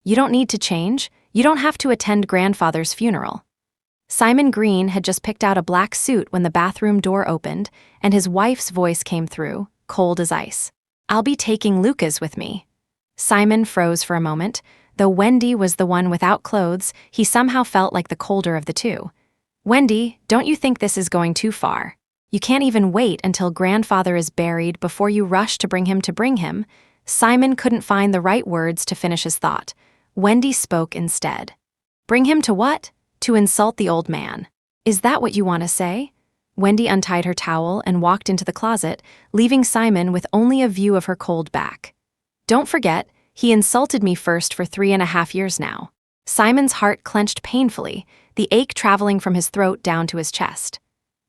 You don't need to change. You don't have to attend grandfather's funeral. Simon Green had just picked out a black suit when the bathroom door opened, and his wife's voice came through, cold as ice. I'll be taking Lucas with me. Simon froze for a moment. Though Wendy was the one without clothes, he somehow felt like the colder of the two. Wendy, don't you think this is going too far? You can't even wait until grandfather is buried before you rush to bring him. Simon couldn't find the right words to finish his thought. Wendy spoke instead. Bring him to what? To insult the old man. Is that what you want to say? Wendy untied her towel and walked into the closet, leaving Simon with only a view of her cold back. Don't forget, he insulted me first for 3.5 years now. Simon's heart clenched painfully, the ache traveling from his throat down to his chest.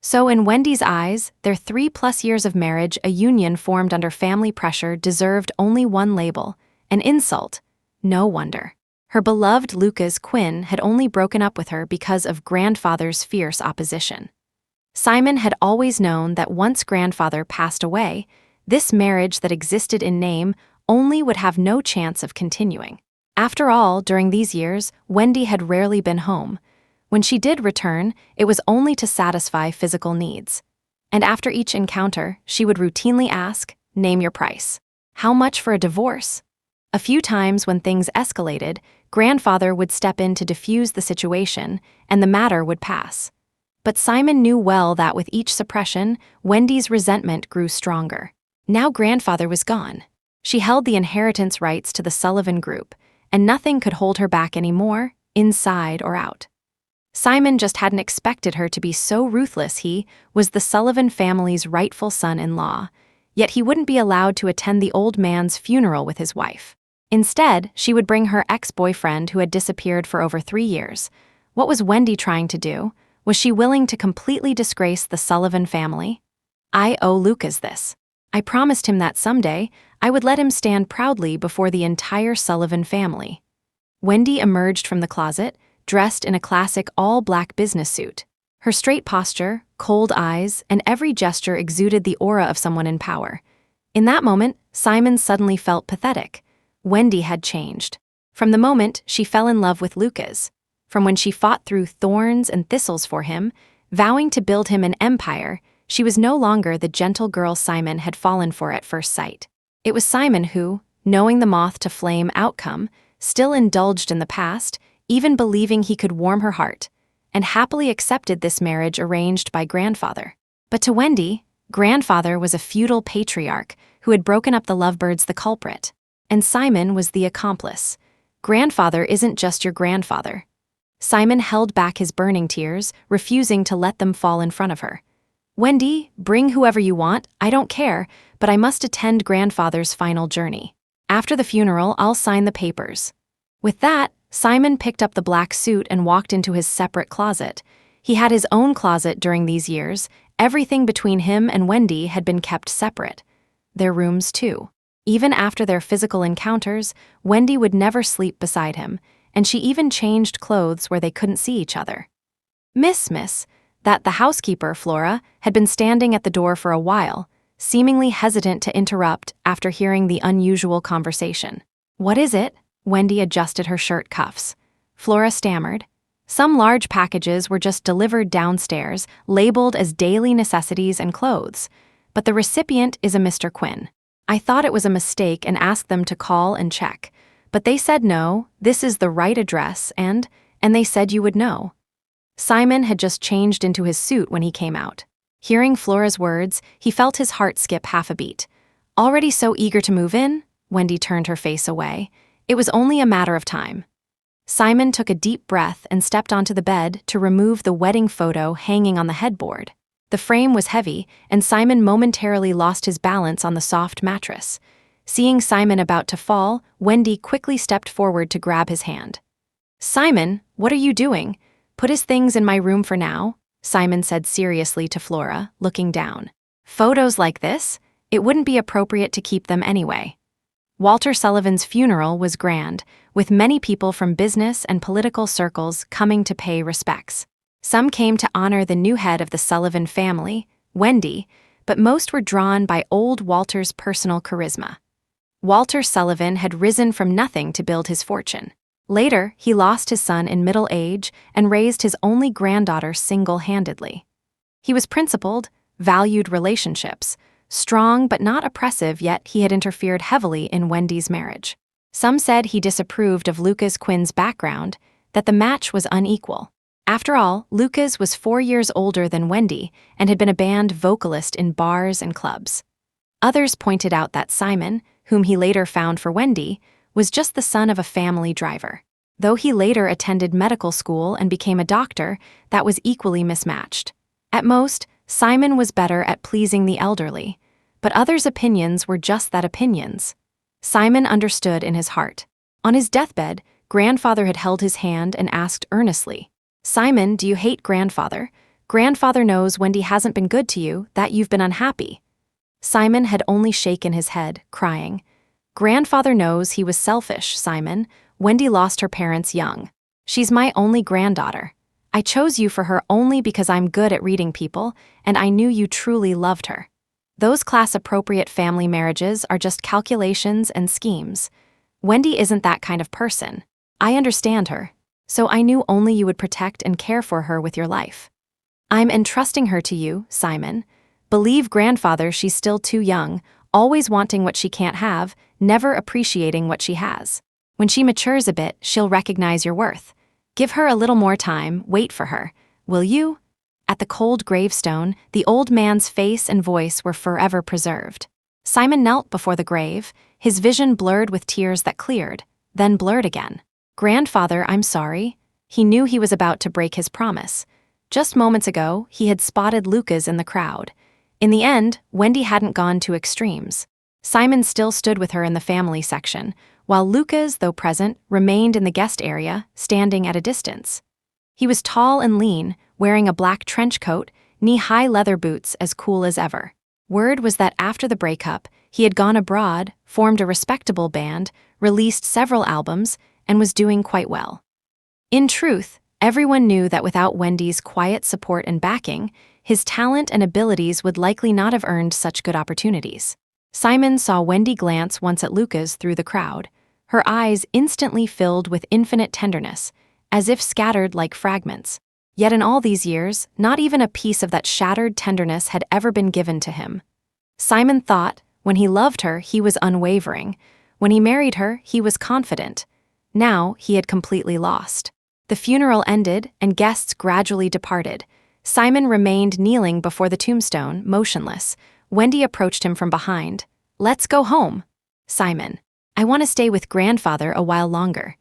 So in Wendy's eyes, their 3+ years of marriage, a union formed under family pressure, deserved only one label: an insult. No wonder. Her beloved Lucas Quinn had only broken up with her because of grandfather's fierce opposition. Simon had always known that once grandfather passed away, this marriage that existed in name only would have no chance of continuing. After all, during these years, Wendy had rarely been home. When she did return, it was only to satisfy physical needs. And after each encounter, she would routinely ask, "Name your price. How much for a divorce?" A few times when things escalated, grandfather would step in to defuse the situation, and the matter would pass. But Simon knew well that with each suppression, Wendy's resentment grew stronger. Now grandfather was gone. She held the inheritance rights to the Sullivan Group, and nothing could hold her back anymore, inside or out. Simon just hadn't expected her to be so ruthless. He was the Sullivan family's rightful son-in-law, yet he wouldn't be allowed to attend the old man's funeral with his wife. Instead, she would bring her ex-boyfriend who had disappeared for over 3 years. What was Wendy trying to do? Was she willing to completely disgrace the Sullivan family? I owe Lucas this. I promised him that someday I would let him stand proudly before the entire Sullivan family. Wendy emerged from the closet, dressed in a classic all-black business suit. Her straight posture, cold eyes, and every gesture exuded the aura of someone in power. In that moment, Simon suddenly felt pathetic. Wendy had changed. From the moment she fell in love with Lucas, from when she fought through thorns and thistles for him, vowing to build him an empire, she was no longer the gentle girl Simon had fallen for at first sight. It was Simon who, knowing the moth-to-flame outcome, still indulged in the past, even believing he could warm her heart, and happily accepted this marriage arranged by grandfather. But to Wendy, grandfather was a feudal patriarch who had broken up the lovebirds, the culprit. And Simon was the accomplice. Grandfather isn't just your grandfather. Simon held back his burning tears, refusing to let them fall in front of her. Wendy, bring whoever you want, I don't care, but I must attend grandfather's final journey. After the funeral, I'll sign the papers. With that, Simon picked up the black suit and walked into his separate closet. He had his own closet during these years. Everything between him and Wendy had been kept separate. Their rooms, too. Even after their physical encounters, Wendy would never sleep beside him, and she even changed clothes where they couldn't see each other. Miss, that the housekeeper, Flora, had been standing at the door for a while, seemingly hesitant to interrupt after hearing the unusual conversation. What is it? Wendy adjusted her shirt cuffs. Flora stammered. Some large packages were just delivered downstairs, labeled as daily necessities and clothes, but the recipient is a Mr. Quinn. I thought it was a mistake and asked them to call and check, but they said no, this is the right address, and they said you would know. Simon had just changed into his suit when he came out. Hearing Flora's words, he felt his heart skip half a beat. Already so eager to move in, Wendy turned her face away. It was only a matter of time. Simon took a deep breath and stepped onto the bed to remove the wedding photo hanging on the headboard. The frame was heavy, and Simon momentarily lost his balance on the soft mattress. Seeing Simon about to fall, Wendy quickly stepped forward to grab his hand. Simon, what are you doing? Put his things in my room for now, Simon said seriously to Flora, looking down. Photos like this? It wouldn't be appropriate to keep them anyway. Walter Sullivan's funeral was grand, with many people from business and political circles coming to pay respects. Some came to honor the new head of the Sullivan family, Wendy, but most were drawn by old Walter's personal charisma. Walter Sullivan had risen from nothing to build his fortune. Later, he lost his son in middle age and raised his only granddaughter single-handedly. He was principled, valued relationships, strong but not oppressive, yet he had interfered heavily in Wendy's marriage. Some said he disapproved of Lucas Quinn's background, that the match was unequal. After all, Lucas was 4 years older than Wendy and had been a band vocalist in bars and clubs. Others pointed out that Simon, whom he later found for Wendy, was just the son of a family driver. Though he later attended medical school and became a doctor, that was equally mismatched. At most, Simon was better at pleasing the elderly, but others' opinions were just that, opinions. Simon understood in his heart. On his deathbed, grandfather had held his hand and asked earnestly, "Simon, do you hate grandfather? Grandfather knows Wendy hasn't been good to you, that you've been unhappy." Simon had only shaken his head, crying, "Grandfather knows he was selfish, Simon. Wendy lost her parents young. She's my only granddaughter. I chose you for her only because I'm good at reading people, and I knew you truly loved her. Those class-appropriate family marriages are just calculations and schemes. Wendy isn't that kind of person. I understand her, so I knew only you would protect and care for her with your life. I'm entrusting her to you, Simon. Believe grandfather she's still too young, always wanting what she can't have, never appreciating what she has. When she matures a bit, she'll recognize your worth. Give her a little more time, wait for her. Will you?" At the cold gravestone, the old man's face and voice were forever preserved. Simon knelt before the grave, his vision blurred with tears that cleared, then blurred again. "Grandfather, I'm sorry." He knew he was about to break his promise. Just moments ago, he had spotted Lucas in the crowd. In the end, Wendy hadn't gone to extremes. Simon still stood with her in the family section, while Lucas, though present, remained in the guest area, standing at a distance. He was tall and lean, wearing a black trench coat, knee-high leather boots as cool as ever. Word was that after the breakup, he had gone abroad, formed a respectable band, released several albums, and was doing quite well. In truth, everyone knew that without Wendy's quiet support and backing, his talent and abilities would likely not have earned such good opportunities. Simon saw Wendy glance once at Lucas through the crowd, her eyes instantly filled with infinite tenderness, as if scattered like fragments. Yet in all these years, not even a piece of that shattered tenderness had ever been given to him. Simon thought, when he loved her, he was unwavering. When he married her, he was confident. Now, he had completely lost. The funeral ended, and guests gradually departed. Simon remained kneeling before the tombstone, motionless. Wendy approached him from behind. "Let's go home." "Simon, I want to stay with grandfather a while longer."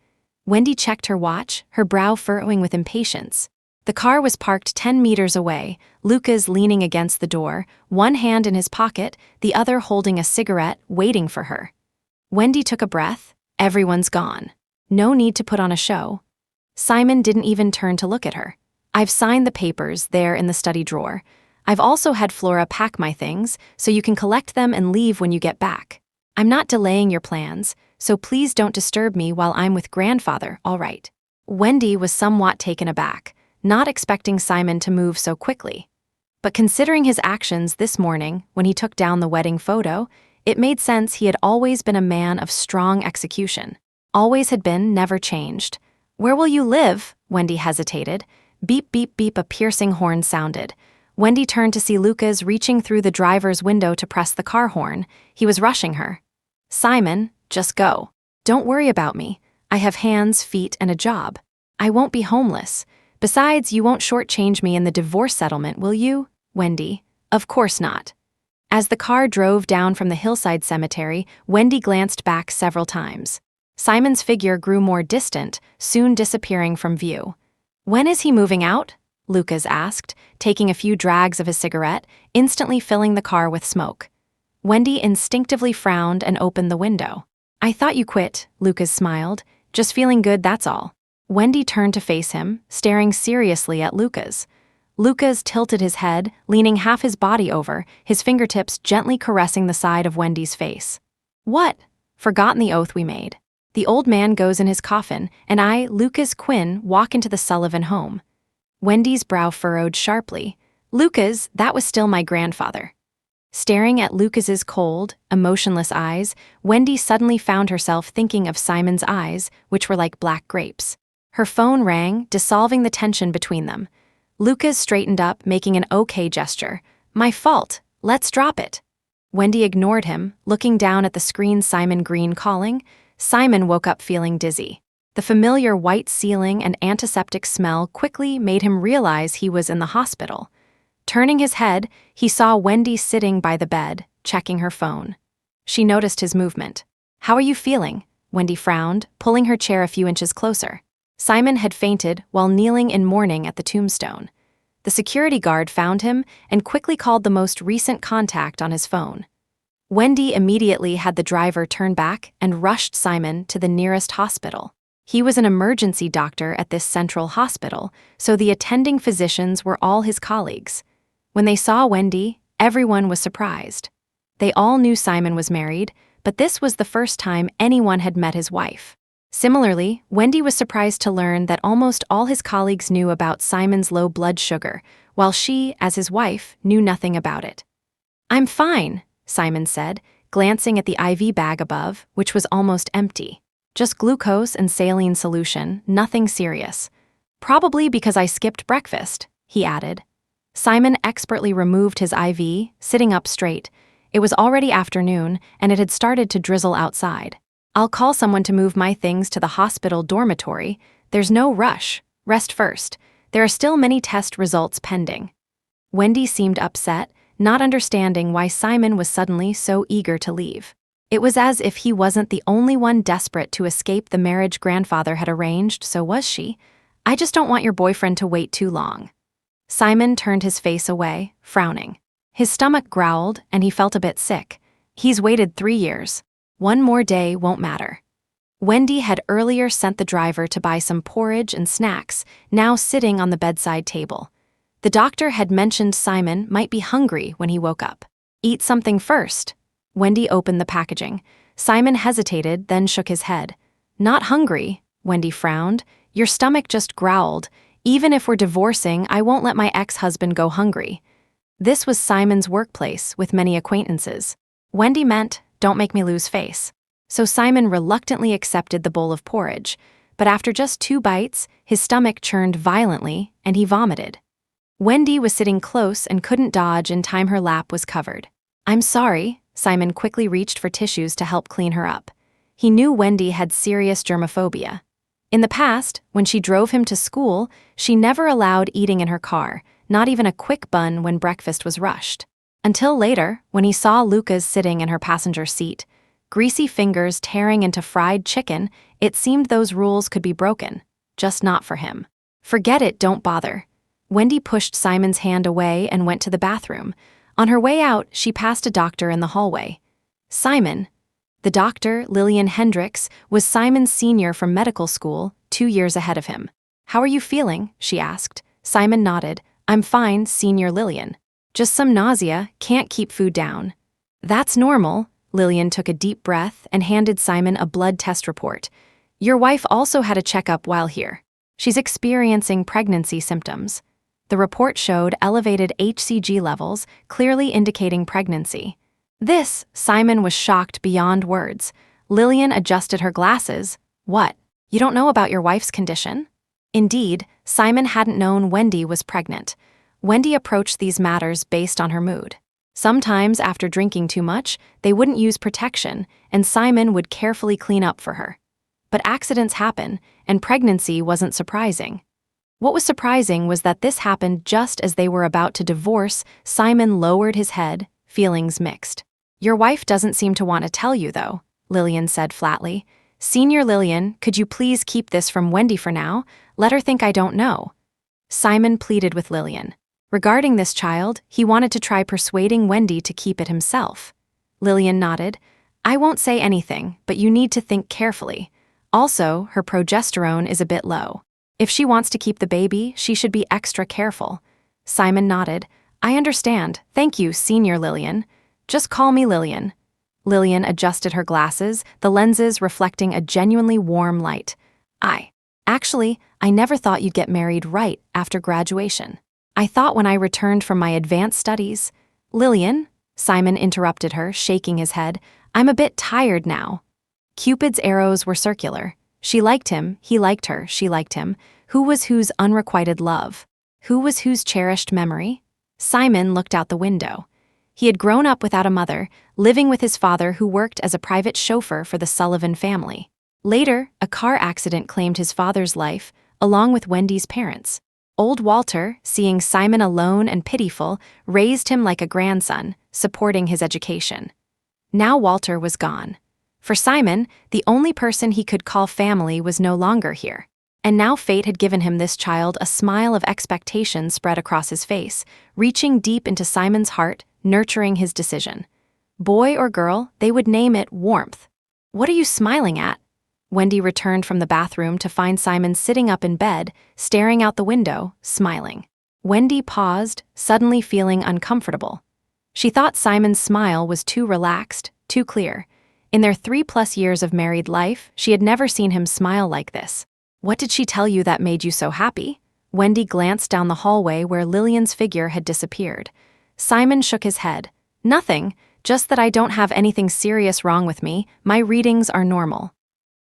Wendy checked her watch, her brow furrowing with impatience. The car was parked 10 meters away, Lucas leaning against the door, one hand in his pocket, the other holding a cigarette, waiting for her. Wendy took a breath. Everyone's gone. No need to put on a show. Simon didn't even turn to look at her. "I've signed the papers there in the study drawer. I've also had Flora pack my things, so you can collect them and leave when you get back. I'm not delaying your plans, so please don't disturb me while I'm with grandfather, all right?" Wendy was somewhat taken aback, not expecting Simon to move so quickly. But considering his actions this morning when he took down the wedding photo, it made sense he had always been a man of strong execution. Always had been, never changed. "Where will you live?" Wendy hesitated. Beep, beep, beep, a piercing horn sounded. Wendy turned to see Lucas reaching through the driver's window to press the car horn. He was rushing her. "Simon, just go. Don't worry about me. I have hands, feet, and a job. I won't be homeless. Besides, you won't shortchange me in the divorce settlement, will you?" "Wendy, of course not." As the car drove down from the hillside cemetery, Wendy glanced back several times. Simon's figure grew more distant, soon disappearing from view. "When is he moving out?" Lucas asked, taking a few drags of his cigarette, instantly filling the car with smoke. Wendy instinctively frowned and opened the window. "I thought you quit," Lucas smiled. "Just feeling good, that's all." Wendy turned to face him, staring seriously at Lucas. Lucas tilted his head, leaning half his body over, his fingertips gently caressing the side of Wendy's face. "What? Forgotten the oath we made. The old man goes in his coffin, and I, Lucas Quinn, walk into the Sullivan home." Wendy's brow furrowed sharply. "Lucas, that was still my grandfather." Staring at Lucas's cold, emotionless eyes, Wendy suddenly found herself thinking of Simon's eyes, which were like black grapes. Her phone rang, dissolving the tension between them. Lucas straightened up, making an okay gesture. "My fault. Let's drop it." Wendy ignored him, looking down at the screen. Simon Green calling. Simon woke up feeling dizzy. The familiar white ceiling and antiseptic smell quickly made him realize he was in the hospital. Turning his head, he saw Wendy sitting by the bed, checking her phone. She noticed his movement. "How are you feeling?" Wendy frowned, pulling her chair a few inches closer. Simon had fainted while kneeling in mourning at the tombstone. The security guard found him and quickly called the most recent contact on his phone. Wendy immediately had the driver turn back and rushed Simon to the nearest hospital. He was an emergency doctor at this central hospital, so the attending physicians were all his colleagues. When they saw Wendy, everyone was surprised. They all knew Simon was married, but this was the first time anyone had met his wife. Similarly, Wendy was surprised to learn that almost all his colleagues knew about Simon's low blood sugar, while she, as his wife, knew nothing about it. "I'm fine," Simon said, glancing at the IV bag above, which was almost empty. "Just glucose and saline solution, nothing serious. Probably because I skipped breakfast," he added. Simon expertly removed his IV, sitting up straight. It was already afternoon, and it had started to drizzle outside. "I'll call someone to move my things to the hospital dormitory. There's no rush. Rest first. There are still many test results pending." Wendy seemed upset, not understanding why Simon was suddenly so eager to leave. It was as if he wasn't the only one desperate to escape the marriage grandfather had arranged, so was she. "I just don't want your boyfriend to wait too long." Simon turned his face away, frowning. His stomach growled, and he felt a bit sick. "He's waited 3 years. One more day won't matter." Wendy had earlier sent the driver to buy some porridge and snacks, now sitting on the bedside table. The doctor had mentioned Simon might be hungry when he woke up. "Eat something first." Wendy opened the packaging. Simon hesitated, then shook his head. "Not hungry," Wendy frowned. "Your stomach just growled. Even if we're divorcing, I won't let my ex-husband go hungry." This was Simon's workplace, with many acquaintances. Wendy meant, "Don't make me lose face." So Simon reluctantly accepted the bowl of porridge, but after just 2 bites, his stomach churned violently, and he vomited. Wendy was sitting close and couldn't dodge in time her lap was covered. "I'm sorry," Simon quickly reached for tissues to help clean her up. He knew Wendy had serious germophobia. In the past, when she drove him to school, she never allowed eating in her car, not even a quick bun when breakfast was rushed. Until later, when he saw Lucas sitting in her passenger seat, greasy fingers tearing into fried chicken, it seemed those rules could be broken, just not for him. "Forget it, don't bother." Wendy pushed Simon's hand away and went to the bathroom. On her way out, she passed a doctor in the hallway. "Simon." The doctor, Lillian Hendricks, was Simon's senior from medical school, 2 years ahead of him. "How are you feeling?" she asked. Simon nodded. "I'm fine, Senior Lillian. Just some nausea, can't keep food down." "That's normal." Lillian took a deep breath and handed Simon a blood test report. "Your wife also had a checkup while here. She's experiencing pregnancy symptoms." The report showed elevated HCG levels, clearly indicating pregnancy. This, Simon was shocked beyond words. Lillian adjusted her glasses. "What? You don't know about your wife's condition?" Indeed, Simon hadn't known Wendy was pregnant. Wendy approached these matters based on her mood. Sometimes, after drinking too much, they wouldn't use protection, and Simon would carefully clean up for her. But accidents happen, and pregnancy wasn't surprising. What was surprising was that this happened just as they were about to divorce. Simon lowered his head, feelings mixed. "Your wife doesn't seem to want to tell you, though," Lillian said flatly. "Senior Lillian, could you please keep this from Wendy for now? Let her think I don't know." Simon pleaded with Lillian. Regarding this child, he wanted to try persuading Wendy to keep it himself. Lillian nodded. "I won't say anything, but you need to think carefully. Also, her progesterone is a bit low. If she wants to keep the baby, she should be extra careful." Simon nodded. "I understand. Thank you, Senior Lillian. Just call me Lillian." Lillian adjusted her glasses, the lenses reflecting a genuinely warm light. Actually, I never thought you'd get married right after graduation. I thought when I returned from my advanced studies." "Lillian?" Simon interrupted her, shaking his head. I'm a bit tired now. Cupid's arrows were circular. She liked him, he liked her, she liked him. Who was whose unrequited love? Who was whose cherished memory? Simon looked out the window. He had grown up without a mother, living with his father who worked as a private chauffeur for the Sullivan family. Later, a car accident claimed his father's life, along with Wendy's parents. Old Walter, seeing Simon alone and pitiful, raised him like a grandson, supporting his education. Now Walter was gone. For Simon, the only person he could call family was no longer here. And now fate had given him this child, a smile of expectation spread across his face, reaching deep into Simon's heart, nurturing his decision. Boy or girl, they would name it Warmth. What are you smiling at? Wendy returned from the bathroom to find Simon sitting up in bed, staring out the window, smiling. Wendy paused, suddenly feeling uncomfortable. She thought Simon's smile was too relaxed, too clear. In their 3+ years of married life, she had never seen him smile like this. What did she tell you that made you so happy? Wendy glanced down the hallway where Lillian's figure had disappeared. Simon shook his head. Nothing, just that I don't have anything serious wrong with me. My readings are normal.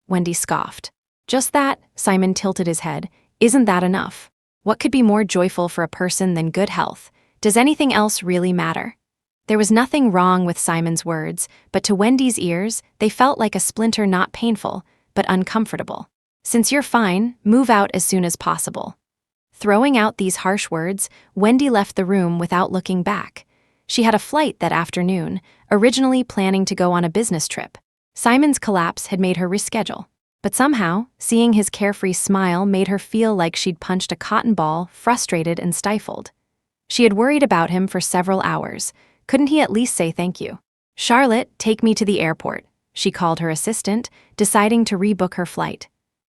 Wendy scoffed. Just that, Simon tilted his head. Isn't that enough? What could be more joyful for a person than good health? Does anything else really matter? There was nothing wrong with Simon's words, but to Wendy's ears, they felt like a splinter, not painful, but uncomfortable. Since you're fine, move out as soon as possible. Throwing out these harsh words, Wendy left the room without looking back. She had a flight that afternoon, originally planning to go on a business trip. Simon's collapse had made her reschedule, but somehow, seeing his carefree smile made her feel like she'd punched a cotton ball, frustrated and stifled. She had worried about him for several hours. Couldn't he at least say thank you? Charlotte, take me to the airport, she called her assistant, deciding to rebook her flight.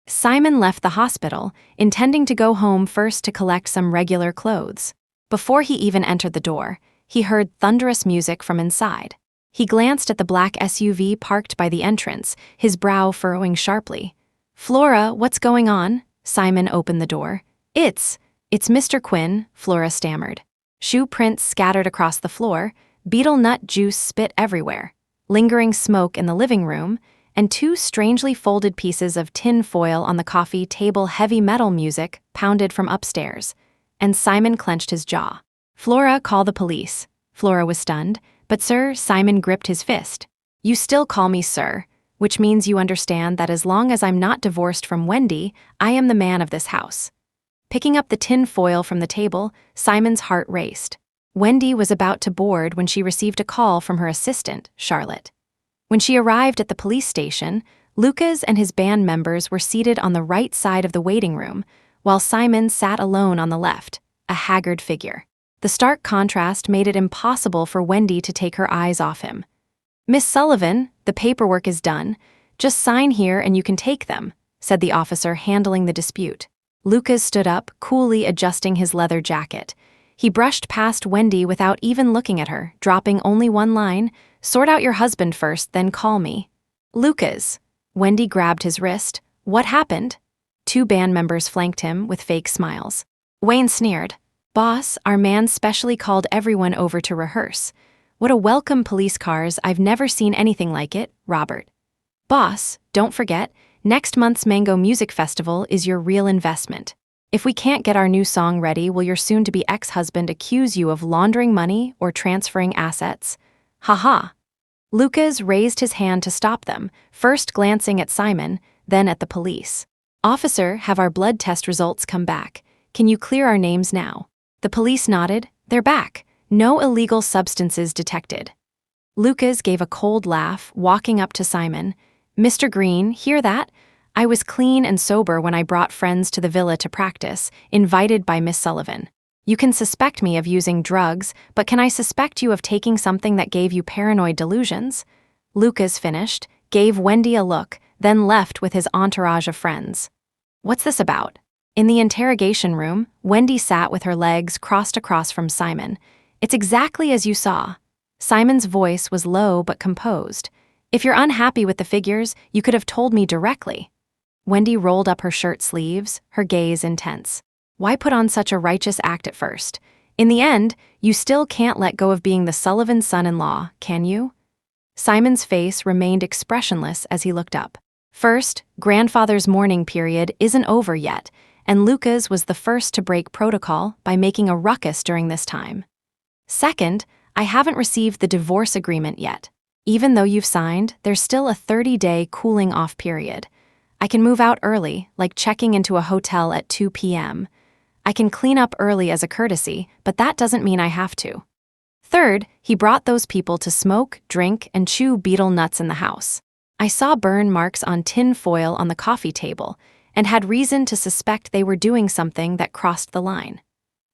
Simon left the hospital, intending to go home first to collect some regular clothes. Before he even entered the door, he heard thunderous music from inside. He glanced at the black SUV parked by the entrance, his brow furrowing sharply. Flora, what's going on? Simon opened the door. It's Mr. Quinn, Flora stammered. Shoe prints scattered across the floor, beetle nut juice spit everywhere, lingering smoke in the living room, and two strangely folded pieces of tin foil on the coffee table. Heavy metal music pounded from upstairs, and Simon clenched his jaw. Flora, call the police. Flora was stunned. But sir, Simon gripped his fist. You still call me sir, which means you understand that as long as I'm not divorced from Wendy, I am the man of this house. Picking up the tin foil from the table, Simon's heart raced. Wendy was about to board when she received a call from her assistant, Charlotte. When she arrived at the police station, Lucas and his band members were seated on the right side of the waiting room, while Simon sat alone on the left, a haggard figure. The stark contrast made it impossible for Wendy to take her eyes off him. Miss Sullivan, the paperwork is done. Just sign here and you can take them, said the officer handling the dispute. Lucas stood up, coolly adjusting his leather jacket. He brushed past Wendy without even looking at her, dropping only one line, sort out your husband first, then call me. Lucas. Wendy grabbed his wrist. What happened? Two band members flanked him with fake smiles. Wayne sneered. Boss, our man specially called everyone over to rehearse. What a welcome, police cars, I've never seen anything like it, Robert. Boss, don't forget, next month's Mango Music Festival is your real investment. If we can't get our new song ready, will your soon-to-be ex-husband accuse you of laundering money or transferring assets? Ha-ha. Lucas raised his hand to stop them, first glancing at Simon, then at the police. Officer, have our blood test results come back. Can you clear our names now? The police nodded. They're back. No illegal substances detected. Lucas gave a cold laugh, walking up to Simon. Mr. Green, hear that? I was clean and sober when I brought friends to the villa to practice, invited by Miss Sullivan. You can suspect me of using drugs, but can I suspect you of taking something that gave you paranoid delusions? Lucas finished, gave Wendy a look, then left with his entourage of friends. What's this about? In the interrogation room, Wendy sat with her legs crossed across from Simon. It's exactly as you saw. Simon's voice was low but composed. If you're unhappy with the figures, you could have told me directly. Wendy rolled up her shirt sleeves, her gaze intense. Why put on such a righteous act at first? In the end, you still can't let go of being the Sullivan son-in-law, can you? Simon's face remained expressionless as he looked up. First, grandfather's mourning period isn't over yet, and Lucas was the first to break protocol by making a ruckus during this time. Second, I haven't received the divorce agreement yet. Even though you've signed, there's still a 30-day cooling-off period. I can move out early, like checking into a hotel at 2 p.m. I can clean up early as a courtesy, but that doesn't mean I have to. Third, he brought those people to smoke, drink, and chew betel nuts in the house. I saw burn marks on tin foil on the coffee table and had reason to suspect they were doing something that crossed the line.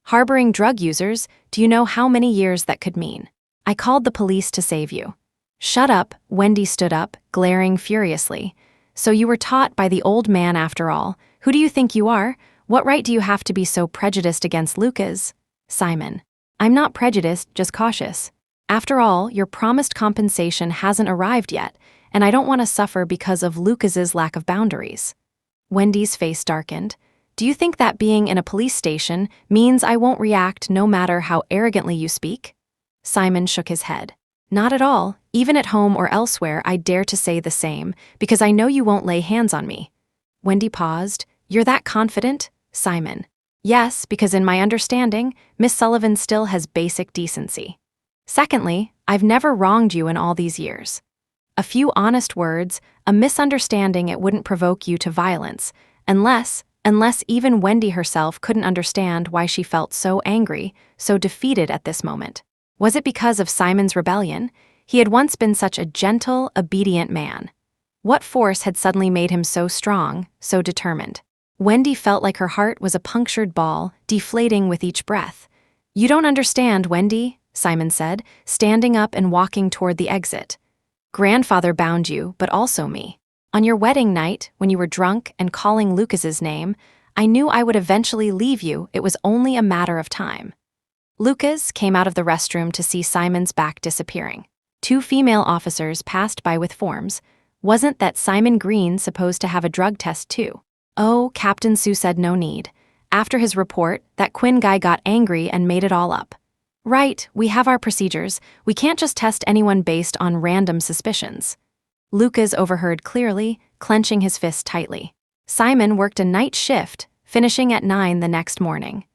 Harboring drug users, do you know how many years that could mean? I called the police to save you. Shut up, Wendy stood up, glaring furiously. So you were taught by the old man after all. Who do you think you are? What right do you have to be so prejudiced against Lucas? Simon. I'm not prejudiced, just cautious. After all, your promised compensation hasn't arrived yet, and I don't want to suffer because of Lucas's lack of boundaries. Wendy's face darkened. Do you think that being in a police station means I won't react no matter how arrogantly you speak? Simon shook his head. Not at all. Even at home or elsewhere, I dare to say the same, because I know you won't lay hands on me. Wendy paused. You're that confident? Simon. Yes, because in my understanding, Miss Sullivan still has basic decency. Secondly, I've never wronged you in all these years. A few honest words, a misunderstanding, it wouldn't provoke you to violence, unless even Wendy herself couldn't understand why she felt so angry, so defeated at this moment. Was it because of Simon's rebellion? He had once been such a gentle, obedient man. What force had suddenly made him so strong, so determined? Wendy felt like her heart was a punctured ball, deflating with each breath. You don't understand, Wendy, Simon said, standing up and walking toward the exit. Grandfather bound you, but also me. On your wedding night, when you were drunk and calling Lucas's name, I knew I would eventually leave you. It was only a matter of time. Lucas came out of the restroom to see Simon's back disappearing. 2 female officers passed by with forms. Wasn't that Simon Green supposed to have a drug test too? Oh, Captain Sue said no need. After his report, that Quinn guy got angry and made it all up. Right, we have our procedures. We can't just test anyone based on random suspicions. Lucas overheard clearly, clenching his fist tightly. Simon worked a night shift, finishing at 9 the next morning.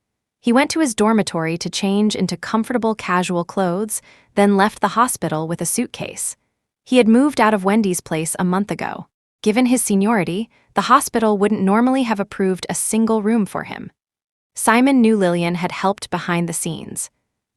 He went to his dormitory to change into comfortable casual clothes, then left the hospital with a suitcase. He had moved out of Wendy's place a month ago. Given his seniority, the hospital wouldn't normally have approved a single room for him. Simon knew Lillian had helped behind the scenes.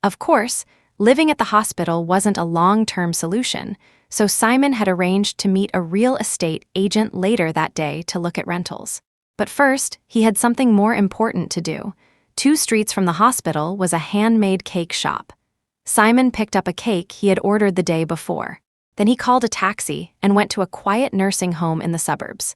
Of course, living at the hospital wasn't a long-term solution, so Simon had arranged to meet a real estate agent later that day to look at rentals. But first, he had something more important to do. 2 streets from the hospital was a handmade cake shop. Simon picked up a cake he had ordered the day before. Then he called a taxi and went to a quiet nursing home in the suburbs.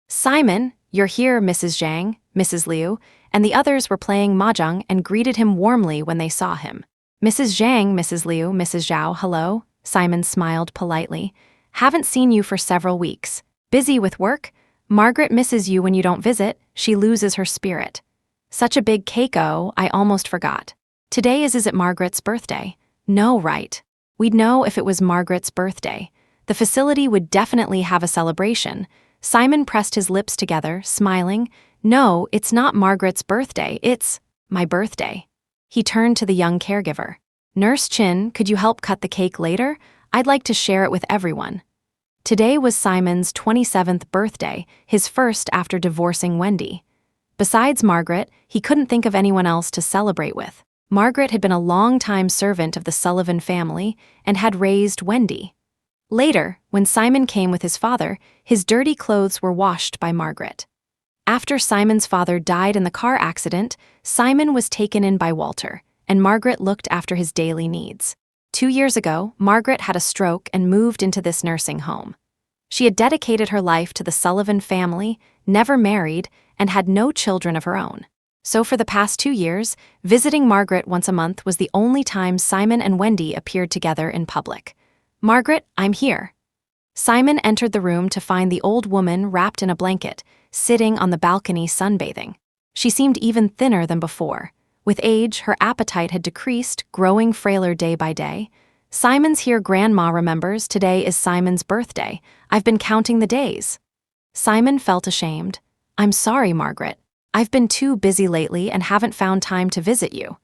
Simon, you're here, Mrs. Zhang, Mrs. Liu, and the others were playing mahjong and greeted him warmly when they saw him. Mrs. Zhang, Mrs. Liu, Mrs. Zhao, hello, Simon smiled politely. Haven't seen you for several weeks. Busy with work? Margaret misses you when you don't visit. She loses her spirit. Such a big cake, oh, I almost forgot. Today is it Margaret's birthday? No, right. We'd know if it was Margaret's birthday. The facility would definitely have a celebration. Simon pressed his lips together, smiling. No, it's not Margaret's birthday, it's my birthday. He turned to the young caregiver. Nurse Chin, could you help cut the cake later? I'd like to share it with everyone. Today was Simon's 27th birthday, his first after divorcing Wendy. Besides Margaret, he couldn't think of anyone else to celebrate with. Margaret had been a long-time servant of the Sullivan family and had raised Wendy. Later, when Simon came with his father, his dirty clothes were washed by Margaret. After Simon's father died in the car accident, Simon was taken in by Walter, and Margaret looked after his daily needs. 2 years ago, Margaret had a stroke and moved into this nursing home. She had dedicated her life to the Sullivan family, never married, and had no children of her own. So for the past 2 years, visiting Margaret once a month was the only time Simon and Wendy appeared together in public. Margaret, I'm here. Simon entered the room to find the old woman wrapped in a blanket, sitting on the balcony sunbathing. She seemed even thinner than before. With age, her appetite had decreased, growing frailer day by day. Simon's here, Grandma remembers. Today is Simon's birthday. I've been counting the days. Simon felt ashamed. I'm sorry, Margaret. I've been too busy lately and haven't found time to visit you.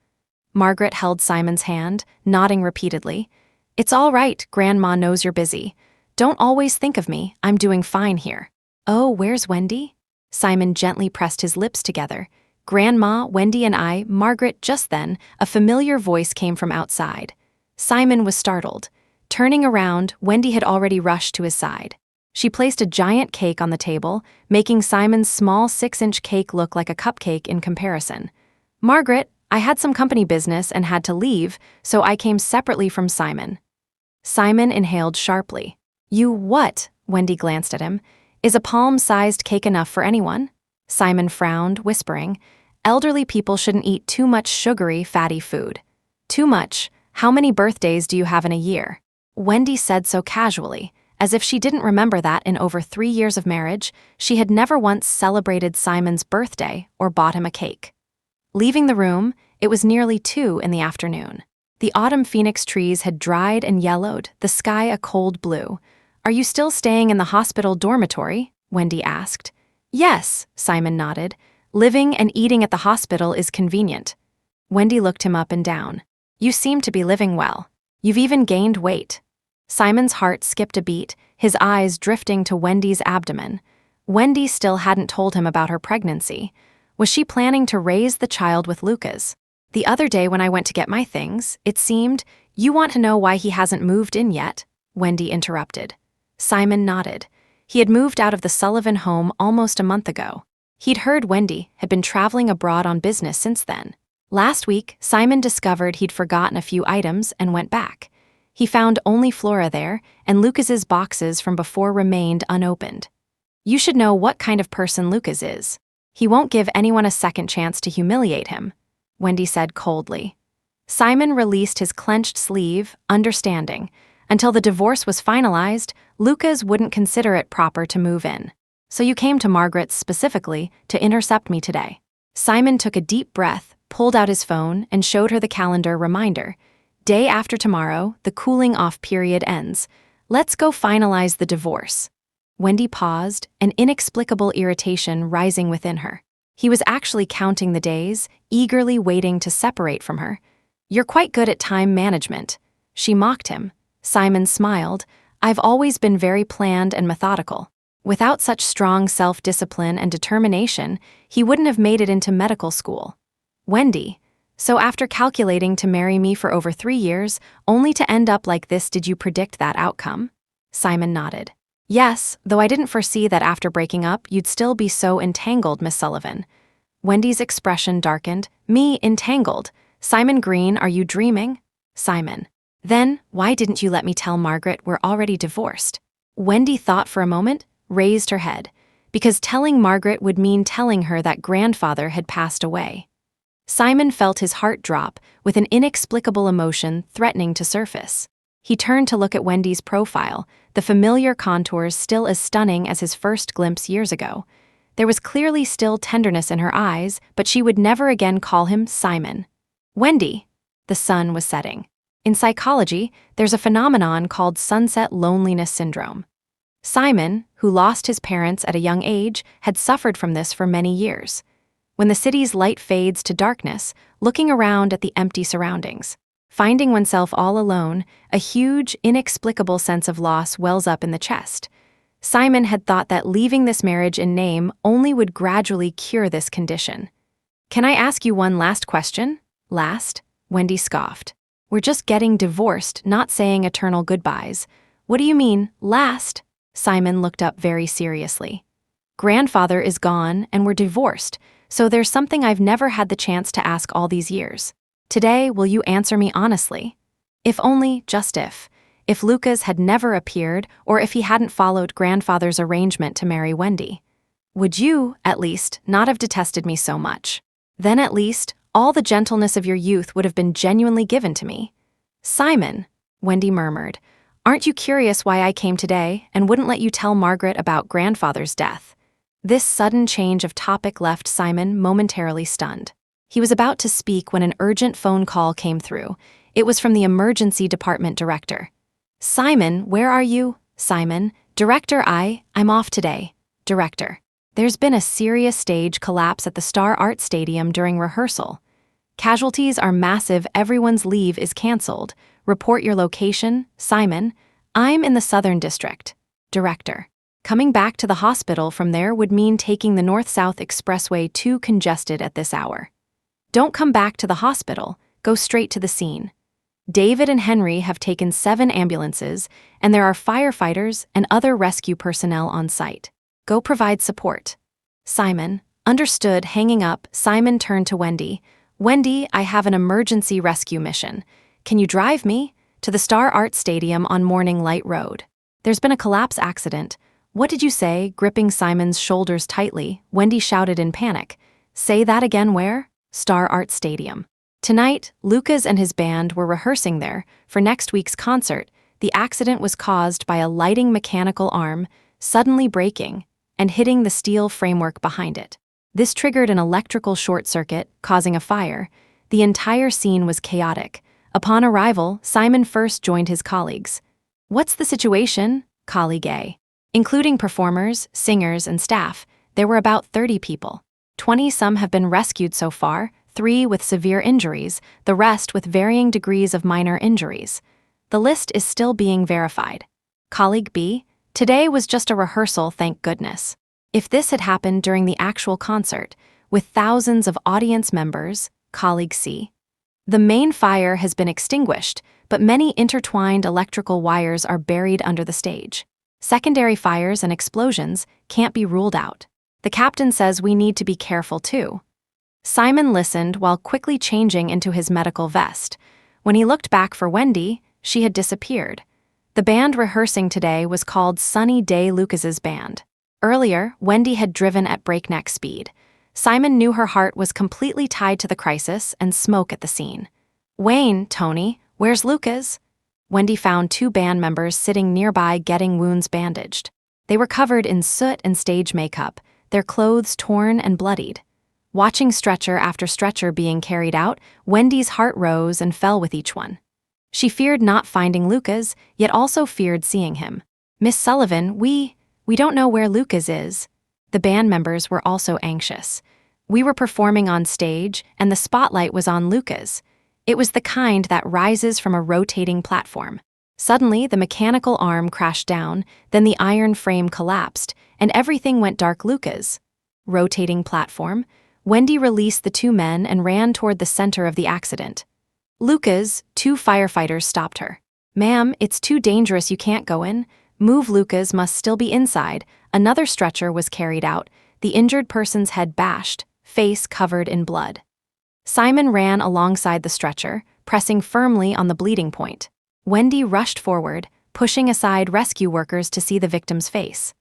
Margaret held Simon's hand, nodding repeatedly. It's all right, Grandma knows you're busy. Don't always think of me, I'm doing fine here. Oh, where's Wendy? Simon gently pressed his lips together. Grandma, Wendy and I, Margaret. Just then, a familiar voice came from outside. Simon was startled. Turning around, Wendy had already rushed to his side. She placed a giant cake on the table, making Simon's small 6-inch cake look like a cupcake in comparison. Margaret, I had some company business and had to leave, so I came separately from Simon. Simon inhaled sharply. You what? Wendy glanced at him. Is a palm-sized cake enough for anyone? Simon frowned, whispering, elderly people shouldn't eat too much sugary, fatty food. Too much? How many birthdays do you have in a year? Wendy said so casually, as if she didn't remember that in over 3 years of marriage, she had never once celebrated Simon's birthday or bought him a cake. Leaving the room, it was nearly 2 in the afternoon. The autumn phoenix trees had dried and yellowed, the sky a cold blue. Are you still staying in the hospital dormitory? Wendy asked. Yes, Simon nodded. Living and eating at the hospital is convenient. Wendy looked him up and down. You seem to be living well. You've even gained weight. Simon's heart skipped a beat, his eyes drifting to Wendy's abdomen. Wendy still hadn't told him about her pregnancy. Was she planning to raise the child with Lucas? The other day when I went to get my things, it seemed, you want to know why he hasn't moved in yet? Wendy interrupted. Simon nodded. He had moved out of the Sullivan home almost a month ago. He'd heard Wendy had been traveling abroad on business since then. Last week, Simon discovered he'd forgotten a few items and went back. He found only Flora there, and Lucas's boxes from before remained unopened. You should know what kind of person Lucas is. He won't give anyone a second chance to humiliate him, Wendy said coldly. Simon released his clenched sleeve, understanding. Until the divorce was finalized, Lucas wouldn't consider it proper to move in. So you came to Margaret's specifically to intercept me today. Simon took a deep breath, pulled out his phone, and showed her the calendar reminder. Day after tomorrow, the cooling-off period ends. Let's go finalize the divorce. Wendy paused, an inexplicable irritation rising within her. He was actually counting the days, eagerly waiting to separate from her. You're quite good at time management. She mocked him. Simon smiled. I've always been very planned and methodical. Without such strong self-discipline and determination, he wouldn't have made it into medical school. Wendy, so after calculating to marry me for over 3 years, only to end up like this, did you predict that outcome? Simon nodded. Yes, though I didn't foresee that after breaking up, you'd still be so entangled, Miss Sullivan. Wendy's expression darkened. Me, entangled? Simon Green, are you dreaming? Simon. Then, why didn't you let me tell Margaret we're already divorced? Wendy thought for a moment, raised her head. Because telling Margaret would mean telling her that grandfather had passed away. Simon felt his heart drop, with an inexplicable emotion threatening to surface. He turned to look at Wendy's profile, the familiar contours still as stunning as his first glimpse years ago. There was clearly still tenderness in her eyes, but she would never again call him Simon. Wendy. The sun was setting. In psychology, there's a phenomenon called sunset loneliness syndrome. Simon, who lost his parents at a young age, had suffered from this for many years. When the city's light fades to darkness, looking around at the empty surroundings, finding oneself all alone, a huge, inexplicable sense of loss wells up in the chest. Simon had thought that leaving this marriage in name only would gradually cure this condition. Can I ask you one last question? Last? Wendy scoffed. We're just getting divorced, not saying eternal goodbyes. What do you mean, last? Simon looked up very seriously. Grandfather is gone and we're divorced, so there's something I've never had the chance to ask all these years. Today, will you answer me honestly? If only, just if Lucas had never appeared or if he hadn't followed grandfather's arrangement to marry Wendy, would you, at least, not have detested me so much? Then at least, all the gentleness of your youth would have been genuinely given to me. Simon, Wendy murmured, aren't you curious why I came today and wouldn't let you tell Margaret about grandfather's death? This sudden change of topic left Simon momentarily stunned. He was about to speak when an urgent phone call came through. It was from the emergency department director. "Simon, where are you?" "Simon, Director, I'm off today." "Director, there's been a serious stage collapse at the Star Art Stadium during rehearsal. Casualties are massive, everyone's leave is cancelled. Report your location." "Simon, I'm in the Southern District." "Director, coming back to the hospital from there would mean taking the North-South Expressway too congested at this hour." "Don't come back to the hospital, go straight to the scene. David and Henry have taken 7 ambulances, and there are firefighters and other rescue personnel on site. Go provide support." "Simon, understood." Hanging up, Simon turned to Wendy. "Wendy, I have an emergency rescue mission. Can you drive me to the Star Art Stadium on Morning Light Road? There's been a collapse accident." "What did you say?" Gripping Simon's shoulders tightly, Wendy shouted in panic. "Say that again. Where?" "Star Art Stadium. Tonight, Lucas and his band were rehearsing there for next week's concert. The accident was caused by a lighting mechanical arm suddenly breaking and hitting the steel framework behind it. This triggered an electrical short circuit, causing a fire. The entire scene was chaotic. Upon arrival, Simon first joined his colleagues. "What's the situation?" Colleague A. "Including performers, singers, and staff, there were about 30 people. 20 some have been rescued so far, 3 with severe injuries, the rest with varying degrees of minor injuries. The list is still being verified." Colleague B. "Today was just a rehearsal, thank goodness. If this had happened during the actual concert, with thousands of audience members." Colleague C. "The main fire has been extinguished, but many intertwined electrical wires are buried under the stage. Secondary fires and explosions can't be ruled out. The captain says we need to be careful too." Simon listened while quickly changing into his medical vest. When he looked back for Wendy, she had disappeared. The band rehearsing today was called Sunny Day Lucas's band. Earlier, Wendy had driven at breakneck speed. Simon knew her heart was completely tied to the crisis and smoke at the scene. "Wayne, Tony, where's Lucas?" Wendy found 2 band members sitting nearby getting wounds bandaged. They were covered in soot and stage makeup, their clothes torn and bloodied. Watching stretcher after stretcher being carried out, Wendy's heart rose and fell with each one. She feared not finding Lucas, yet also feared seeing him. "Miss Sullivan, we don't know where Lucas is." The band members were also anxious. "We were performing on stage, and the spotlight was on Lucas. It was the kind that rises from a rotating platform. Suddenly, the mechanical arm crashed down, then the iron frame collapsed, and everything went dark." "Lucas." "Rotating platform?" Wendy released the 2 men and ran toward the center of the accident. "Lucas," 2 firefighters stopped her. "Ma'am, it's too dangerous, you can't go in. Move, Lucas must still be inside." Another stretcher was carried out, the injured person's head bashed, face covered in blood. Simon ran alongside the stretcher, pressing firmly on the bleeding point. Wendy rushed forward, pushing aside rescue workers to see the victim's face.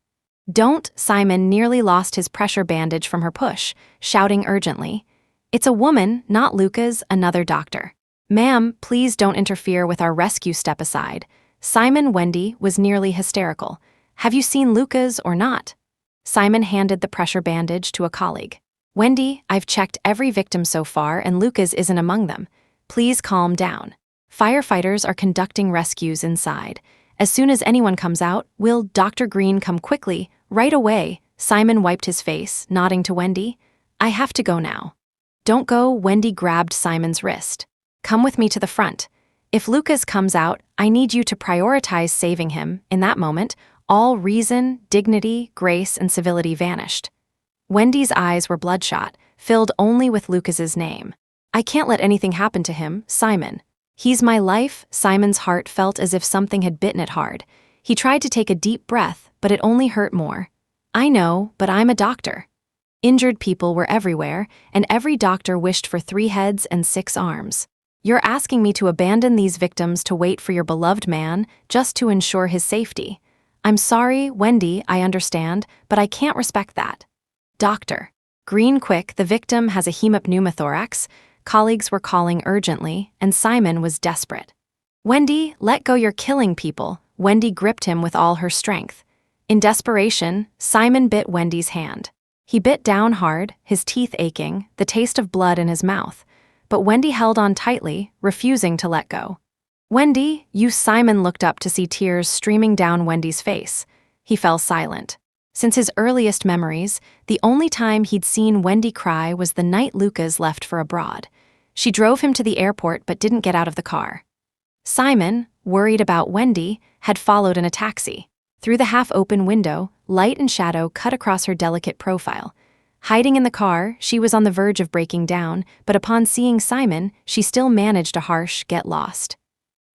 "Don't!" Simon nearly lost his pressure bandage from her push, shouting urgently. "It's a woman, not Lucas." Another doctor. "Ma'am, please don't interfere with our rescue, step aside." Wendy was nearly hysterical. "Have you seen Lucas or not?" Simon handed the pressure bandage to a colleague. "Wendy, I've checked every victim so far and Lucas isn't among them. Please calm down. Firefighters are conducting rescues inside. As soon as anyone comes out, will Dr. Green come quickly, right away?" Simon wiped his face, nodding to Wendy. "I have to go now." "Don't go." Wendy grabbed Simon's wrist. "Come with me to the front. If Lucas comes out, I need you to prioritize saving him." In that moment, all reason, dignity, grace, and civility vanished. Wendy's eyes were bloodshot, filled only with Lucas's name. "I can't let anything happen to him, Simon. He's my life." Simon's heart felt as if something had bitten it hard. He tried to take a deep breath, but it only hurt more. "I know, but I'm a doctor." Injured people were everywhere, and every doctor wished for 3 heads and 6 arms. "You're asking me to abandon these victims to wait for your beloved man, just to ensure his safety. I'm sorry, Wendy, I understand, but I can't respect that." "Doctor Green, quick, the victim has a hemopneumothorax." Colleagues were calling urgently, and Simon was desperate. "Wendy, let go, you're killing people." Wendy gripped him with all her strength. In desperation, Simon bit Wendy's hand. He bit down hard, his teeth aching, the taste of blood in his mouth. But Wendy held on tightly, refusing to let go. "Wendy, you." Simon looked up to see tears streaming down Wendy's face. He fell silent. Since his earliest memories, the only time he'd seen Wendy cry was the night Lucas left for abroad. She drove him to the airport but didn't get out of the car. Simon, worried about Wendy, had followed in a taxi. Through the half-open window, light and shadow cut across her delicate profile. Hiding in the car, she was on the verge of breaking down, but upon seeing Simon, she still managed a harsh "get lost."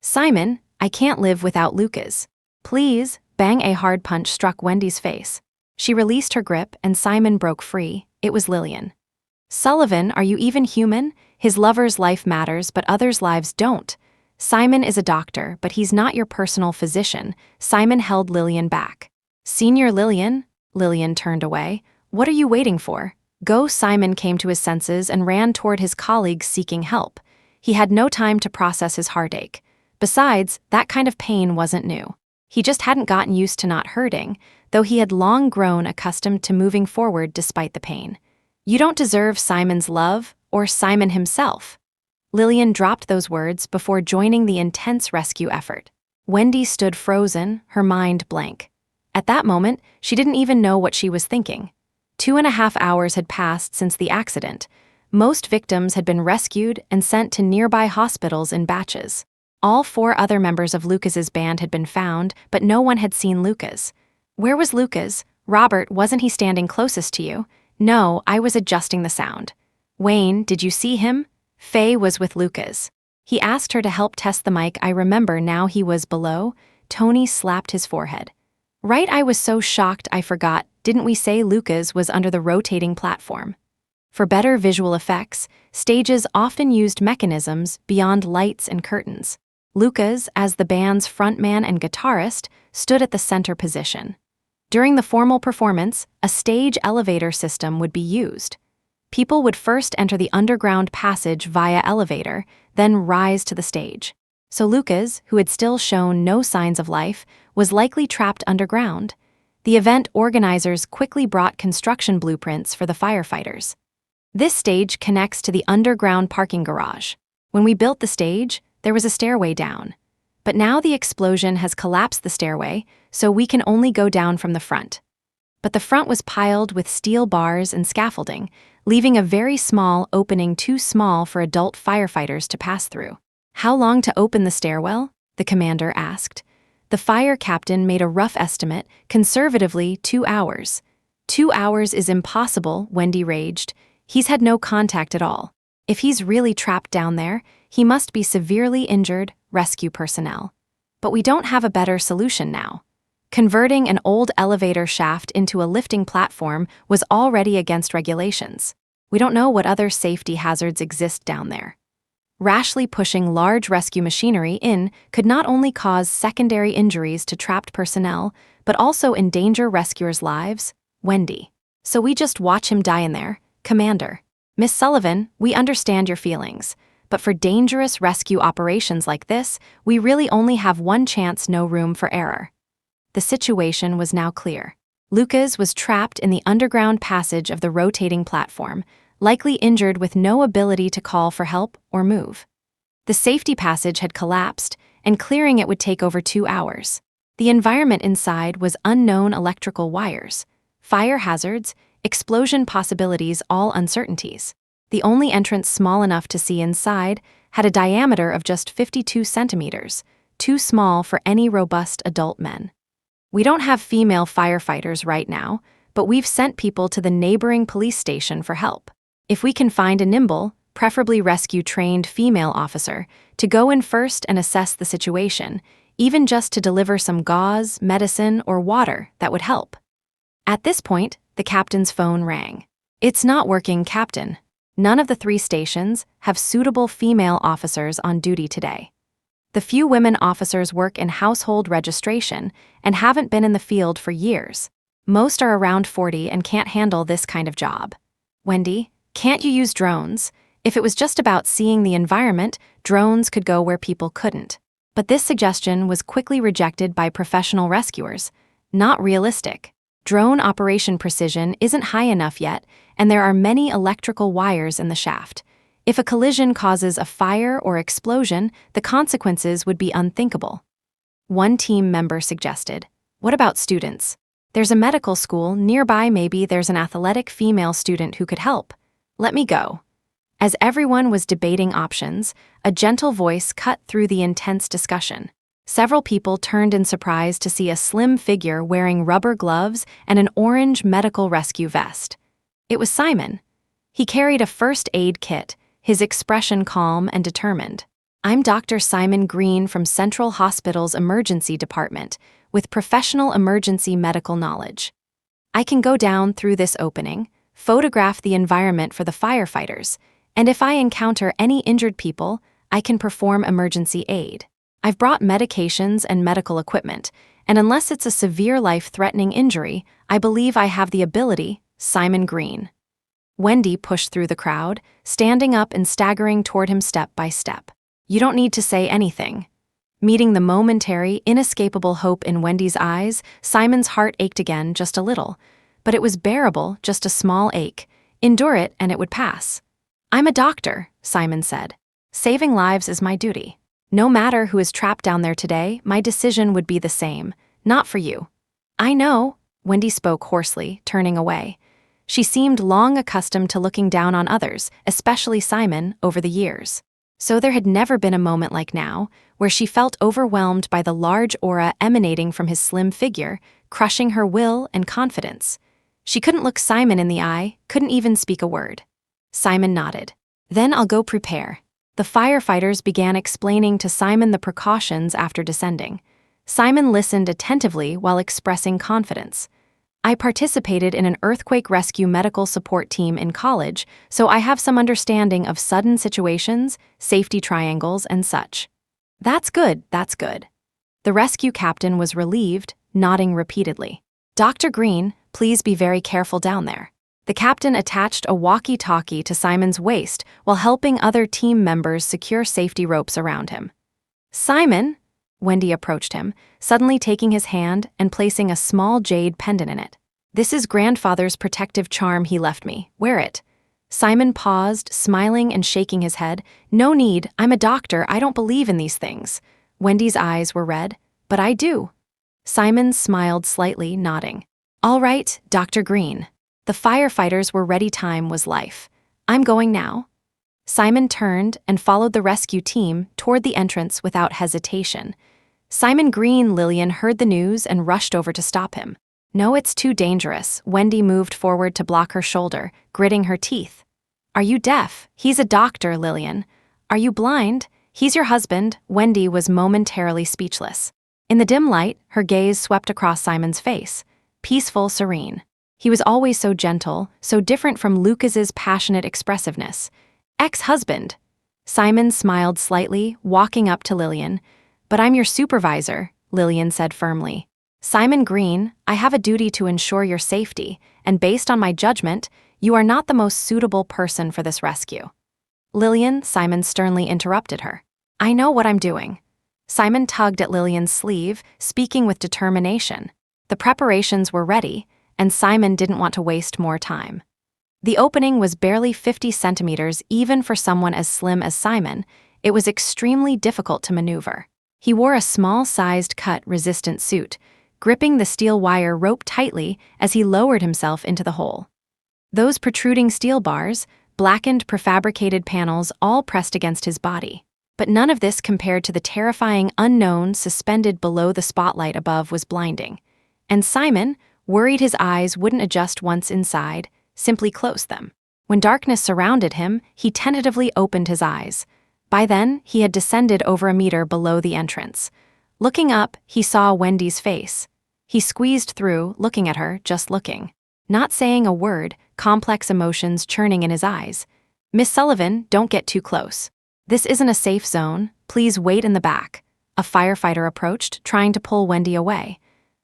"Simon, I can't live without Lucas. Please." Bang, a hard punch struck Wendy's face. She released her grip and Simon broke free. It was Lillian. "Sullivan, are you even human? His lover's life matters, but others' lives don't. Simon is a doctor, but he's not your personal physician." Simon held Lillian back. "Senior Lillian?" Lillian turned away. "What are you waiting for? Go." Simon came to his senses and ran toward his colleagues seeking help. He had no time to process his heartache. Besides, that kind of pain wasn't new. He just hadn't gotten used to not hurting, though he had long grown accustomed to moving forward despite the pain. "You don't deserve Simon's love, or Simon himself." Lillian dropped those words before joining the intense rescue effort. Wendy stood frozen, her mind blank. At that moment, she didn't even know what she was thinking. 2.5 hours had passed since the accident. Most victims had been rescued and sent to nearby hospitals in batches. All 4 other members of Lucas's band had been found, but no one had seen Lucas. "Where was Lucas? Robert, wasn't he standing closest to you?" "No, I was adjusting the sound." "Wayne, did you see him?" "Faye was with Lucas. He asked her to help test the mic. I remember now he was below." Tony slapped his forehead. "Right, I was so shocked I forgot. Didn't we say Lucas was under the rotating platform?" For better visual effects, stages often used mechanisms beyond lights and curtains. Lucas, as the band's frontman and guitarist, stood at the center position. During the formal performance, a stage elevator system would be used. People would first enter the underground passage via elevator, then rise to the stage. So Lucas, who had still shown no signs of life, was likely trapped underground. The event organizers quickly brought construction blueprints for the firefighters. "This stage connects to the underground parking garage. When we built the stage, there was a stairway down. But now the explosion has collapsed the stairway, so we can only go down from the front." But the front was piled with steel bars and scaffolding, leaving a very small opening too small for adult firefighters to pass through. "How long to open the stairwell?" the commander asked. The fire captain made a rough estimate, conservatively 2 hours. 2 hours is impossible," Wendy raged. "He's had no contact at all. If he's really trapped down there, he must be severely injured." Rescue personnel. "But we don't have a better solution now." Converting an old elevator shaft into a lifting platform was already against regulations. "We don't know what other safety hazards exist down there." Rashly pushing large rescue machinery in could not only cause secondary injuries to trapped personnel, but also endanger rescuers' lives. Wendy. "So we just watch him die in there, Commander." "Miss Sullivan, we understand your feelings. But for dangerous rescue operations like this, we really only have one chance, no room for error." The situation was now clear. Lucas was trapped in the underground passage of the rotating platform, likely injured with no ability to call for help or move. The safety passage had collapsed, and clearing it would take over 2 hours. The environment inside was unknown electrical wires, fire hazards, explosion possibilities, all uncertainties. The only entrance small enough to see inside had a diameter of just 52 centimeters, too small for any robust adult men. "We don't have female firefighters right now, but we've sent people to the neighboring police station for help. If we can find a nimble, preferably rescue-trained female officer, to go in first and assess the situation, even just to deliver some gauze, medicine, or water, that would help." At this point, the captain's phone rang. "It's not working, Captain. None of the 3 stations have suitable female officers on duty today. The few women officers work in household registration and haven't been in the field for years. Most are around 40 and can't handle this kind of job." "Wendy, can't you use drones? If it was just about seeing the environment, drones could go where people couldn't." But this suggestion was quickly rejected by professional rescuers. Not realistic. Drone operation precision isn't high enough yet, and there are many electrical wires in the shaft. If a collision causes a fire or explosion, the consequences would be unthinkable. One team member suggested, "What about students? There's a medical school nearby, maybe there's an athletic female student who could help. Let me go." As everyone was debating options, a gentle voice cut through the intense discussion. Several people turned in surprise to see a slim figure wearing rubber gloves and an orange medical rescue vest. It was Simon. He carried a first aid kit, his expression calm and determined. "I'm Dr. Simon Green from Central Hospital's Emergency Department, with professional emergency medical knowledge. I can go down through this opening, photograph the environment for the firefighters, and if I encounter any injured people, I can perform emergency aid. I've brought medications and medical equipment, and unless it's a severe life-threatening injury, I believe I have the ability." Simon Green. Wendy pushed through the crowd, standing up and staggering toward him step by step. "You don't need to say anything." Meeting the momentary, inescapable hope in Wendy's eyes, Simon's heart ached again just a little. But it was bearable, just a small ache. Endure it and it would pass. "I'm a doctor," Simon said. "Saving lives is my duty. No matter who is trapped down there today, my decision would be the same. Not for you." "I know," Wendy spoke hoarsely, turning away. She seemed long accustomed to looking down on others, especially Simon, over the years. So there had never been a moment like now, where she felt overwhelmed by the large aura emanating from his slim figure, crushing her will and confidence. She couldn't look Simon in the eye, couldn't even speak a word. Simon nodded. "Then I'll go prepare." The firefighters began explaining to Simon the precautions after descending. Simon listened attentively while expressing confidence. "I participated in an earthquake rescue medical support team in college, so I have some understanding of sudden situations, safety triangles, and such." That's good. The rescue captain was relieved, nodding repeatedly. "Dr. Green, please be very careful down there." The captain attached a walkie-talkie to Simon's waist while helping other team members secure safety ropes around him. "Simon," Wendy approached him, suddenly taking his hand and placing a small jade pendant in it. "This is grandfather's protective charm he left me. Wear it." Simon paused, smiling and shaking his head. "No need, I'm a doctor, I don't believe in these things." Wendy's eyes were red. "But I do." Simon smiled slightly, nodding. "All right, Dr. Green." The firefighters were ready. Time was life. "I'm going now." Simon turned and followed the rescue team toward the entrance without hesitation. Simon Green, Lillian heard the news and rushed over to stop him. "No, it's too dangerous." Wendy moved forward to block her shoulder, gritting her teeth. "Are you deaf? He's a doctor, Lillian. Are you blind? He's your husband." Wendy was momentarily speechless. In the dim light, her gaze swept across Simon's face. Peaceful, serene. He was always so gentle, so different from Lucas's passionate expressiveness. "Ex-husband." Simon smiled slightly, walking up to Lillian. "But I'm your supervisor," Lillian said firmly. "Simon Green, I have a duty to ensure your safety, and based on my judgment, you are not the most suitable person for this rescue." "Lillian," Simon sternly interrupted her. "I know what I'm doing." Simon tugged at Lillian's sleeve, speaking with determination. The preparations were ready, and Simon didn't want to waste more time. The opening was barely 50 centimeters even for someone as slim as Simon. It was extremely difficult to maneuver. He wore a small-sized cut-resistant suit, gripping the steel wire rope tightly as he lowered himself into the hole. Those protruding steel bars, blackened prefabricated panels all pressed against his body. But none of this compared to the terrifying unknown suspended below. The spotlight above was blinding. And Simon, worried his eyes wouldn't adjust once inside, simply closed them. When darkness surrounded him, he tentatively opened his eyes. By then, he had descended over a meter below the entrance. Looking up, he saw Wendy's face. He squeezed through, looking at her, just looking. Not saying a word, complex emotions churning in his eyes. "Miss Sullivan, don't get too close. This isn't a safe zone. Please wait in the back." A firefighter approached, trying to pull Wendy away.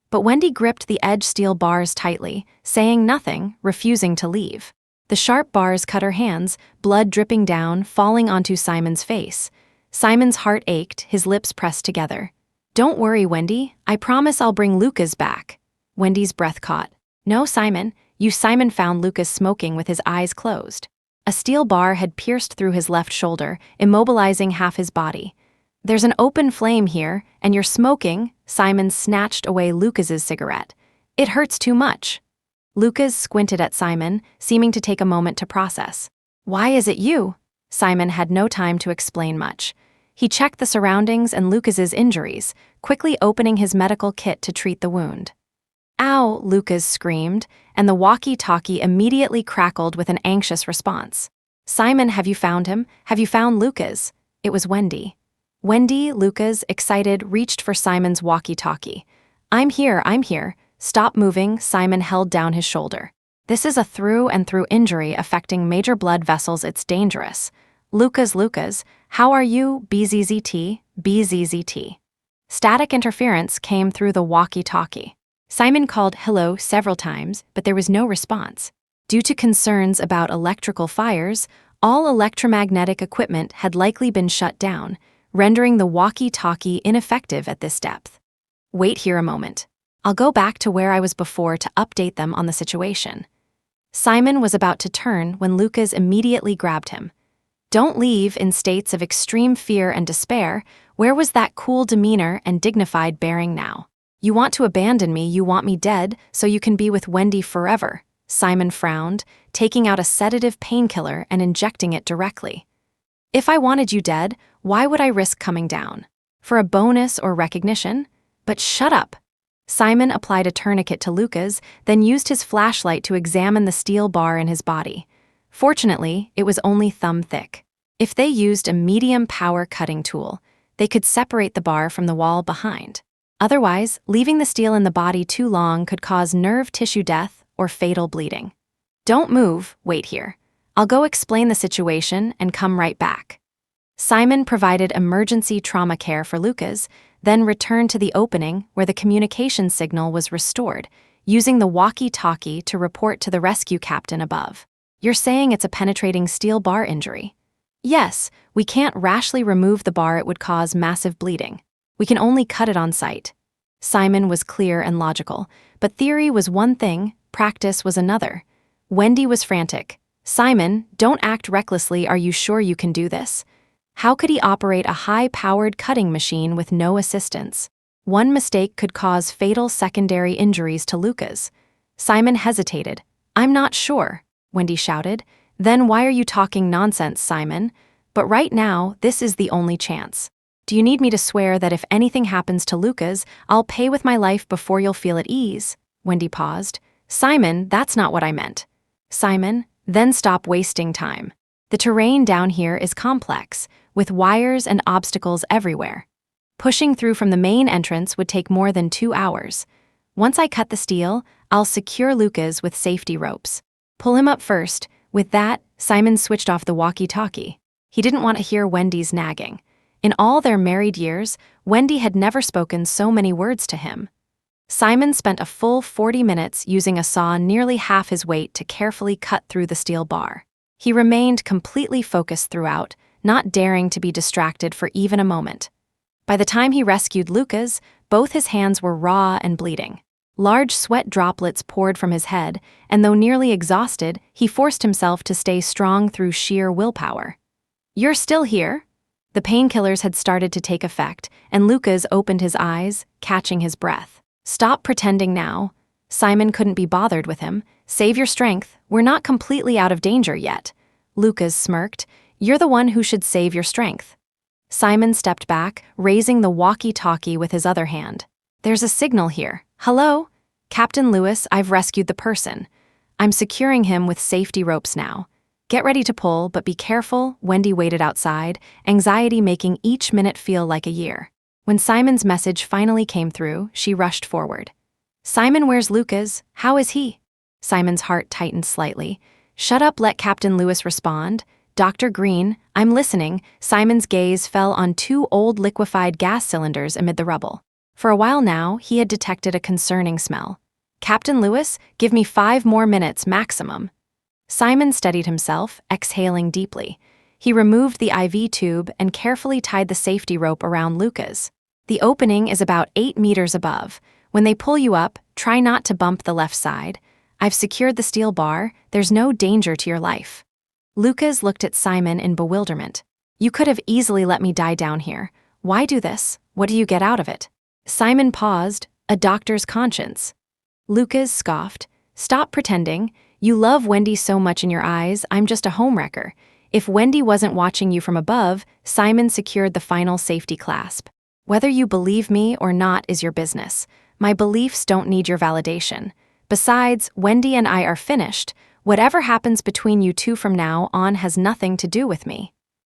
But Wendy gripped the edge steel bars tightly, saying nothing, refusing to leave. The sharp bars cut her hands, blood dripping down, falling onto Simon's face. Simon's heart ached, his lips pressed together. "Don't worry, Wendy. I promise I'll bring Lucas back." Wendy's breath caught. No, Simon. Simon found Lucas smoking with his eyes closed. A steel bar had pierced through his left shoulder, immobilizing half his body. There's an open flame here, and you're smoking. Simon snatched away Lucas's cigarette. It hurts too much. Lucas squinted at Simon, seeming to take a moment to process. Why is it you? Simon had no time to explain much. He checked the surroundings and Lucas's injuries, quickly opening his medical kit to treat the wound. Ow, Lucas screamed, and the walkie-talkie immediately crackled with an anxious response. Simon, have you found him? Have you found Lucas? It was Wendy. Wendy, Lucas, excited, reached for Simon's walkie-talkie. I'm here. Stop moving. Simon held down his shoulder. This is a through-and-through injury affecting major blood vessels. It's dangerous. Lucas, how are you? BZZT. Static interference came through the walkie-talkie. Simon called hello several times, but there was no response. Due to concerns about electrical fires, all electromagnetic equipment had likely been shut down, rendering the walkie-talkie ineffective at this depth. Wait here a moment. I'll go back to where I was before to update them on the situation. Simon was about to turn when Lucas immediately grabbed him. Don't leave. In states of extreme fear and despair, where was that cool demeanor and dignified bearing now? You want to abandon me, you want me dead, so you can be with Wendy forever. Simon frowned, taking out a sedative painkiller and injecting it directly. If I wanted you dead, why would I risk coming down? For a bonus or recognition? But shut up. Simon applied a tourniquet to Lucas, then used his flashlight to examine the steel bar in his body. Fortunately, it was only thumb thick. If they used a medium-power cutting tool, they could separate the bar from the wall behind. Otherwise, leaving the steel in the body too long could cause nerve tissue death or fatal bleeding. Don't move, wait here. I'll go explain the situation and come right back. Simon provided emergency trauma care for Lucas, then returned to the opening where the communication signal was restored, using the walkie-talkie to report to the rescue captain above. You're saying it's a penetrating steel bar injury? Yes, we can't rashly remove the bar. It would cause massive bleeding. We can only cut it on site. Simon was clear and logical, but theory was one thing, practice was another. Wendy was frantic. Simon, don't act recklessly. Are you sure you can do this? How could he operate a high-powered cutting machine with no assistance? One mistake could cause fatal secondary injuries to Lucas. Simon hesitated. I'm not sure, Wendy shouted. Then why are you talking nonsense, Simon? But right now, this is the only chance. Do you need me to swear that if anything happens to Lucas, I'll pay with my life before you'll feel at ease? Wendy paused. Simon, that's not what I meant. Simon, then stop wasting time. The terrain down here is complex, with wires and obstacles everywhere. Pushing through from the main entrance would take more than 2 hours. Once I cut the steel, I'll secure Lucas with safety ropes. Pull him up first. With that, Simon switched off the walkie-talkie. He didn't want to hear Wendy's nagging. In all their married years, Wendy had never spoken so many words to him. Simon spent a full 40 minutes using a saw nearly half his weight to carefully cut through the steel bar. He remained completely focused throughout, not daring to be distracted for even a moment. By the time he rescued Lucas, both his hands were raw and bleeding. Large sweat droplets poured from his head, and though nearly exhausted, he forced himself to stay strong through sheer willpower. You're still here? The painkillers had started to take effect, and Lucas opened his eyes, catching his breath. Stop pretending now. Simon couldn't be bothered with him. Save your strength. We're not completely out of danger yet. Lucas smirked. You're the one who should save your strength. Simon stepped back, raising the walkie-talkie with his other hand. There's a signal here. Hello? Captain Lewis, I've rescued the person. I'm securing him with safety ropes now. Get ready to pull, but be careful. Wendy waited outside, anxiety making each minute feel like a year. When Simon's message finally came through, she rushed forward. Simon, where's Lucas? How is he? Simon's heart tightened slightly. Shut up, let Captain Lewis respond. Dr. Green, I'm listening. Simon's gaze fell on 2 old liquefied gas cylinders amid the rubble. For a while now, he had detected a concerning smell. Captain Lewis, give me 5 more minutes maximum. Simon steadied himself, exhaling deeply. He removed the IV tube and carefully tied the safety rope around Lucas. The opening is about 8 meters above. When they pull you up, try not to bump the left side. I've secured the steel bar, there's no danger to your life. Lucas looked at Simon in bewilderment. You could have easily let me die down here. Why do this? What do you get out of it? Simon paused, a doctor's conscience. Lucas scoffed. Stop pretending. You love Wendy so much in your eyes, I'm just a homewrecker. If Wendy wasn't watching you from above, Simon secured the final safety clasp. Whether you believe me or not is your business. My beliefs don't need your validation. Besides, Wendy and I are finished. Whatever happens between you two from now on has nothing to do with me.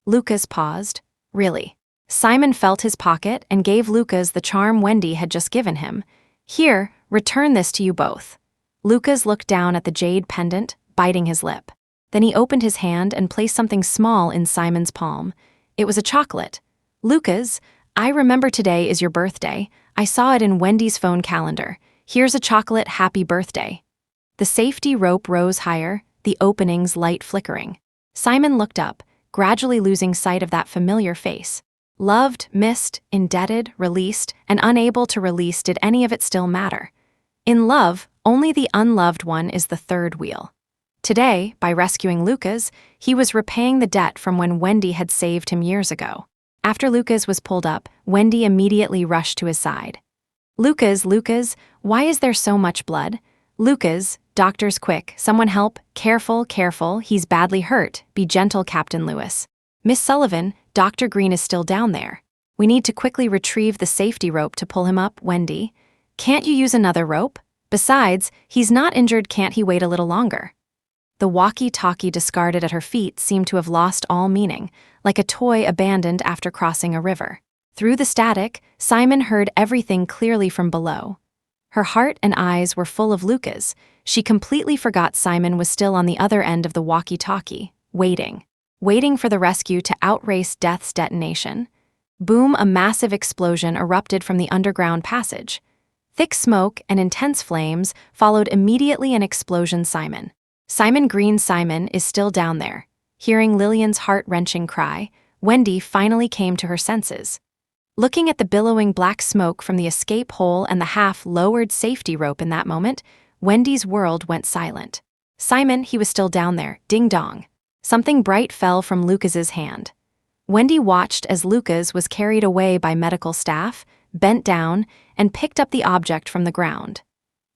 Lucas paused. Really? Simon felt his pocket and gave Lucas the charm Wendy had just given him. Here, return this to you both. Lucas looked down at the jade pendant, biting his lip. Then he opened his hand and placed something small in Simon's palm. It was a chocolate. Lucas, I remember today is your birthday. I saw it in Wendy's phone calendar. Here's a chocolate happy birthday. The safety rope rose higher, the opening's light flickering. Simon looked up, gradually losing sight of that familiar face. Loved, missed, indebted, released, and unable to release, did any of it still matter? In love, only the unloved one is the third wheel. Today, by rescuing Lucas, he was repaying the debt from when Wendy had saved him years ago. After Lucas was pulled up, Wendy immediately rushed to his side. Lucas, why is there so much blood? Lucas, doctors quick, someone help, careful, he's badly hurt, be gentle, Captain Lewis. Miss Sullivan, Dr. Green is still down there. We need to quickly retrieve the safety rope to pull him up, Wendy. Can't you use another rope? Besides, he's not injured, can't he wait a little longer? The walkie-talkie discarded at her feet seemed to have lost all meaning, like a toy abandoned after crossing a river. Through the static, Simon heard everything clearly from below. Her heart and eyes were full of Lucas. She completely forgot Simon was still on the other end of the walkie-talkie, waiting for the rescue to outrace death's detonation. Boom, a massive explosion erupted from the underground passage. Thick smoke and intense flames followed immediately an explosion. Simon Green is still down there. Hearing Lillian's heart-wrenching cry, Wendy finally came to her senses. Looking at the billowing black smoke from the escape hole and the half-lowered safety rope in that moment, Wendy's world went silent. Simon, he was still down there, ding-dong. Something bright fell from Lucas's hand. Wendy watched as Lucas was carried away by medical staff, bent down, and picked up the object from the ground.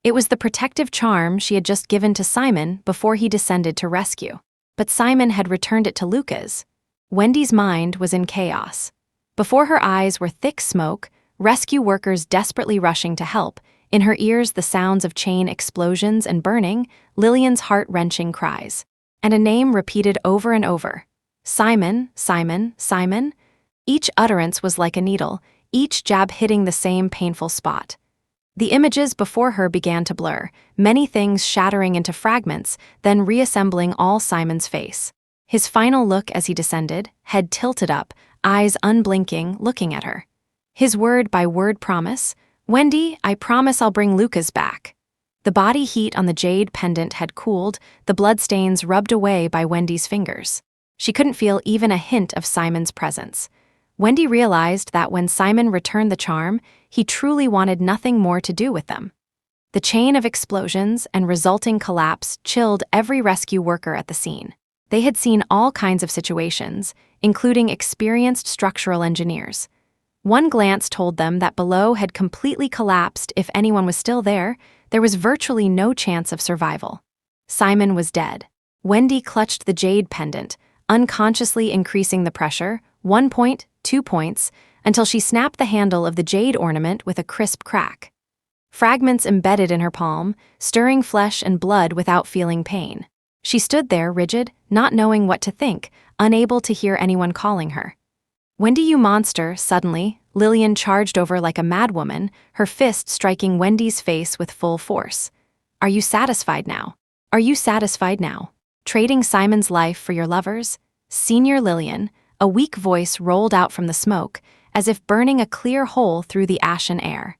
It was the protective charm she had just given to Simon before he descended to rescue. But Simon had returned it to Lucas. Wendy's mind was in chaos. Before her eyes were thick smoke, rescue workers desperately rushing to help, in her ears the sounds of chain explosions and burning, Lillian's heart-wrenching cries. And a name repeated over and over. Simon. Each utterance was like a needle, each jab hitting the same painful spot. The images before her began to blur, many things shattering into fragments, then reassembling all Simon's face. His final look as he descended, head tilted up, eyes unblinking, looking at her. His word-by-word promise, Wendy, I promise I'll bring Lucas back. The body heat on the jade pendant had cooled, the bloodstains rubbed away by Wendy's fingers. She couldn't feel even a hint of Simon's presence. Wendy realized that when Simon returned the charm, he truly wanted nothing more to do with them. The chain of explosions and resulting collapse chilled every rescue worker at the scene. They had seen all kinds of situations, including experienced structural engineers. One glance told them that below had completely collapsed. If anyone was still there was virtually no chance of survival. Simon was dead. Wendy clutched the jade pendant, unconsciously increasing the pressure, 1 point, 2 points, until she snapped the handle of the jade ornament with a crisp crack. Fragments embedded in her palm, stirring flesh and blood without feeling pain. She stood there rigid, not knowing what to think, unable to hear anyone calling her. Wendy, you monster, suddenly, Lillian charged over like a madwoman, her fist striking Wendy's face with full force. Are you satisfied now? Trading Simon's life for your lover's? Senior Lillian, a weak voice rolled out from the smoke, as if burning a clear hole through the ashen air.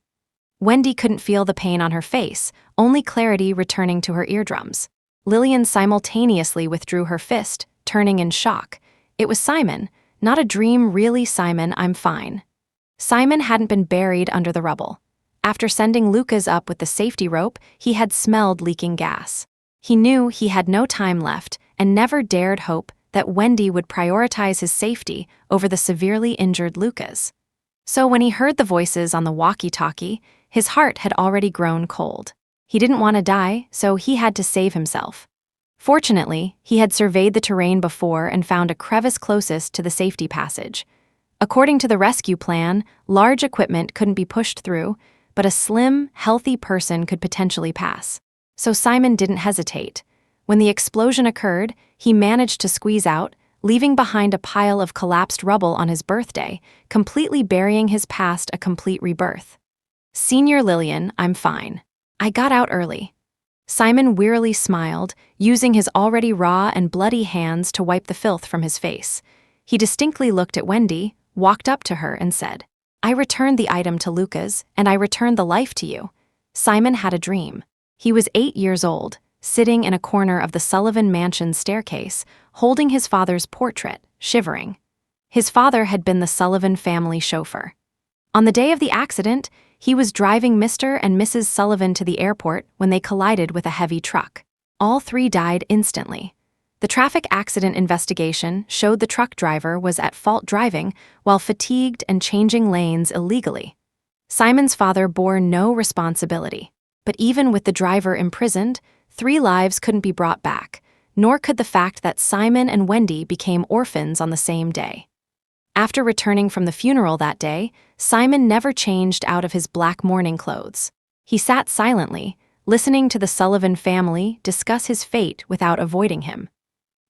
Wendy couldn't feel the pain on her face, only clarity returning to her eardrums. Lillian simultaneously withdrew her fist, turning in shock. It was Simon, not a dream, really. Simon, I'm fine. Simon hadn't been buried under the rubble. After sending Lucas up with the safety rope, he had smelled leaking gas. He knew he had no time left and never dared hope that Wendy would prioritize his safety over the severely injured Lucas. So when he heard the voices on the walkie-talkie, his heart had already grown cold. He didn't want to die, so he had to save himself. Fortunately, he had surveyed the terrain before and found a crevice closest to the safety passage. According to the rescue plan, large equipment couldn't be pushed through, but a slim, healthy person could potentially pass. So Simon didn't hesitate. When the explosion occurred, he managed to squeeze out, leaving behind a pile of collapsed rubble on his birthday, completely burying his past a complete rebirth. Senior Lillian, I'm fine. I got out early. Simon wearily smiled, using his already raw and bloody hands to wipe the filth from his face. He distinctly looked at Wendy, walked up to her and said, I returned the item to Lucas, and I returned the life to you. Simon had a dream. He was 8 years old, sitting in a corner of the Sullivan mansion's staircase, holding his father's portrait, shivering. His father had been the Sullivan family chauffeur. On the day of the accident, he was driving Mr. and Mrs. Sullivan to the airport when they collided with a heavy truck. All three died instantly. The traffic accident investigation showed the truck driver was at fault driving while fatigued and changing lanes illegally. Simon's father bore no responsibility. But even with the driver imprisoned, 3 lives couldn't be brought back, nor could the fact that Simon and Wendy became orphans on the same day. After returning from the funeral that day, Simon never changed out of his black mourning clothes. He sat silently, listening to the Sullivan family discuss his fate without avoiding him.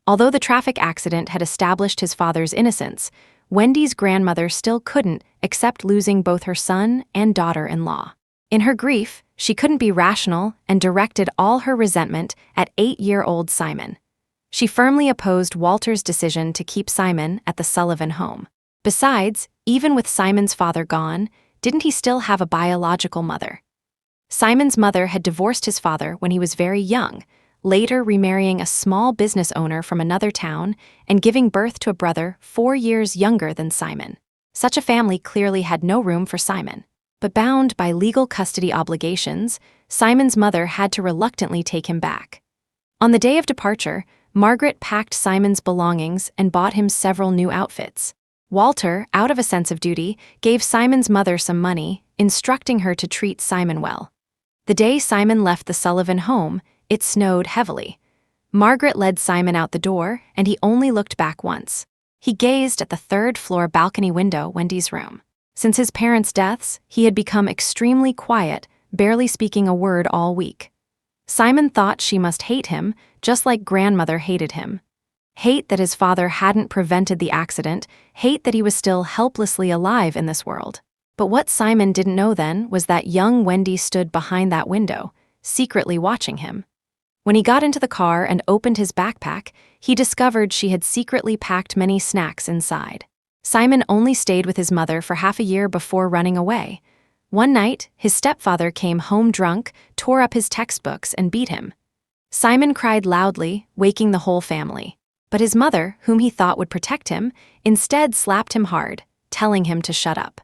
Although the traffic accident had established his father's innocence, Wendy's grandmother still couldn't accept losing both her son and daughter-in-law. In her grief, she couldn't be rational and directed all her resentment at 8-year-old Simon. She firmly opposed Walter's decision to keep Simon at the Sullivan home. Besides, even with Simon's father gone, didn't he still have a biological mother? Simon's mother had divorced his father when he was very young, later remarrying a small business owner from another town and giving birth to a brother 4 years younger than Simon. Such a family clearly had no room for Simon. But bound by legal custody obligations, Simon's mother had to reluctantly take him back. On the day of departure, Margaret packed Simon's belongings and bought him several new outfits. Walter, out of a sense of duty, gave Simon's mother some money, instructing her to treat Simon well. The day Simon left the Sullivan home, it snowed heavily. Margaret led Simon out the door, and he only looked back once. He gazed at the 3rd-floor balcony window, Wendy's room. Since his parents' deaths, he had become extremely quiet, barely speaking a word all week. Simon thought she must hate him, just like grandmother hated him. Hate that his father hadn't prevented the accident, hate that he was still helplessly alive in this world. But what Simon didn't know then was that young Wendy stood behind that window, secretly watching him. When he got into the car and opened his backpack, he discovered she had secretly packed many snacks inside. Simon only stayed with his mother for half a year before running away. One night, his stepfather came home drunk, tore up his textbooks, and beat him. Simon cried loudly, waking the whole family. But his mother, whom he thought would protect him, instead slapped him hard, telling him to shut up.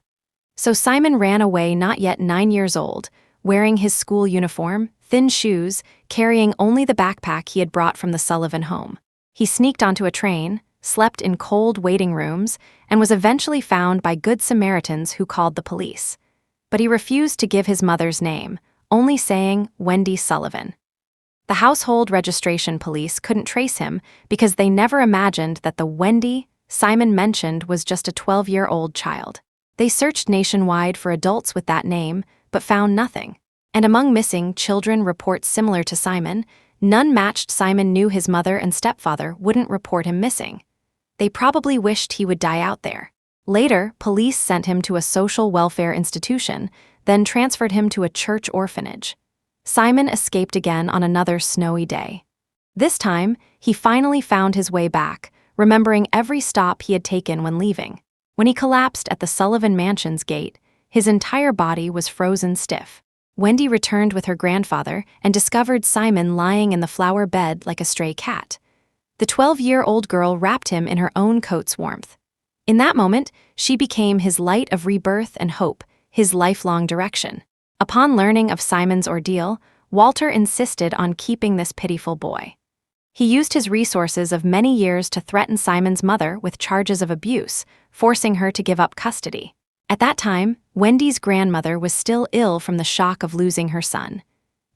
So Simon ran away, not yet 9 years old, wearing his school uniform, thin shoes, carrying only the backpack he had brought from the Sullivan home. He sneaked onto a train, slept in cold waiting rooms, and was eventually found by good Samaritans who called the police. But he refused to give his mother's name, only saying Wendy Sullivan. The household registration police couldn't trace him because they never imagined that the Wendy Simon mentioned was just a 12-year-old child. They searched nationwide for adults with that name, but found nothing. And among missing children reports similar to Simon, none matched. Simon knew his mother and stepfather wouldn't report him missing. They probably wished he would die out there. Later, police sent him to a social welfare institution, then transferred him to a church orphanage. Simon escaped again on another snowy day. This time, he finally found his way back, remembering every stop he had taken when leaving. When he collapsed at the Sullivan Mansion's gate, his entire body was frozen stiff. Wendy returned with her grandfather and discovered Simon lying in the flower bed like a stray cat. The 12-year-old girl wrapped him in her own coat's warmth. In that moment, she became his light of rebirth and hope, his lifelong direction. Upon learning of Simon's ordeal, Walter insisted on keeping this pitiful boy. He used his resources of many years to threaten Simon's mother with charges of abuse, forcing her to give up custody. At that time, Wendy's grandmother was still ill from the shock of losing her son.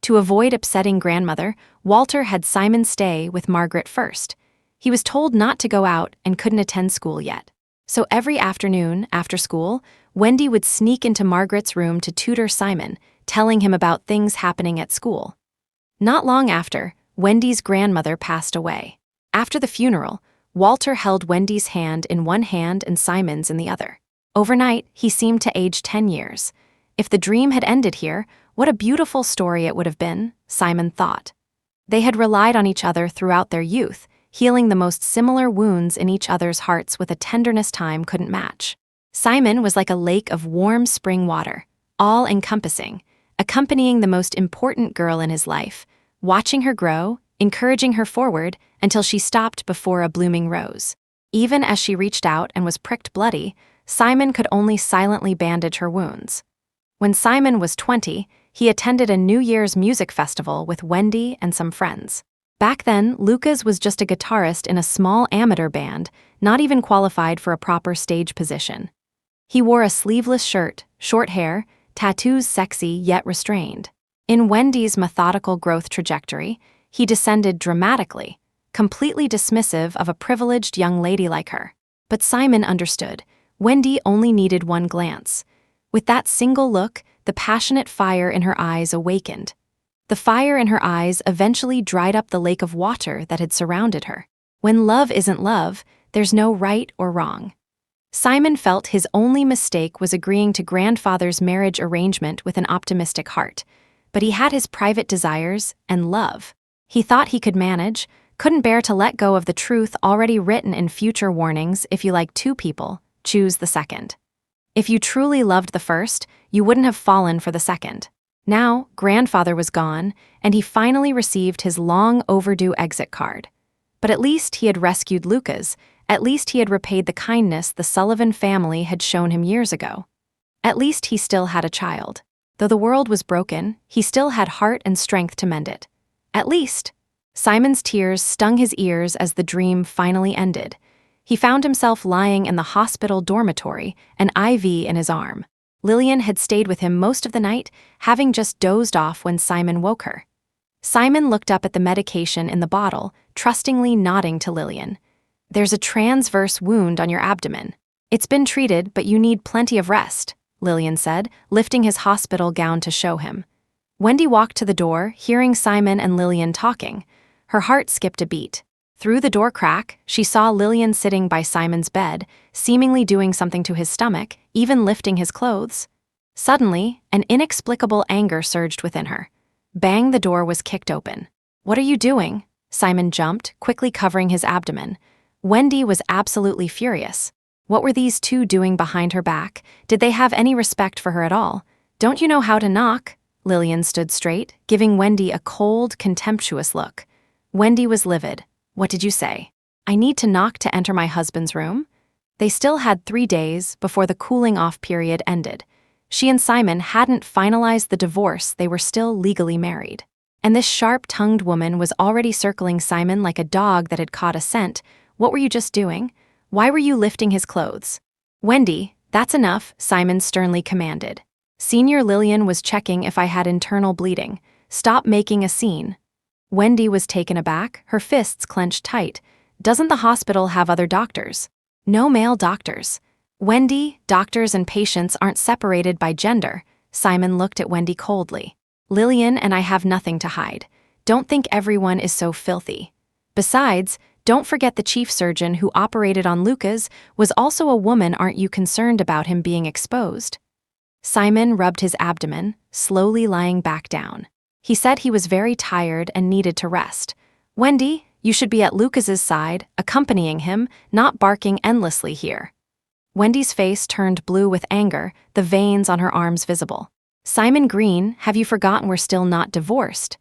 To avoid upsetting grandmother, Walter had Simon stay with Margaret first. He was told not to go out and couldn't attend school yet. So every afternoon, after school, Wendy would sneak into Margaret's room to tutor Simon, telling him about things happening at school. Not long after, Wendy's grandmother passed away. After the funeral, Walter held Wendy's hand in one hand and Simon's in the other. Overnight, he seemed to age 10 years. If the dream had ended here, what a beautiful story it would have been, Simon thought. They had relied on each other throughout their youth, healing the most similar wounds in each other's hearts with a tenderness time couldn't match. Simon was like a lake of warm spring water, all-encompassing, accompanying the most important girl in his life, watching her grow, encouraging her forward until she stopped before a blooming rose. Even as she reached out and was pricked bloody, Simon could only silently bandage her wounds. When Simon was 20, he attended a New Year's music festival with Wendy and some friends. Back then, Lucas was just a guitarist in a small amateur band, not even qualified for a proper stage position. He wore a sleeveless shirt, short hair, tattoos sexy yet restrained. In Wendy's methodical growth trajectory, he descended dramatically, completely dismissive of a privileged young lady like her. But Simon understood. Wendy only needed one glance. With that single look, the passionate fire in her eyes awakened. The fire in her eyes eventually dried up the lake of water that had surrounded her. When love isn't love, there's no right or wrong. Simon felt his only mistake was agreeing to grandfather's marriage arrangement with an optimistic heart. But he had his private desires and love. He thought he could manage, couldn't bear to let go of the truth already written in future warnings: if you like two people, choose the second. If you truly loved the first, you wouldn't have fallen for the second. Now, grandfather was gone, and he finally received his long-overdue exit card. But at least he had rescued Lucas, at least he had repaid the kindness the Sullivan family had shown him years ago. At least he still had a child. Though the world was broken, he still had heart and strength to mend it. At least. Simon's tears stung his ears as the dream finally ended. He found himself lying in the hospital dormitory, an IV in his arm. Lillian had stayed with him most of the night, having just dozed off when Simon woke her. Simon looked up at the medication in the bottle, trustingly nodding to Lillian. "There's a transverse wound on your abdomen. It's been treated, but you need plenty of rest," Lillian said, lifting his hospital gown to show him. Wendy walked to the door, hearing Simon and Lillian talking. Her heart skipped a beat. Through the door crack, she saw Lillian sitting by Simon's bed, seemingly doing something to his stomach, even lifting his clothes. Suddenly, an inexplicable anger surged within her. Bang, the door was kicked open. "What are you doing?" Simon jumped, quickly covering his abdomen. Wendy was absolutely furious. What were these two doing behind her back? Did they have any respect for her at all? "Don't you know how to knock?" Lillian stood straight, giving Wendy a cold, contemptuous look. Wendy was livid. "What did you say? I need to knock to enter my husband's room?" They still had 3 days before the cooling-off period ended. She and Simon hadn't finalized the divorce, they were still legally married. And this sharp-tongued woman was already circling Simon like a dog that had caught a scent. "What were you just doing? Why were you lifting his clothes?" "Wendy, that's enough," Simon sternly commanded. Senior Lillian was checking if I had internal bleeding. "Stop making a scene." Wendy was taken aback, her fists clenched tight. "Doesn't the hospital have other doctors?" "No male doctors." "Wendy, doctors and patients aren't separated by gender." Simon looked at Wendy coldly. "Lillian and I have nothing to hide. Don't think everyone is so filthy. Besides, don't forget the chief surgeon who operated on Lucas was also a woman. Aren't you concerned about him being exposed?" Simon rubbed his abdomen, slowly lying back down. He said he was very tired and needed to rest. "Wendy, you should be at Lucas's side, accompanying him, not barking endlessly here." Wendy's face turned blue with anger, the veins on her arms visible. "Simon Green, have you forgotten we're still not divorced?"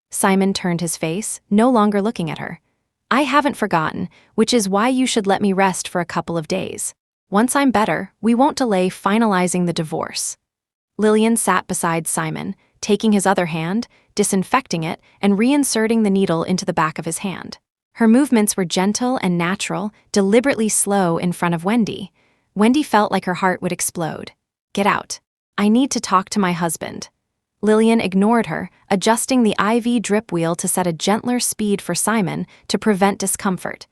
Simon turned his face, no longer looking at her. "I haven't forgotten, which is why you should let me rest for a couple of days. Once I'm better, we won't delay finalizing the divorce." Lillian sat beside Simon, taking his other hand, disinfecting it, and reinserting the needle into the back of his hand. Her movements were gentle and natural, deliberately slow in front of Wendy. Wendy felt like her heart would explode. "Get out. I need to talk to my husband." Lillian ignored her, adjusting the IV drip wheel to set a gentler speed for Simon to prevent discomfort.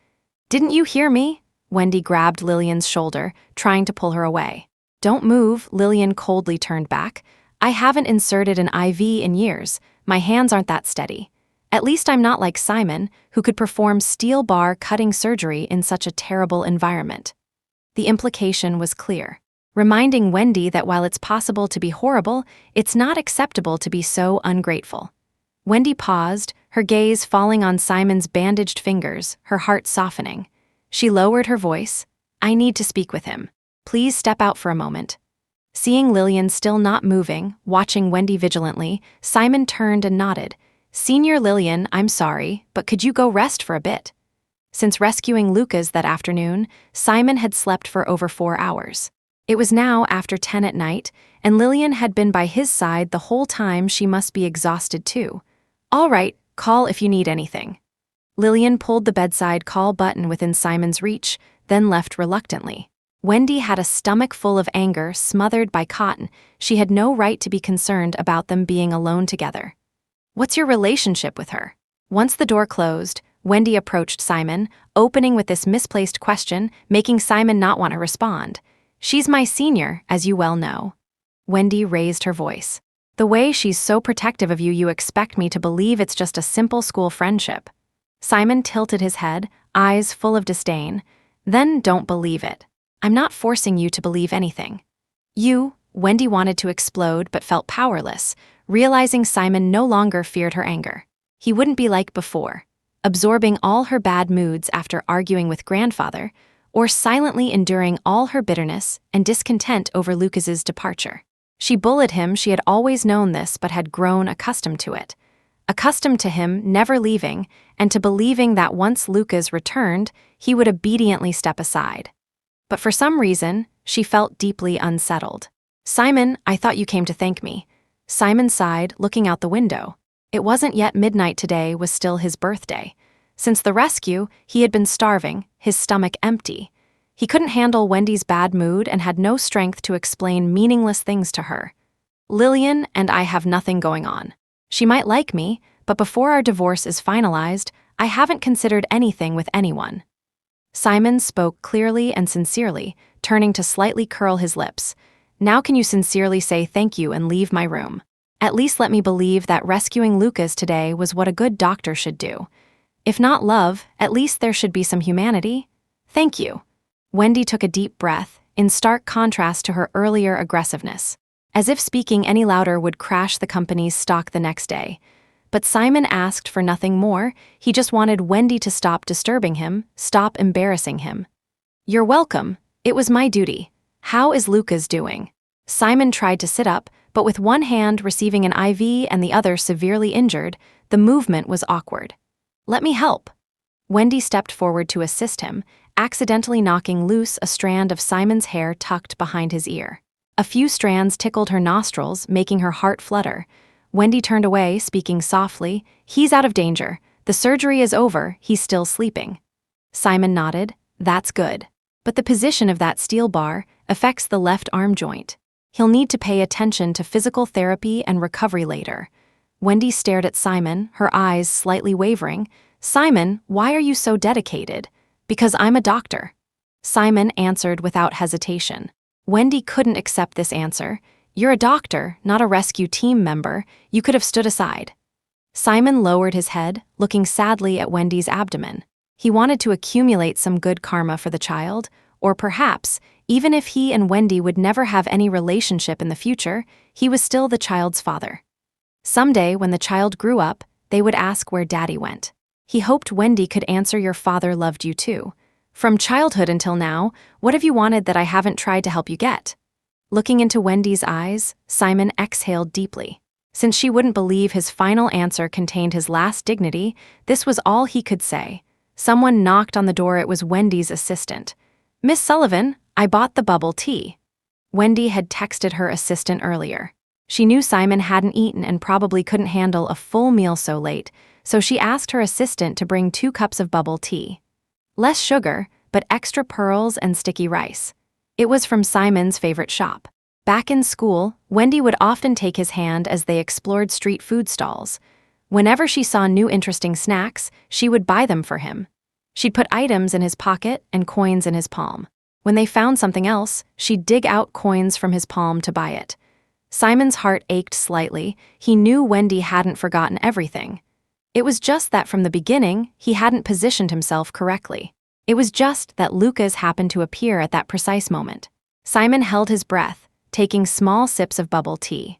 "Didn't you hear me?" Wendy grabbed Lillian's shoulder, trying to pull her away. "Don't move," Lillian coldly turned back. "I haven't inserted an IV in years. My hands aren't that steady. At least I'm not like Simon, who could perform steel bar cutting surgery in such a terrible environment." The implication was clear, reminding Wendy that while it's possible to be horrible, it's not acceptable to be so ungrateful. Wendy paused, her gaze falling on Simon's bandaged fingers, her heart softening. She lowered her voice. "I need to speak with him. Please step out for a moment." Seeing Lillian still not moving, watching Wendy vigilantly, Simon turned and nodded. "Senior Lillian, I'm sorry, but could you go rest for a bit?" Since rescuing Lucas that afternoon, Simon had slept for over 4 hours. It was now after 10 at night, and Lillian had been by his side the whole time. She must be exhausted too. "All right, call if you need anything." Lillian pulled the bedside call button within Simon's reach, then left reluctantly. Wendy had a stomach full of anger smothered by cotton. She had no right to be concerned about them being alone together. "What's your relationship with her?" Once the door closed, Wendy approached Simon, opening with this misplaced question, making Simon not want to respond. "She's my senior, as you well know." Wendy raised her voice. "The way she's so protective of you, you expect me to believe it's just a simple school friendship." Simon tilted his head, eyes full of disdain. "Then don't believe it. I'm not forcing you to believe anything." Wendy wanted to explode but felt powerless, realizing Simon no longer feared her anger. He wouldn't be like before, absorbing all her bad moods after arguing with grandfather, or silently enduring all her bitterness and discontent over Lucas's departure. She bullied him. She had always known this but had grown accustomed to it. Accustomed to him never leaving, and to believing that once Lucas returned, he would obediently step aside. But for some reason, she felt deeply unsettled. "Simon, I thought you came to thank me." Simon sighed, looking out the window. It wasn't yet midnight. Today was still his birthday. Since the rescue, he had been starving, his stomach empty. He couldn't handle Wendy's bad mood and had no strength to explain meaningless things to her. "Lillian and I have nothing going on. She might like me, but before our divorce is finalized, I haven't considered anything with anyone." Simon spoke clearly and sincerely, turning to slightly curl his lips. "Now can you sincerely say thank you and leave my room? At least let me believe that rescuing Lucas today was what a good doctor should do. If not love, at least there should be some humanity. Thank you." Wendy took a deep breath, in stark contrast to her earlier aggressiveness, as if speaking any louder would crash the company's stock the next day. But Simon asked for nothing more. He just wanted Wendy to stop disturbing him, stop embarrassing him. "You're welcome. It was my duty. How is Lucas doing?" Simon tried to sit up, but with one hand receiving an IV and the other severely injured, the movement was awkward. "Let me help." Wendy stepped forward to assist him, accidentally knocking loose a strand of Simon's hair tucked behind his ear. A few strands tickled her nostrils, making her heart flutter. Wendy turned away, speaking softly. "He's out of danger. The surgery is over. He's still sleeping." Simon nodded. "That's good. But the position of that steel bar affects the left arm joint. He'll need to pay attention to physical therapy and recovery later." Wendy stared at Simon, her eyes slightly wavering. "Simon, why are you so dedicated?" "Because I'm a doctor." Simon answered without hesitation. Wendy couldn't accept this answer. "You're a doctor, not a rescue team member. You could have stood aside." Simon lowered his head, looking sadly at Wendy's abdomen. He wanted to accumulate some good karma for the child, or perhaps, even if he and Wendy would never have any relationship in the future, he was still the child's father. Someday, when the child grew up, they would ask where Daddy went. He hoped Wendy could answer, "Your father loved you too. From childhood until now, what have you wanted that I haven't tried to help you get?" Looking into Wendy's eyes, Simon exhaled deeply. Since she wouldn't believe his final answer contained his last dignity, this was all he could say. Someone knocked on the door. It was Wendy's assistant. "Miss Sullivan, I bought the bubble tea." Wendy had texted her assistant earlier. She knew Simon hadn't eaten and probably couldn't handle a full meal so late, so she asked her assistant to bring 2 cups of bubble tea. Less sugar, but extra pearls and sticky rice. It was from Simon's favorite shop. Back in school, Wendy would often take his hand as they explored street food stalls. Whenever she saw new interesting snacks, she would buy them for him. She'd put items in his pocket and coins in his palm. When they found something else, she'd dig out coins from his palm to buy it. Simon's heart ached slightly. He knew Wendy hadn't forgotten everything. It was just that from the beginning, he hadn't positioned himself correctly. It was just that Lucas happened to appear at that precise moment. Simon held his breath, taking small sips of bubble tea.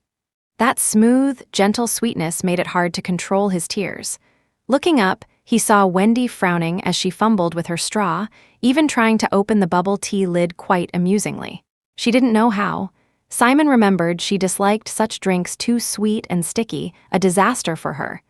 That smooth, gentle sweetness made it hard to control his tears. Looking up, he saw Wendy frowning as she fumbled with her straw, even trying to open the bubble tea lid quite amusingly. She didn't know how. Simon remembered she disliked such drinks too sweet and sticky, a disaster for her.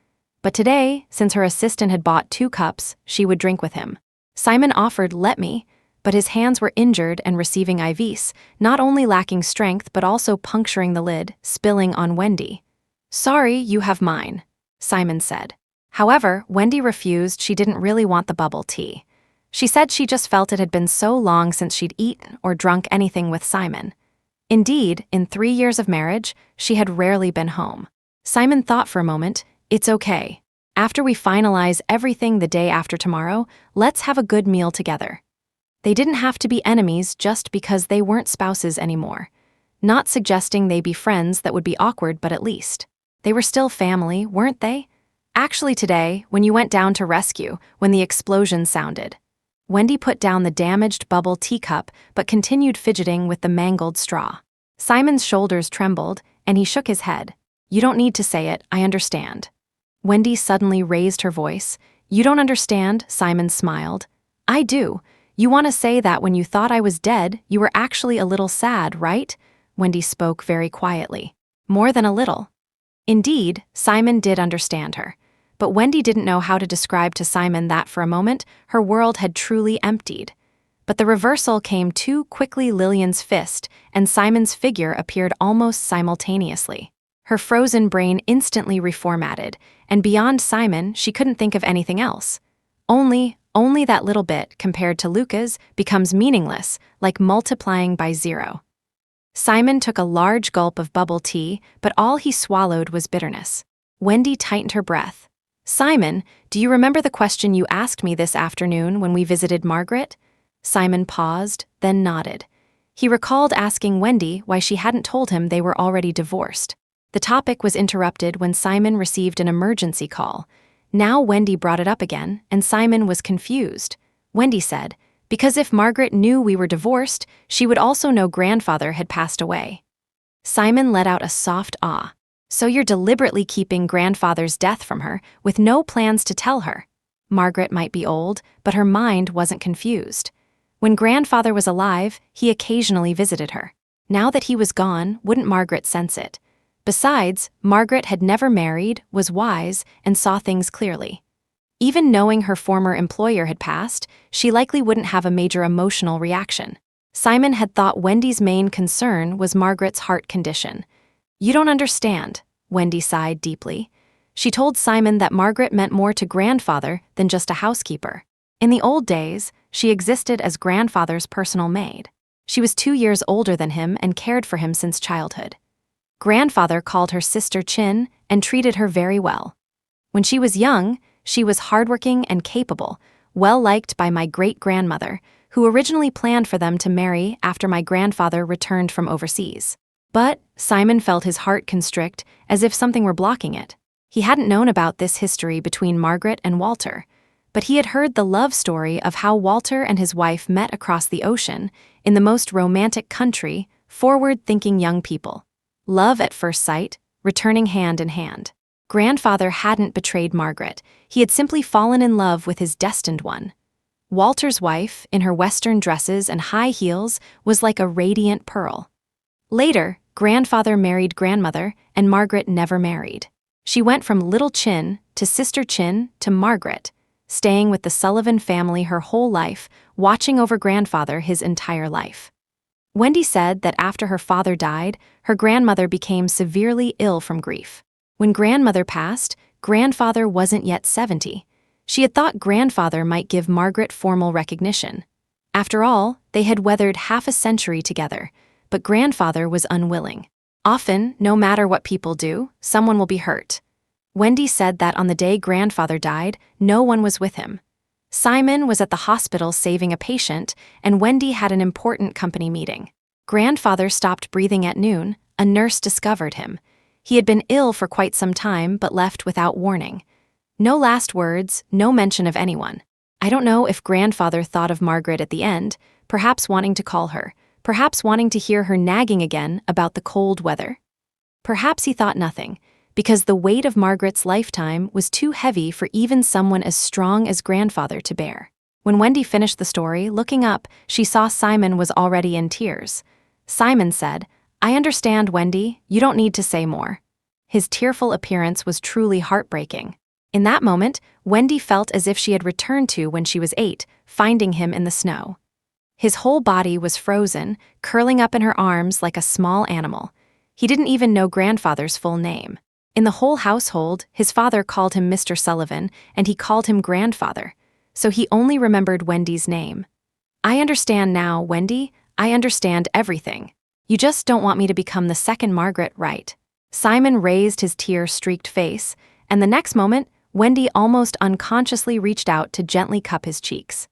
But today, since her assistant had bought 2 cups, she would drink with him. Simon offered, "Let me," but his hands were injured and receiving IVs, not only lacking strength but also puncturing the lid, spilling on Wendy. "Sorry, you have mine," Simon said. However, Wendy refused. She didn't really want the bubble tea. She said she just felt it had been so long since she'd eaten or drunk anything with Simon. Indeed, in 3 years of marriage, she had rarely been home. Simon thought for a moment, "It's okay. After we finalize everything the day after tomorrow, let's have a good meal together." They didn't have to be enemies just because they weren't spouses anymore. Not suggesting they be friends that would be awkward, but at least they were still family, weren't they? "Actually today, when you went down to rescue, when the explosion sounded." Wendy put down the damaged bubble teacup but continued fidgeting with the mangled straw. Simon's shoulders trembled, and he shook his head. "You don't need to say it, I understand." Wendy suddenly raised her voice. "You don't understand," Simon smiled. "I do. You want to say that when you thought I was dead, you were actually a little sad, right?" Wendy spoke very quietly. "More than a little." Indeed, Simon did understand her. But Wendy didn't know how to describe to Simon that for a moment, her world had truly emptied. But the reversal came too quickly. Lillian's fist and Simon's figure appeared almost simultaneously. Her frozen brain instantly reformatted, and beyond Simon, she couldn't think of anything else. Only that little bit, compared to Lucas, becomes meaningless, like multiplying by 0. Simon took a large gulp of bubble tea, but all he swallowed was bitterness. Wendy tightened her breath. "Simon, do you remember the question you asked me this afternoon when we visited Margaret?" Simon paused, then nodded. He recalled asking Wendy why she hadn't told him they were already divorced. The topic was interrupted when Simon received an emergency call. Now Wendy brought it up again, and Simon was confused. Wendy said, "Because if Margaret knew we were divorced, she would also know grandfather had passed away." Simon let out a soft ah. "So you're deliberately keeping grandfather's death from her, with no plans to tell her." Margaret might be old, but her mind wasn't confused. When grandfather was alive, he occasionally visited her. Now that he was gone, wouldn't Margaret sense it? Besides, Margaret had never married, was wise, and saw things clearly. Even knowing her former employer had passed, she likely wouldn't have a major emotional reaction. Simon had thought Wendy's main concern was Margaret's heart condition. "You don't understand," Wendy sighed deeply. She told Simon that Margaret meant more to grandfather than just a housekeeper. In the old days, she existed as grandfather's personal maid. She was 2 years older than him and cared for him since childhood. Grandfather called her Sister Chin and treated her very well. When she was young, she was hardworking and capable, well-liked by my great-grandmother, who originally planned for them to marry after my grandfather returned from overseas. But Simon felt his heart constrict, as if something were blocking it. He hadn't known about this history between Margaret and Walter, but he had heard the love story of how Walter and his wife met across the ocean, in the most romantic country, forward-thinking young people. Love at first sight, returning hand in hand. Grandfather hadn't betrayed Margaret, he had simply fallen in love with his destined one. Walter's wife, in her Western dresses and high heels, was like a radiant pearl. Later, grandfather married grandmother, and Margaret never married. She went from Little Chin to Sister Chin to Margaret, staying with the Sullivan family her whole life, watching over grandfather his entire life. Wendy said that after her father died, her grandmother became severely ill from grief. When grandmother passed, grandfather wasn't yet 70. She had thought grandfather might give Margaret formal recognition. After all, they had weathered half a century together, but grandfather was unwilling. Often, no matter what people do, someone will be hurt. Wendy said that on the day grandfather died, no one was with him. Simon was at the hospital saving a patient, and Wendy had an important company meeting. Grandfather stopped breathing at noon. A nurse discovered him. He had been ill for quite some time but left without warning. No last words, no mention of anyone. I don't know if grandfather thought of Margaret at the end, perhaps wanting to call her, perhaps wanting to hear her nagging again about the cold weather. Perhaps he thought nothing, because the weight of Margaret's lifetime was too heavy for even someone as strong as grandfather to bear. When Wendy finished the story, looking up, she saw Simon was already in tears. Simon said, "I understand, Wendy, you don't need to say more." His tearful appearance was truly heartbreaking. In that moment, Wendy felt as if she had returned to when she was 8, finding him in the snow. His whole body was frozen, curling up in her arms like a small animal. He didn't even know grandfather's full name. In the whole household, his father called him Mr. Sullivan, and he called him grandfather, so he only remembered Wendy's name. "I understand now, Wendy. I understand everything. You just don't want me to become the second Margaret, right?" Simon raised his tear-streaked face, and the next moment, Wendy almost unconsciously reached out to gently cup his cheeks.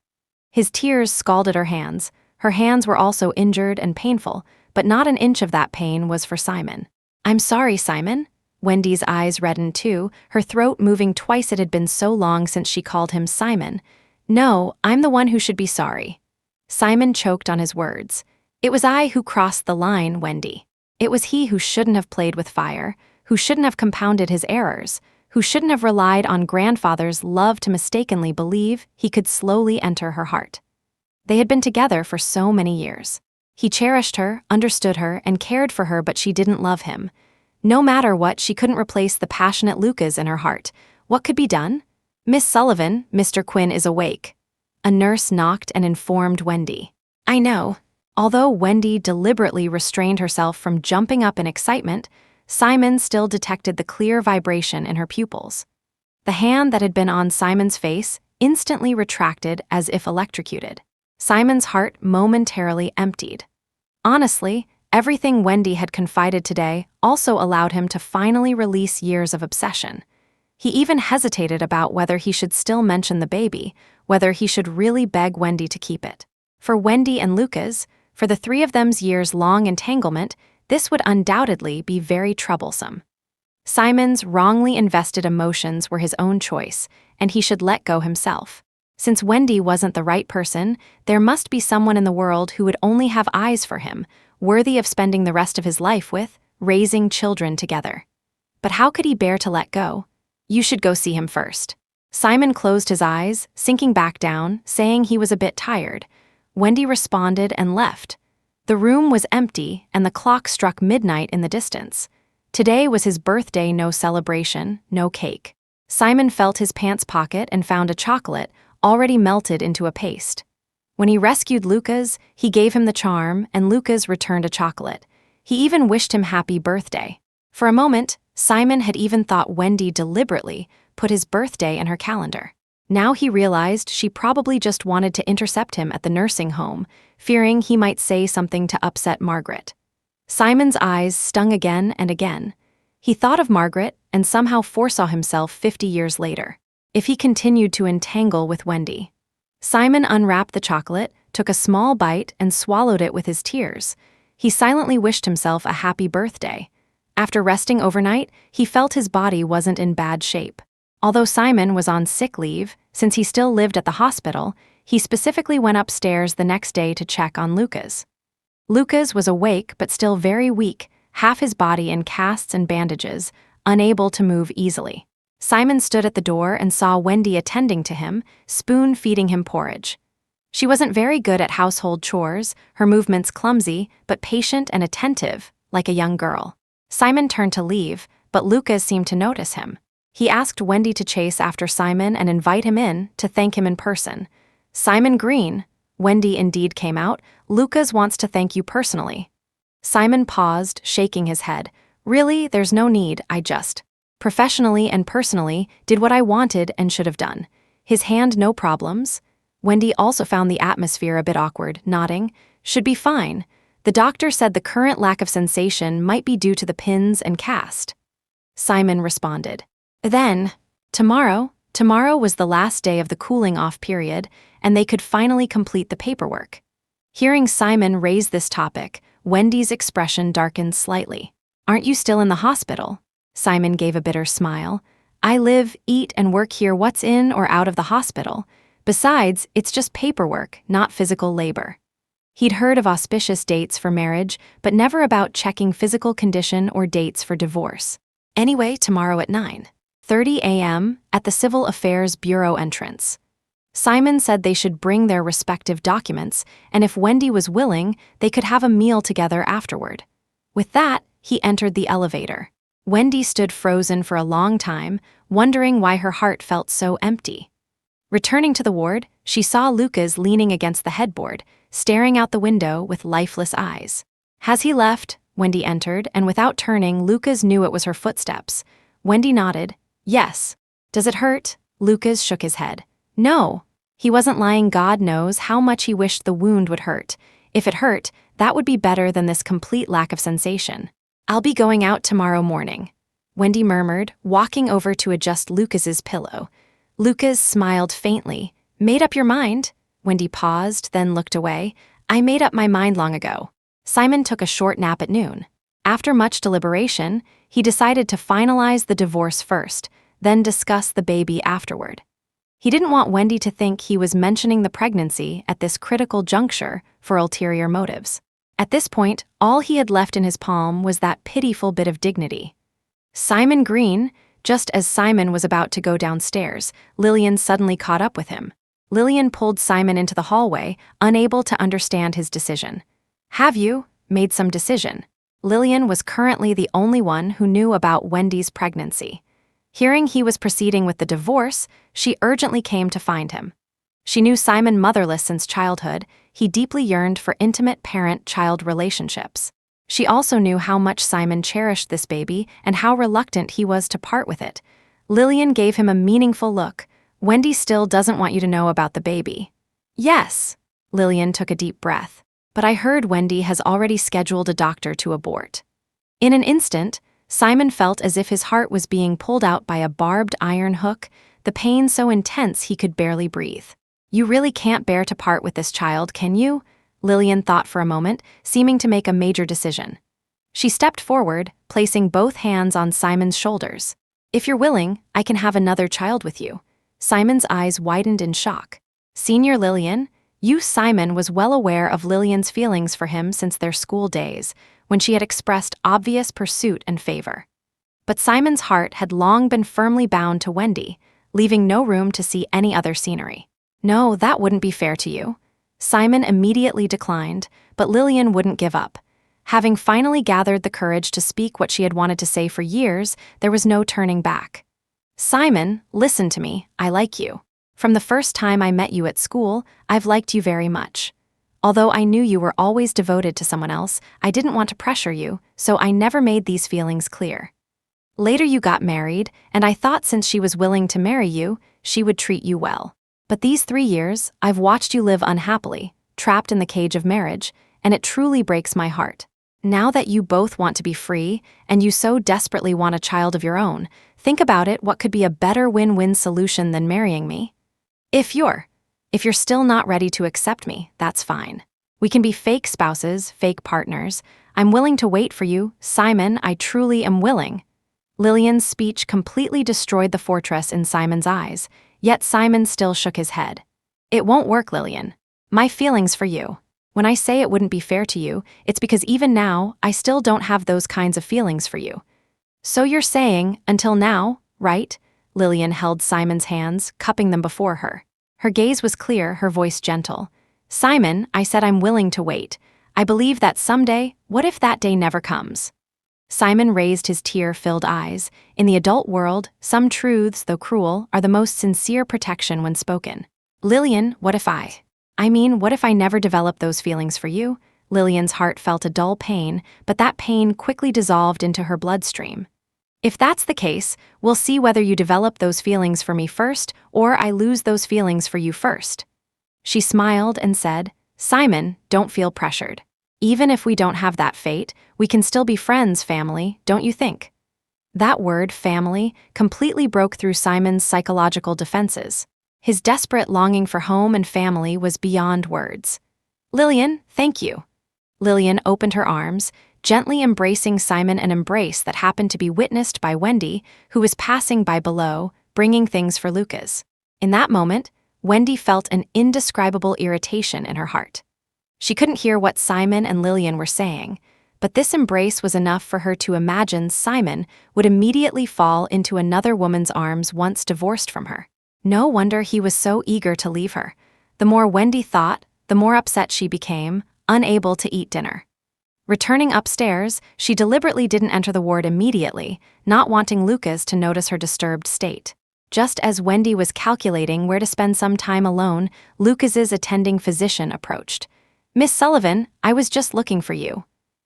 His tears scalded her hands. Her hands were also injured and painful, but not an inch of that pain was for Simon. "I'm sorry, Simon." Wendy's eyes reddened too, her throat moving twice. It had been so long since she called him Simon. "No, I'm the one who should be sorry." Simon choked on his words. "It was I who crossed the line, Wendy. It was he who shouldn't have played with fire, who shouldn't have compounded his errors, who shouldn't have relied on grandfather's love to mistakenly believe he could slowly enter her heart. They had been together for so many years. He cherished her, understood her, and cared for her, but she didn't love him. No matter what, she couldn't replace the passionate Lucas in her heart. What could be done? "Miss Sullivan, Mr. Quinn is awake." A nurse knocked and informed Wendy. "I know." Although Wendy deliberately restrained herself from jumping up in excitement, Simon still detected the clear vibration in her pupils. The hand that had been on Simon's face instantly retracted as if electrocuted. Simon's heart momentarily emptied. Honestly, everything Wendy had confided today also allowed him to finally release years of obsession. He even hesitated about whether he should still mention the baby, whether he should really beg Wendy to keep it. For Wendy and Lucas, for the three of them's years-long entanglement, this would undoubtedly be very troublesome. Simon's wrongly invested emotions were his own choice, and he should let go himself. Since Wendy wasn't the right person, there must be someone in the world who would only have eyes for him, worthy of spending the rest of his life with, raising children together. But how could he bear to let go? "You should go see him first." Simon closed his eyes, sinking back down, saying he was a bit tired. Wendy responded and left. The room was empty, and the clock struck midnight in the distance. Today was his birthday, no celebration, no cake. Simon felt his pants pocket and found a chocolate, already melted into a paste. When he rescued Lucas, he gave him the charm, and Lucas returned a chocolate. He even wished him happy birthday. For a moment, Simon had even thought Wendy deliberately put his birthday in her calendar. Now he realized she probably just wanted to intercept him at the nursing home, fearing he might say something to upset Margaret. Simon's eyes stung again and again. He thought of Margaret and somehow foresaw himself 50 years later, if he continued to entangle with Wendy. Simon unwrapped the chocolate, took a small bite, and swallowed it with his tears. He silently wished himself a happy birthday. After resting overnight, he felt his body wasn't in bad shape. Although Simon was on sick leave, since he still lived at the hospital, he specifically went upstairs the next day to check on Lucas. Lucas was awake but still very weak, half his body in casts and bandages, unable to move easily. Simon stood at the door and saw Wendy attending to him, spoon-feeding him porridge. She wasn't very good at household chores, her movements clumsy, but patient and attentive, like a young girl. Simon turned to leave, but Lucas seemed to notice him. He asked Wendy to chase after Simon and invite him in to thank him in person. "Simon Green, Wendy indeed came out. "Lucas wants to thank you personally." Simon paused, shaking his head. "Really, there's no need, I just professionally and personally did what I wanted and should have done. His hand no problems." Wendy also found the atmosphere a bit awkward, nodding. "Should be fine. The doctor said the current lack of sensation might be due to the pins and cast." Simon responded. Then, tomorrow was the last day of the cooling-off period, and they could finally complete the paperwork. Hearing Simon raise this topic, Wendy's expression darkened slightly. "Aren't you still in the hospital?" Simon gave a bitter smile. "I live, eat, and work here. What's in or out of the hospital? Besides, it's just paperwork, not physical labor." He'd heard of auspicious dates for marriage, but never about checking physical condition or dates for divorce. "Anyway, tomorrow at 9:30 a.m. at the Civil Affairs Bureau entrance." Simon said they should bring their respective documents, and if Wendy was willing, they could have a meal together afterward. With that, he entered the elevator. Wendy stood frozen for a long time, wondering why her heart felt so empty. Returning to the ward, she saw Lucas leaning against the headboard, staring out the window with lifeless eyes. "Has he left?" Wendy entered, and without turning, Lucas knew it was her footsteps. Wendy nodded. "Yes." "Does it hurt?" Lucas shook his head. "No." He wasn't lying. God knows how much he wished the wound would hurt. If it hurt, that would be better than this complete lack of sensation. "I'll be going out tomorrow morning," Wendy murmured, walking over to adjust Lucas's pillow. Lucas smiled faintly. "Made up your mind?" Wendy paused, then looked away. "I made up my mind long ago." Simon took a short nap at noon. After much deliberation, he decided to finalize the divorce first, then discuss the baby afterward. He didn't want Wendy to think he was mentioning the pregnancy at this critical juncture for ulterior motives. At this point, all he had left in his palm was that pitiful bit of dignity. Simon Green. Just as Simon was about to go downstairs, Lillian suddenly caught up with him. Lillian pulled Simon into the hallway, unable to understand his decision. "Have you made some decision?" Lillian was currently the only one who knew about Wendy's pregnancy. Hearing he was proceeding with the divorce, she urgently came to find him. She knew Simon motherless since childhood. He deeply yearned for intimate parent-child relationships. She also knew how much Simon cherished this baby and how reluctant he was to part with it. Lillian gave him a meaningful look. "Wendy still doesn't want you to know about the baby." "Yes." Lillian took a deep breath. "But I heard Wendy has already scheduled a doctor to abort." In an instant, Simon felt as if his heart was being pulled out by a barbed iron hook, the pain so intense he could barely breathe. "You really can't bear to part with this child, can you?" Lillian thought for a moment, seeming to make a major decision. She stepped forward, placing both hands on Simon's shoulders. "If you're willing, I can have another child with you." Simon's eyes widened in shock. "Senior Lillian?" Simon was well aware of Lillian's feelings for him since their school days, when she had expressed obvious pursuit and favor. But Simon's heart had long been firmly bound to Wendy, leaving no room to see any other scenery. "No, that wouldn't be fair to you." Simon immediately declined, but Lillian wouldn't give up. Having finally gathered the courage to speak what she had wanted to say for years, there was no turning back. "Simon, listen to me. I like you. From the first time I met you at school, I've liked you very much. Although I knew you were always devoted to someone else, I didn't want to pressure you, so I never made these feelings clear. Later you got married, and I thought since she was willing to marry you, she would treat you well. But these 3 years, I've watched you live unhappily, trapped in the cage of marriage, and it truly breaks my heart. Now that you both want to be free, and you so desperately want a child of your own, think about it. What could be a better win-win solution than marrying me? If you're still not ready to accept me, that's fine. We can be fake spouses, fake partners. I'm willing to wait for you, Simon. I truly am willing." Lillian's speech completely destroyed the fortress in Simon's eyes, yet Simon still shook his head. "It won't work, Lillian. My feelings for you. When I say it wouldn't be fair to you, it's because even now, I still don't have those kinds of feelings for you." "So you're saying, until now, right?" Lillian held Simon's hands, cupping them before her. Her gaze was clear, her voice gentle. "Simon, I said I'm willing to wait. I believe that someday, what if that day never comes?" Simon raised his tear-filled eyes. In the adult world, some truths, though cruel, are the most sincere protection when spoken. "Lillian, what if I I mean, what if I never developed those feelings for you? Lillian's heart felt a dull pain, but that pain quickly dissolved into her bloodstream. If that's the case, we'll see whether you develop those feelings for me first or I lose those feelings for you first. She smiled and said, Simon, don't feel pressured. Even if we don't have that fate, we can still be friends, family, don't you think? That word, family, completely broke through Simon's psychological defenses. His desperate longing for home and family was beyond words. Lillian, thank you. Lillian opened her arms, gently embracing Simon, an embrace that happened to be witnessed by Wendy, who was passing by below, bringing things for Lucas. In that moment, Wendy felt an indescribable irritation in her heart. She couldn't hear what Simon and Lillian were saying, but this embrace was enough for her to imagine Simon would immediately fall into another woman's arms once divorced from her. No wonder he was so eager to leave her. The more Wendy thought, the more upset she became, unable to eat dinner. Returning upstairs, she deliberately didn't enter the ward immediately, not wanting Lucas to notice her disturbed state. Just as Wendy was calculating where to spend some time alone, Lucas's attending physician approached. Miss Sullivan, I was just looking for you.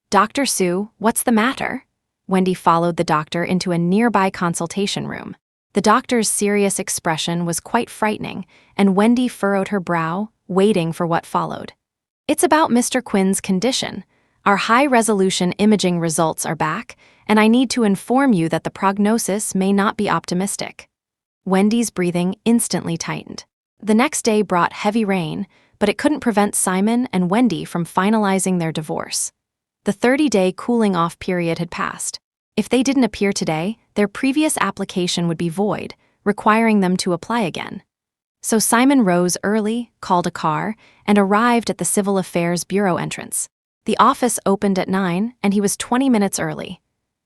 Dr. Sue, what's the matter? Wendy followed the doctor into a nearby consultation room. The doctor's serious expression was quite frightening, and Wendy furrowed her brow, waiting for what followed. It's about Mr. Quinn's condition. Our high-resolution imaging results are back, and I need to inform you that the prognosis may not be optimistic. Wendy's breathing instantly tightened. The next day brought heavy rain, but it couldn't prevent Simon and Wendy from finalizing their divorce. The 30-day cooling-off period had passed. If they didn't appear today, their previous application would be void, requiring them to apply again. So Simon rose early, called a car, and arrived at the Civil Affairs Bureau entrance. The office opened at 9, and he was 20 minutes early.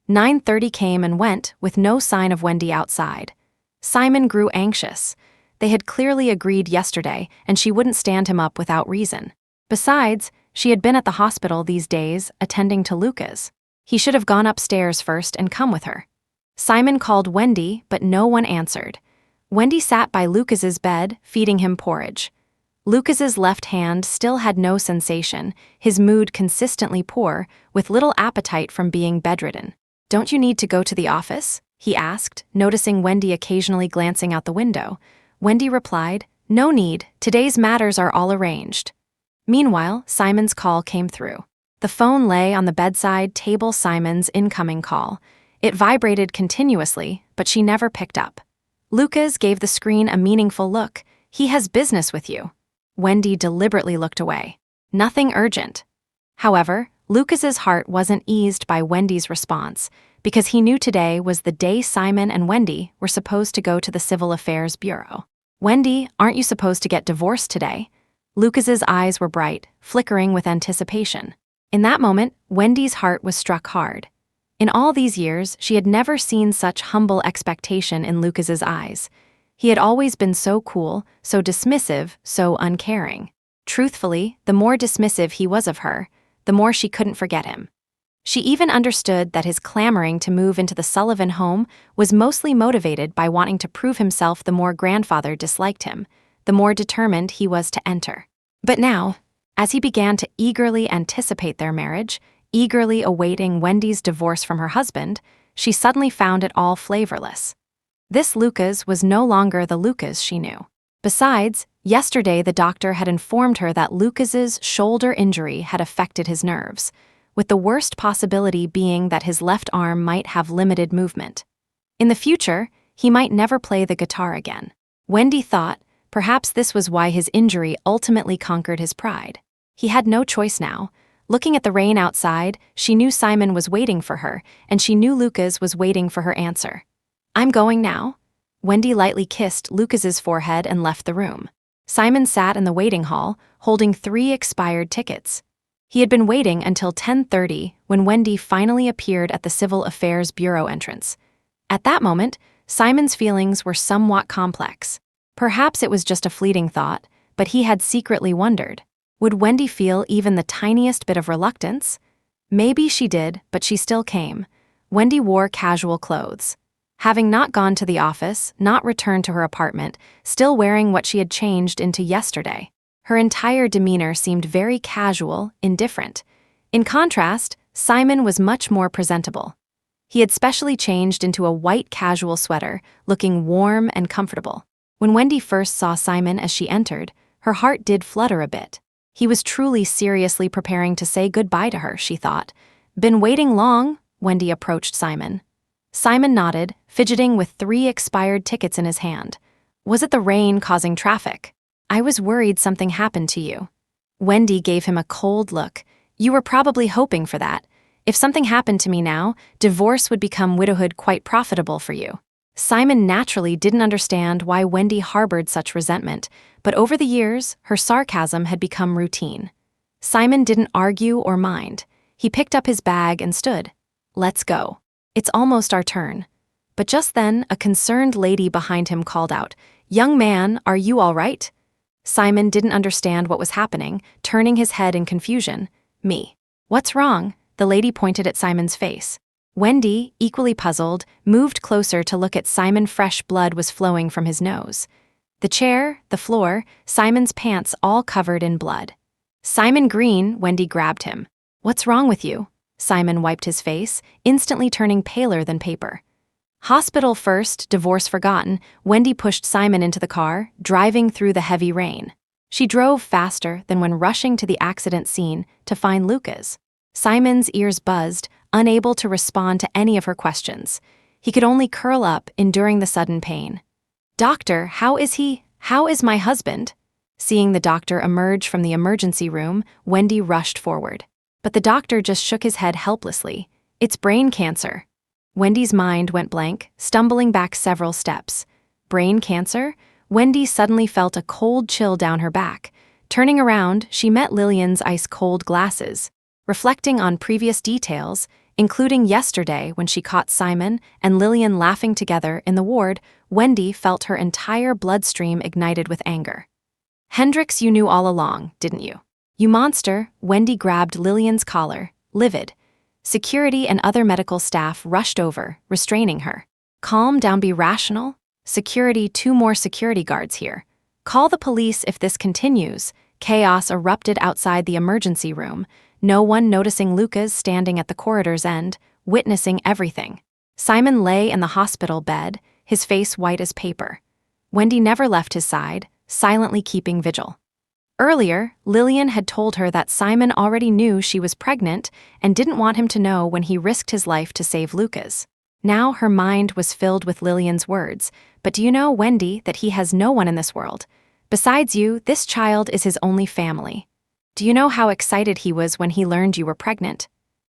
9:30 came and went, with no sign of Wendy outside. Simon grew anxious. They had clearly agreed yesterday, and she wouldn't stand him up without reason. Besides, she had been at the hospital these days, attending to Lucas. He should have gone upstairs first and come with her. Simon called Wendy, but no one answered. Wendy sat by Lucas's bed, feeding him porridge. Lucas's left hand still had no sensation, his mood consistently poor, with little appetite from being bedridden. Don't you need to go to the office? He asked, noticing Wendy occasionally glancing out the window. Wendy replied, No need, today's matters are all arranged. Meanwhile, Simon's call came through. The phone lay on the bedside table. Simon's incoming call. It vibrated continuously, but she never picked up. Lucas gave the screen a meaningful look. He has business with you. Wendy deliberately looked away. Nothing urgent. However, Lucas's heart wasn't eased by Wendy's response, because he knew today was the day Simon and Wendy were supposed to go to the Civil Affairs Bureau. Wendy, aren't you supposed to get divorced today? Lucas's eyes were bright, flickering with anticipation. In that moment, Wendy's heart was struck hard. In all these years, she had never seen such humble expectation in Lucas's eyes. He had always been so cool, so dismissive, so uncaring. Truthfully, the more dismissive he was of her, the more she couldn't forget him. She even understood that his clamoring to move into the Sullivan home was mostly motivated by wanting to prove himself. The more grandfather disliked him, the more determined he was to enter. But now, as he began to eagerly anticipate their marriage, eagerly awaiting Wendy's divorce from her husband, she suddenly found it all flavorless. This Lucas was no longer the Lucas she knew. Besides, yesterday the doctor had informed her that Lucas's shoulder injury had affected his nerves, with the worst possibility being that his left arm might have limited movement. In the future, he might never play the guitar again. Wendy thought perhaps this was why his injury ultimately conquered his pride. He had no choice now. Looking at the rain outside, she knew Simon was waiting for her, and she knew Lucas was waiting for her answer. I'm going now. Wendy lightly kissed Lucas's forehead and left the room. Simon sat in the waiting hall, holding 3 expired tickets. He had been waiting until 10:30 when Wendy finally appeared at the Civil Affairs Bureau entrance. At that moment, Simon's feelings were somewhat complex. Perhaps it was just a fleeting thought, but he had secretly wondered. Would Wendy feel even the tiniest bit of reluctance? Maybe she did, but she still came. Wendy wore casual clothes. Having not gone to the office, not returned to her apartment, still wearing what she had changed into yesterday. Her entire demeanor seemed very casual, indifferent. In contrast, Simon was much more presentable. He had specially changed into a white casual sweater, looking warm and comfortable. When Wendy first saw Simon as she entered, her heart did flutter a bit. He was truly seriously preparing to say goodbye to her, she thought. "Been waiting long?" Wendy approached Simon. Simon nodded, fidgeting with 3 expired tickets in his hand. "Was it the rain causing traffic? I was worried something happened to you." Wendy gave him a cold look. "You were probably hoping for that. If something happened to me now, divorce would become widowhood quite profitable for you." Simon naturally didn't understand why Wendy harbored such resentment, but over the years, her sarcasm had become routine. Simon didn't argue or mind. He picked up his bag and stood. "Let's go. It's almost our turn." But just then, a concerned lady behind him called out, "Young man, are you all right?" Simon didn't understand what was happening, turning his head in confusion. "Me. What's wrong?" The lady pointed at Simon's face. Wendy, equally puzzled, moved closer to look at Simon. Fresh blood was flowing from his nose. The chair, the floor, Simon's pants all covered in blood. "Simon Green," Wendy grabbed him. "What's wrong with you?" Simon wiped his face, instantly turning paler than paper. "Hospital first, divorce forgotten." Wendy pushed Simon into the car, driving through the heavy rain. She drove faster than when rushing to the accident scene to find Lucas. Simon's ears buzzed, unable to respond to any of her questions. He could only curl up, enduring the sudden pain. "Doctor, how is he? How is my husband?" Seeing the doctor emerge from the emergency room, Wendy rushed forward. But the doctor just shook his head helplessly. "It's brain cancer." Wendy's mind went blank, stumbling back several steps. Brain cancer? Wendy suddenly felt a cold chill down her back. Turning around, she met Lillian's ice-cold glasses. Reflecting on previous details, including yesterday when she caught Simon and Lillian laughing together in the ward, Wendy felt her entire bloodstream ignited with anger. "Hendrix, you knew all along, didn't you? You monster!" Wendy grabbed Lillian's collar, livid. Security and other medical staff rushed over, restraining her. "Calm down, be rational." "Security, 2 more security guards here. Call the police if this continues." Chaos erupted outside the emergency room, no one noticing Lucas standing at the corridor's end, witnessing everything. Simon lay in the hospital bed, his face white as paper. Wendy never left his side, silently keeping vigil. Earlier, Lillian had told her that Simon already knew she was pregnant and didn't want him to know when he risked his life to save Lucas. Now her mind was filled with Lillian's words. "But do you know, Wendy, that he has no one in this world? Besides you, this child is his only family. Do you know how excited he was when he learned you were pregnant?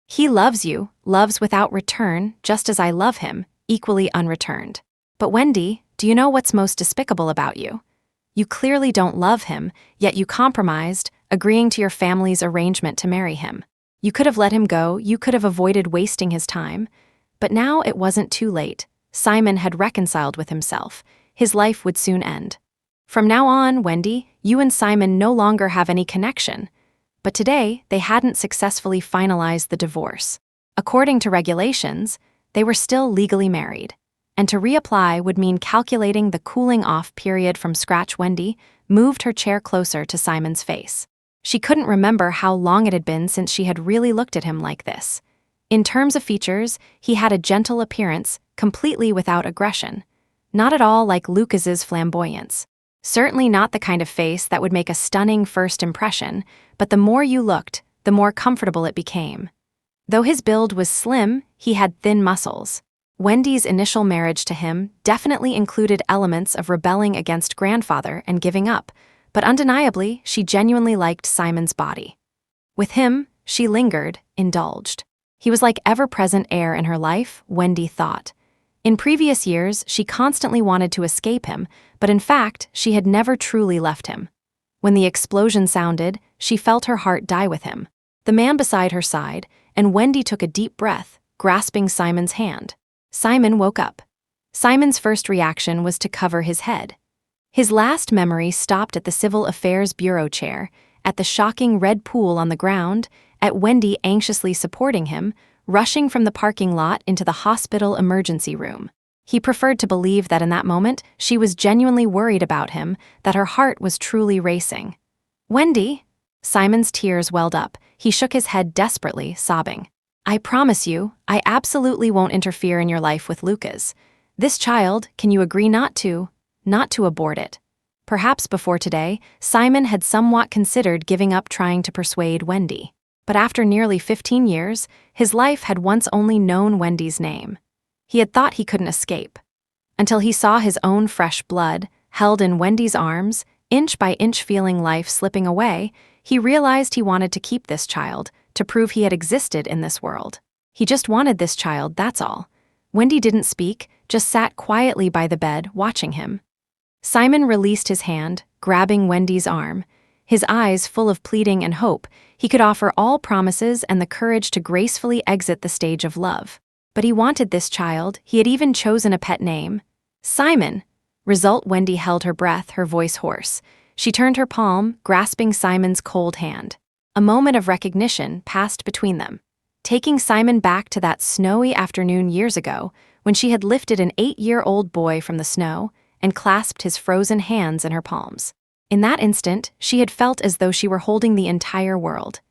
He loves you, loves without return, just as I love him, equally unreturned. But Wendy, do you know what's most despicable about you? You clearly don't love him, yet you compromised, agreeing to your family's arrangement to marry him. You could have let him go, you could have avoided wasting his time. But now it wasn't too late. Simon had reconciled with himself. His life would soon end. From now on, Wendy, you and Simon no longer have any connection." But today, they hadn't successfully finalized the divorce. According to regulations, they were still legally married. And to reapply would mean calculating the cooling-off period from scratch. Wendy moved her chair closer to Simon's face. She couldn't remember how long it had been since she had really looked at him like this. In terms of features, he had a gentle appearance, completely without aggression. Not at all like Lucas's flamboyance. Certainly not the kind of face that would make a stunning first impression, but the more you looked, the more comfortable it became. Though his build was slim, he had thin muscles. Wendy's initial marriage to him definitely included elements of rebelling against grandfather and giving up, but undeniably, she genuinely liked Simon's body. With him, she lingered, indulged. He was like ever-present air in her life, Wendy thought. In previous years, she constantly wanted to escape him, but in fact, she had never truly left him. When the explosion sounded, she felt her heart die with him. The man beside her sighed, and Wendy took a deep breath, grasping Simon's hand. Simon woke up. Simon's first reaction was to cover his head. His last memory stopped at the Civil Affairs Bureau chair, at the shocking red pool on the ground, at Wendy anxiously supporting him, rushing from the parking lot into the hospital emergency room. He preferred to believe that in that moment, she was genuinely worried about him, that her heart was truly racing. Wendy? Simon's tears welled up. He shook his head desperately, sobbing. I promise you, I absolutely won't interfere in your life with Lucas. This child, can you agree not to abort it? Perhaps before today, Simon had somewhat considered giving up trying to persuade Wendy. But after nearly 15 years, his life had once only known Wendy's name. He had thought he couldn't escape. Until he saw his own fresh blood, held in Wendy's arms, inch by inch feeling life slipping away, he realized he wanted to keep this child, to prove he had existed in this world. He just wanted this child, that's all. Wendy didn't speak, just sat quietly by the bed, watching him. Simon released his hand, grabbing Wendy's arm. His eyes full of pleading and hope, he could offer all promises and the courage to gracefully exit the stage of love. But he wanted this child, he had even chosen a pet name. Simon! Result, Wendy held her breath, her voice hoarse. She turned her palm, grasping Simon's cold hand. A moment of recognition passed between them, taking Simon back to that snowy afternoon years ago, when she had lifted an 8-year-old boy from the snow and clasped his frozen hands in her palms. In that instant, she had felt as though she were holding the entire world.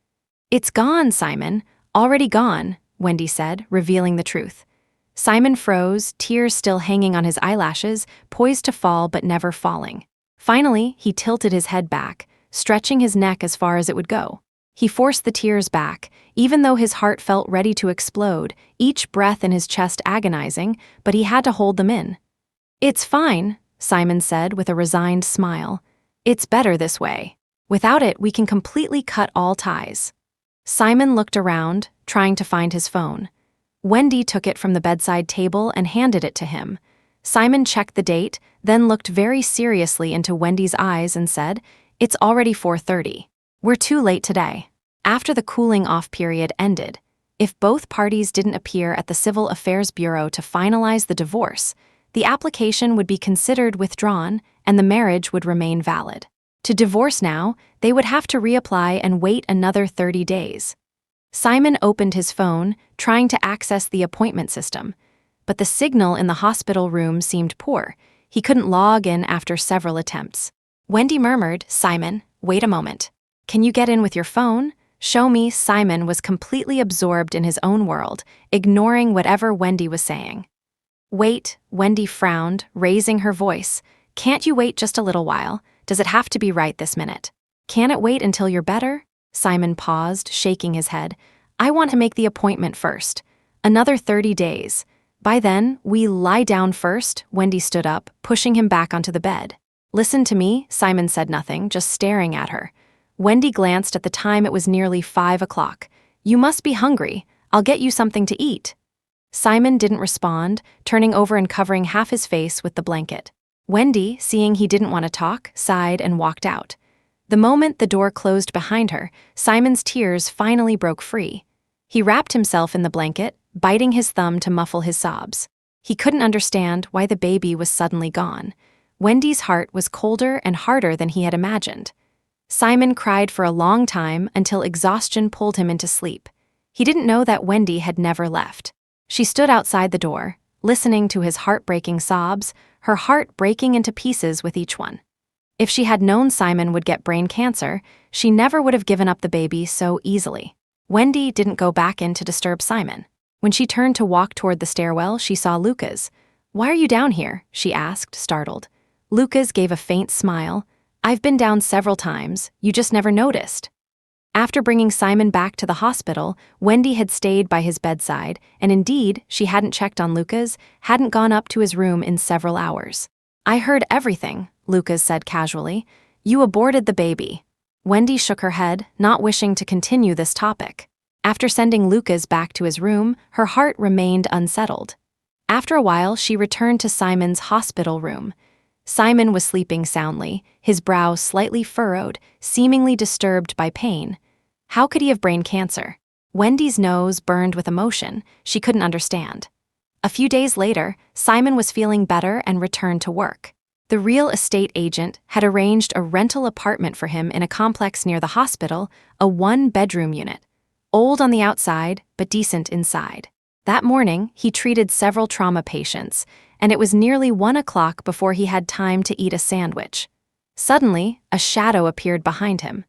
It's gone, Simon. Already gone, Wendy said, revealing the truth. Simon froze, tears still hanging on his eyelashes, poised to fall but never falling. Finally, he tilted his head back, stretching his neck as far as it would go. He forced the tears back, even though his heart felt ready to explode, each breath in his chest agonizing, but he had to hold them in. It's fine, Simon said with a resigned smile. It's better this way. Without it, we can completely cut all ties. Simon looked around, trying to find his phone. Wendy took it from the bedside table and handed it to him. Simon checked the date, then looked very seriously into Wendy's eyes and said, It's already 4:30. We're too late today. After the cooling-off period ended, if both parties didn't appear at the Civil Affairs Bureau to finalize the divorce, the application would be considered withdrawn and the marriage would remain valid. To divorce now, they would have to reapply and wait another 30 days. Simon opened his phone, trying to access the appointment system, but the signal in the hospital room seemed poor. He couldn't log in after several attempts. Wendy murmured, Simon, wait a moment. Can you get in with your phone? Show me. Simon was completely absorbed in his own world, ignoring whatever Wendy was saying. Wait, Wendy frowned, raising her voice. Can't you wait just a little while? Does it have to be right this minute? Can it wait until you're better? Simon paused, shaking his head. I want to make the appointment first. Another 30 days. By then, we lie down first. Wendy stood up, pushing him back onto the bed. Listen to me. Simon said nothing, just staring at her. Wendy glanced at the time. It was nearly 5 o'clock. You must be hungry. I'll get you something to eat. Simon didn't respond, turning over and covering half his face with the blanket. Wendy, seeing he didn't want to talk, sighed and walked out. The moment the door closed behind her, Simon's tears finally broke free. He wrapped himself in the blanket, biting his thumb to muffle his sobs. He couldn't understand why the baby was suddenly gone. Wendy's heart was colder and harder than he had imagined. Simon cried for a long time until exhaustion pulled him into sleep. He didn't know that Wendy had never left. She stood outside the door, listening to his heartbreaking sobs, her heart breaking into pieces with each one. If she had known Simon would get brain cancer, she never would have given up the baby so easily. Wendy didn't go back in to disturb Simon. When she turned to walk toward the stairwell, she saw Lucas. Why are you down here? She asked, startled. Lucas gave a faint smile. I've been down several times, you just never noticed. After bringing Simon back to the hospital, Wendy had stayed by his bedside, and indeed, she hadn't checked on Lucas, hadn't gone up to his room in several hours. I heard everything, Lucas said casually. You aborted the baby. Wendy shook her head, not wishing to continue this topic. After sending Lucas back to his room, her heart remained unsettled. After a while, she returned to Simon's hospital room. Simon was sleeping soundly, his brow slightly furrowed, seemingly disturbed by pain. How could he have brain cancer? Wendy's nose burned with emotion. She couldn't understand. A few days later, Simon was feeling better and returned to work. The real estate agent had arranged a rental apartment for him in a complex near the hospital, a 1-bedroom unit. Old on the outside, but decent inside. That morning, he treated several trauma patients, and it was nearly 1 o'clock before he had time to eat a sandwich. Suddenly, a shadow appeared behind him.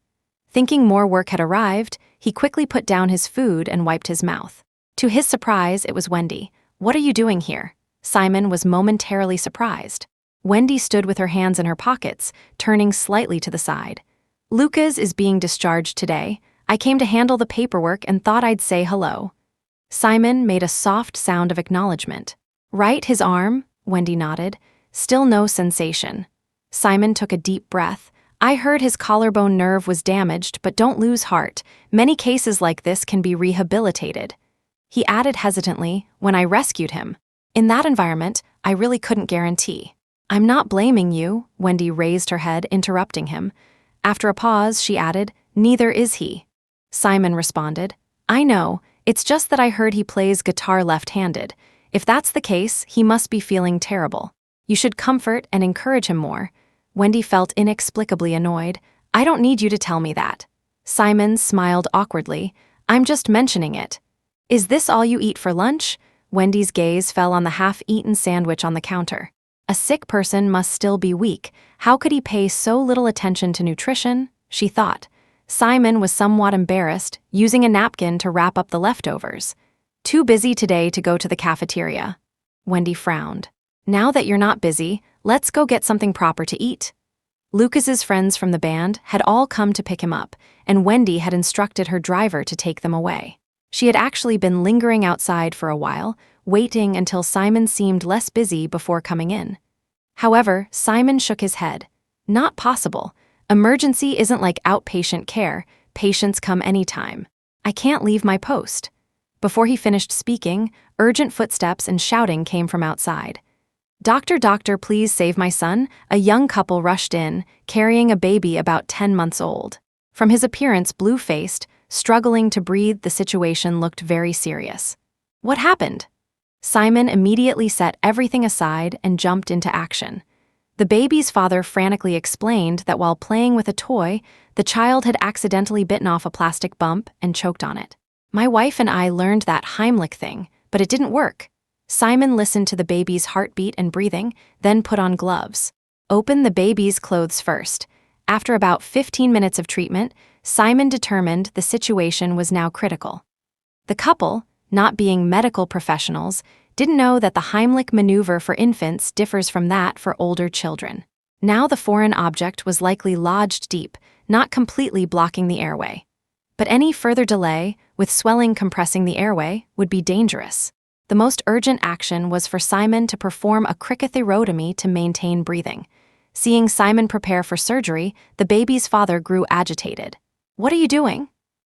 Thinking more work had arrived, he quickly put down his food and wiped his mouth. To his surprise, it was Wendy. "What are you doing here?" Simon was momentarily surprised. Wendy stood with her hands in her pockets, turning slightly to the side. "Lucas is being discharged today. I came to handle the paperwork and thought I'd say hello." Simon made a soft sound of acknowledgement. "Right, his arm?" Wendy nodded. Still no sensation. Simon took a deep breath. "I heard his collarbone nerve was damaged, but don't lose heart. Many cases like this can be rehabilitated." He added hesitantly, "When I rescued him. In that environment, I really couldn't guarantee." "I'm not blaming you," Wendy raised her head, interrupting him. After a pause, she added, "Neither is he." Simon responded, "I know, it's just that I heard he plays guitar left-handed. If that's the case, he must be feeling terrible. You should comfort and encourage him more." Wendy felt inexplicably annoyed. "I don't need you to tell me that." Simon smiled awkwardly. "I'm just mentioning it." "Is this all you eat for lunch?" Wendy's gaze fell on the half-eaten sandwich on the counter. A sick person must still be weak. How could he pay so little attention to nutrition? She thought. Simon was somewhat embarrassed, using a napkin to wrap up the leftovers. "Too busy today to go to the cafeteria." Wendy frowned. "Now that you're not busy, let's go get something proper to eat." Lucas's friends from the band had all come to pick him up, and Wendy had instructed her driver to take them away. She had actually been lingering outside for a while, waiting until Simon seemed less busy before coming in. However, Simon shook his head. "Not possible. Emergency isn't like outpatient care. Patients come anytime. I can't leave my post." Before he finished speaking, urgent footsteps and shouting came from outside. "Doctor, doctor, please save my son." A young couple rushed in, carrying a baby about 10 months old. From his appearance blue-faced, struggling to breathe, the situation looked very serious. "What happened?" Simon immediately set everything aside and jumped into action. The baby's father frantically explained that while playing with a toy, the child had accidentally bitten off a plastic bump and choked on it. "My wife and I learned that Heimlich thing, but it didn't work." Simon listened to the baby's heartbeat and breathing, then put on gloves. "Open the baby's clothes first." After about 15 minutes of treatment, Simon determined the situation was now critical. The couple, not being medical professionals, didn't know that the Heimlich maneuver for infants differs from that for older children. Now the foreign object was likely lodged deep, not completely blocking the airway. But any further delay, with swelling compressing the airway, would be dangerous. The most urgent action was for Simon to perform a cricothyrotomy to maintain breathing. Seeing Simon prepare for surgery, the baby's father grew agitated. "What are you doing?"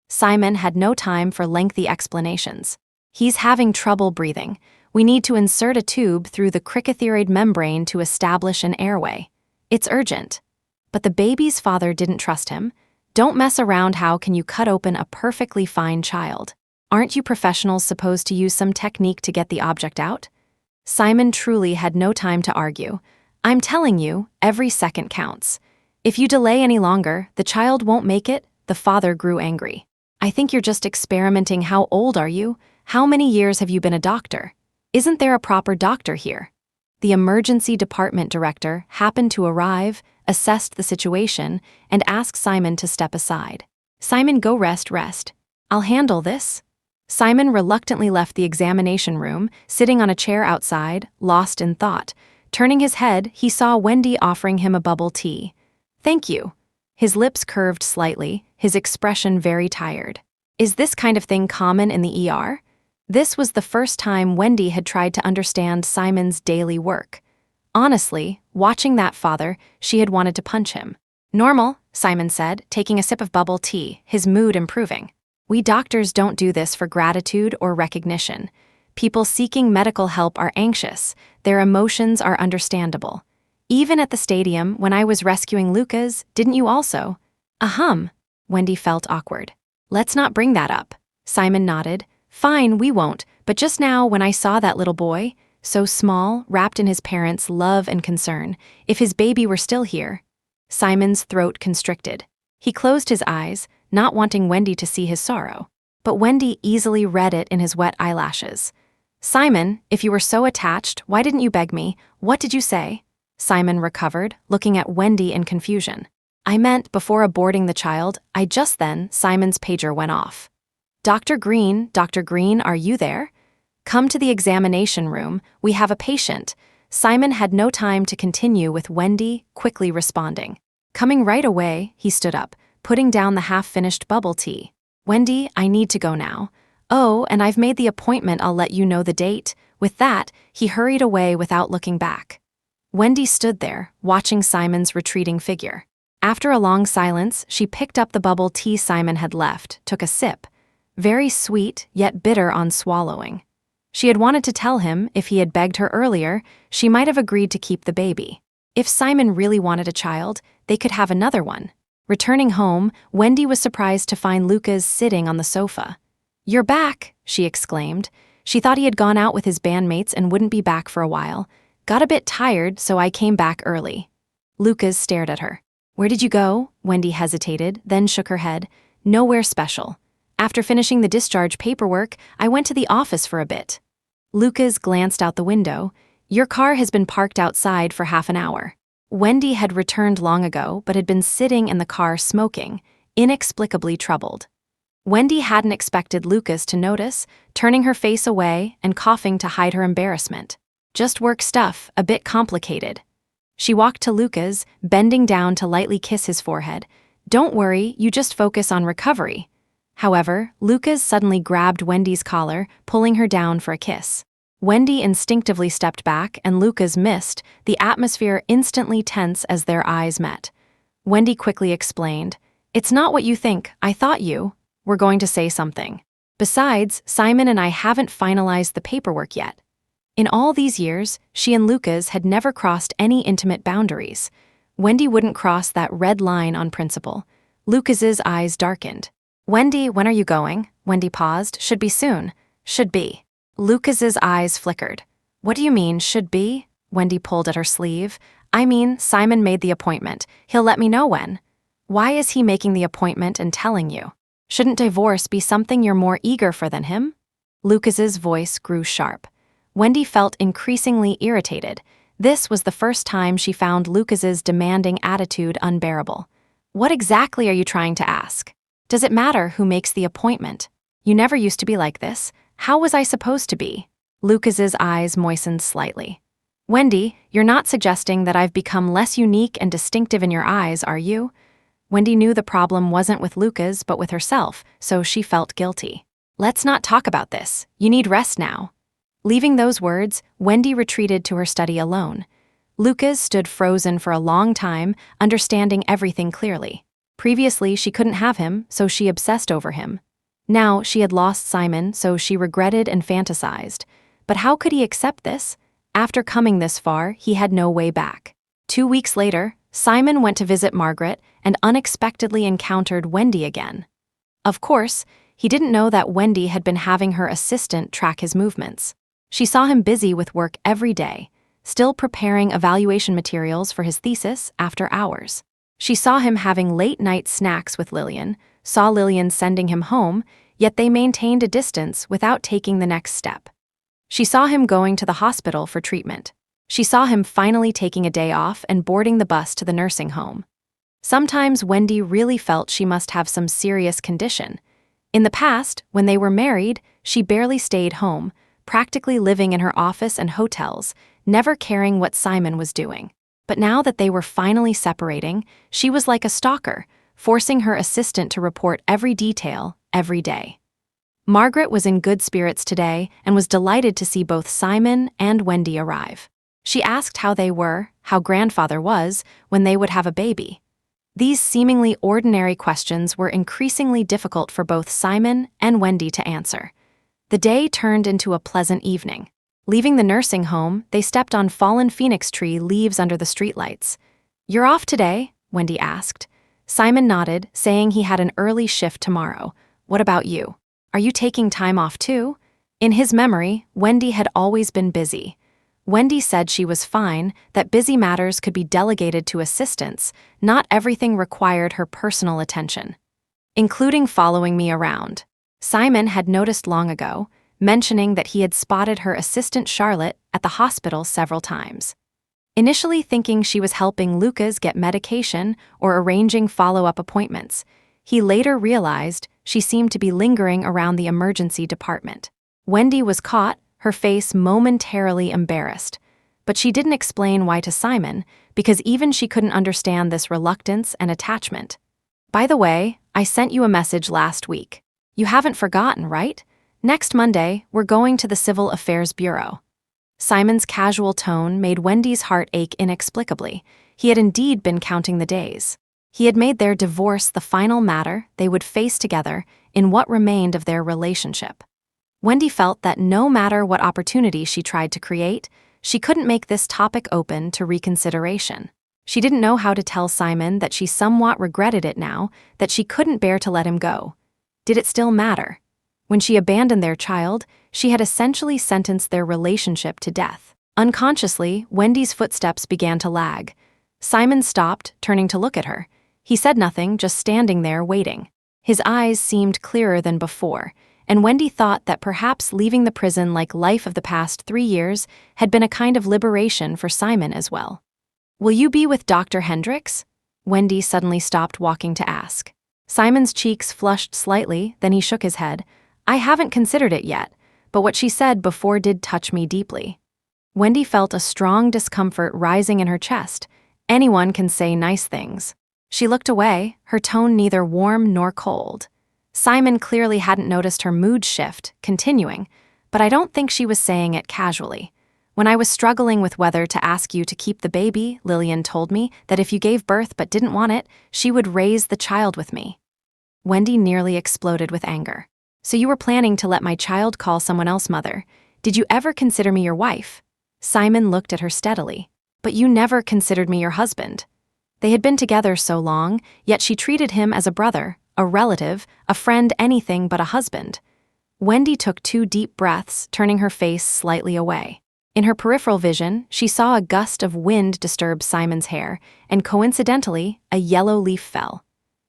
Simon had no time for lengthy explanations. "He's having trouble breathing. We need to insert a tube through the cricothyroid membrane to establish an airway. It's urgent." But the baby's father didn't trust him. "Don't mess around. How can you cut open a perfectly fine child? Aren't you professionals supposed to use some technique to get the object out?" Simon truly had no time to argue. "I'm telling you, every second counts. If you delay any longer, the child won't make it." The father grew angry. "I think you're just experimenting. How old are you? How many years have you been a doctor? Isn't there a proper doctor here?" The emergency department director happened to arrive, assessed the situation, and asked Simon to step aside. "Simon, go rest. I'll handle this." Simon reluctantly left the examination room, sitting on a chair outside, lost in thought. Turning his head, he saw Wendy offering him a bubble tea. "Thank you." His lips curved slightly, his expression very tired. Is this kind of thing common in the ER? This was the first time Wendy had tried to understand Simon's daily work. Honestly, watching that father, she had wanted to punch him. "Normal," Simon said, taking a sip of bubble tea, his mood improving. "We doctors don't do this for gratitude or recognition. People seeking medical help are anxious. Their emotions are understandable. Even at the stadium, when I was rescuing Lucas, didn't you also?" Wendy felt awkward. "Let's not bring that up." Simon nodded. "Fine, we won't, but just now when I saw that little boy, so small, wrapped in his parents' love and concern, if his baby were still here." Simon's throat constricted. He closed his eyes, not wanting Wendy to see his sorrow. But Wendy easily read it in his wet eyelashes. "Simon, if you were so attached, why didn't you beg me? What did you say?" Simon recovered, looking at Wendy in confusion. I meant before aborting the child. Just then, Simon's pager went off. Dr. Green, are you there? Come to the examination room, we have a patient. Simon had no time to continue with Wendy quickly responding. Coming right away, he stood up, putting down the half-finished bubble tea. Wendy, I need to go now. Oh, and I've made the appointment, I'll let you know the date. With that, he hurried away without looking back. Wendy stood there, watching Simon's retreating figure. After a long silence, she picked up the bubble tea Simon had left, took a sip. Very sweet, yet bitter on swallowing. She had wanted to tell him, if he had begged her earlier, she might have agreed to keep the baby. If Simon really wanted a child, they could have another one. Returning home, Wendy was surprised to find Lucas sitting on the sofa. You're back, she exclaimed. She thought he had gone out with his bandmates and wouldn't be back for a while. Got a bit tired, so I came back early. Lucas stared at her. Where did you go? Wendy hesitated, then shook her head. Nowhere special. After finishing the discharge paperwork, I went to the office for a bit. Lucas glanced out the window. Your car has been parked outside for half an hour. Wendy had returned long ago, but had been sitting in the car smoking, inexplicably troubled. Wendy hadn't expected Lucas to notice, turning her face away and coughing to hide her embarrassment. Just work stuff, a bit complicated. She walked to Lucas, bending down to lightly kiss his forehead. Don't worry, you just focus on recovery. However, Lucas suddenly grabbed Wendy's collar, pulling her down for a kiss. Wendy instinctively stepped back and Lucas missed, the atmosphere instantly tense as their eyes met. Wendy quickly explained, It's not what you think, I thought you were going to say something. Besides, Simon and I haven't finalized the paperwork yet. In all these years, she and Lucas had never crossed any intimate boundaries. Wendy wouldn't cross that red line on principle. Lucas's eyes darkened. Wendy, when are you going? Wendy paused. Should be soon. Should be. Lucas's eyes flickered. What do you mean, should be? Wendy pulled at her sleeve. I mean, Simon made the appointment. He'll let me know when. Why is he making the appointment and telling you? Shouldn't divorce be something you're more eager for than him? Lucas's voice grew sharp. Wendy felt increasingly irritated. This was the first time she found Lucas's demanding attitude unbearable. What exactly are you trying to ask? Does it matter who makes the appointment? You never used to be like this. How was I supposed to be? Lucas's eyes moistened slightly. Wendy, you're not suggesting that I've become less unique and distinctive in your eyes, are you? Wendy knew the problem wasn't with Lucas but with herself, so she felt guilty. Let's not talk about this. You need rest now. Leaving those words, Wendy retreated to her study alone. Lucas stood frozen for a long time, understanding everything clearly. Previously, she couldn't have him, so she obsessed over him. Now, she had lost Simon, so she regretted and fantasized. But how could he accept this? After coming this far, he had no way back. 2 weeks later, Simon went to visit Margaret and unexpectedly encountered Wendy again. Of course, he didn't know that Wendy had been having her assistant track his movements. She saw him busy with work every day, still preparing evaluation materials for his thesis after hours. She saw him having late-night snacks with Lillian, saw Lillian sending him home, yet they maintained a distance without taking the next step. She saw him going to the hospital for treatment. She saw him finally taking a day off and boarding the bus to the nursing home. Sometimes Wendy really felt she must have some serious condition. In the past, when they were married, she barely stayed home, practically living in her office and hotels, never caring what Simon was doing. But now that they were finally separating, she was like a stalker, forcing her assistant to report every detail, every day. Margaret was in good spirits today and was delighted to see both Simon and Wendy arrive. She asked how they were, how grandfather was, when they would have a baby. These seemingly ordinary questions were increasingly difficult for both Simon and Wendy to answer. The day turned into a pleasant evening. Leaving the nursing home, they stepped on fallen phoenix tree leaves under the streetlights. You're off today? Wendy asked. Simon nodded, saying he had an early shift tomorrow. What about you? Are you taking time off too? In his memory, Wendy had always been busy. Wendy said she was fine, that busy matters could be delegated to assistants, not everything required her personal attention. Including following me around. Simon had noticed long ago, mentioning that he had spotted her assistant Charlotte at the hospital several times. initially thinking she was helping Lucas get medication or arranging follow-up appointments. He later realized she seemed to be lingering around the emergency department. Wendy was caught, her face momentarily embarrassed. But she didn't explain why to Simon, because even she couldn't understand this reluctance and attachment. By the way, I sent you a message last week. You haven't forgotten, right? Next Monday, we're going to the Civil Affairs Bureau. Simon's casual tone made Wendy's heart ache inexplicably. He had indeed been counting the days. He had made their divorce the final matter they would face together in what remained of their relationship. Wendy felt that no matter what opportunity she tried to create, she couldn't make this topic open to reconsideration. She didn't know how to tell Simon that she somewhat regretted it now, that she couldn't bear to let him go. Did it still matter? When she abandoned their child, she had essentially sentenced their relationship to death. Unconsciously, Wendy's footsteps began to lag. Simon stopped, turning to look at her. He said nothing, just standing there waiting. His eyes seemed clearer than before, and Wendy thought that perhaps leaving the prison-like life of the past 3 years had been a kind of liberation for Simon as well. "Will you be with Dr. Hendricks?" Wendy suddenly stopped walking to ask. Simon's cheeks flushed slightly, then he shook his head. "I haven't considered it yet, but what she said before did touch me deeply." Wendy felt a strong discomfort rising in her chest. Anyone can say nice things. She looked away, her tone neither warm nor cold. Simon clearly hadn't noticed her mood shift, continuing, "But I don't think she was saying it casually. When I was struggling with whether to ask you to keep the baby, Lillian told me that if you gave birth but didn't want it, she would raise the child with me." Wendy nearly exploded with anger. "So you were planning to let my child call someone else mother? Did you ever consider me your wife?" Simon looked at her steadily. "But you never considered me your husband." They had been together so long, yet she treated him as a brother, a relative, a friend, anything but a husband. Wendy took 2 deep breaths, turning her face slightly away. In her peripheral vision, she saw a gust of wind disturb Simon's hair, and coincidentally, a yellow leaf fell.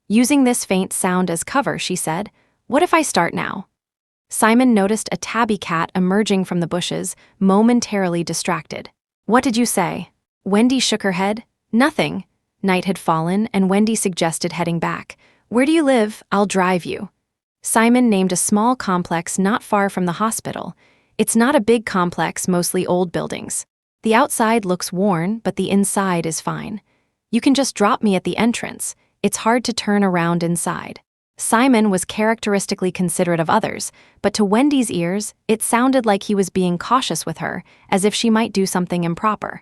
Using this faint sound as cover, she said, "What if I start now?" Simon noticed a tabby cat emerging from the bushes, momentarily distracted. "What did you say?" Wendy shook her head. "Nothing." Night had fallen, and Wendy suggested heading back. "Where do you live? I'll drive you." Simon named a small complex not far from the hospital. "It's not a big complex, mostly old buildings. The outside looks worn, but the inside is fine. You can just drop me at the entrance. It's hard to turn around inside." Simon was characteristically considerate of others, but to Wendy's ears, it sounded like he was being cautious with her, as if she might do something improper.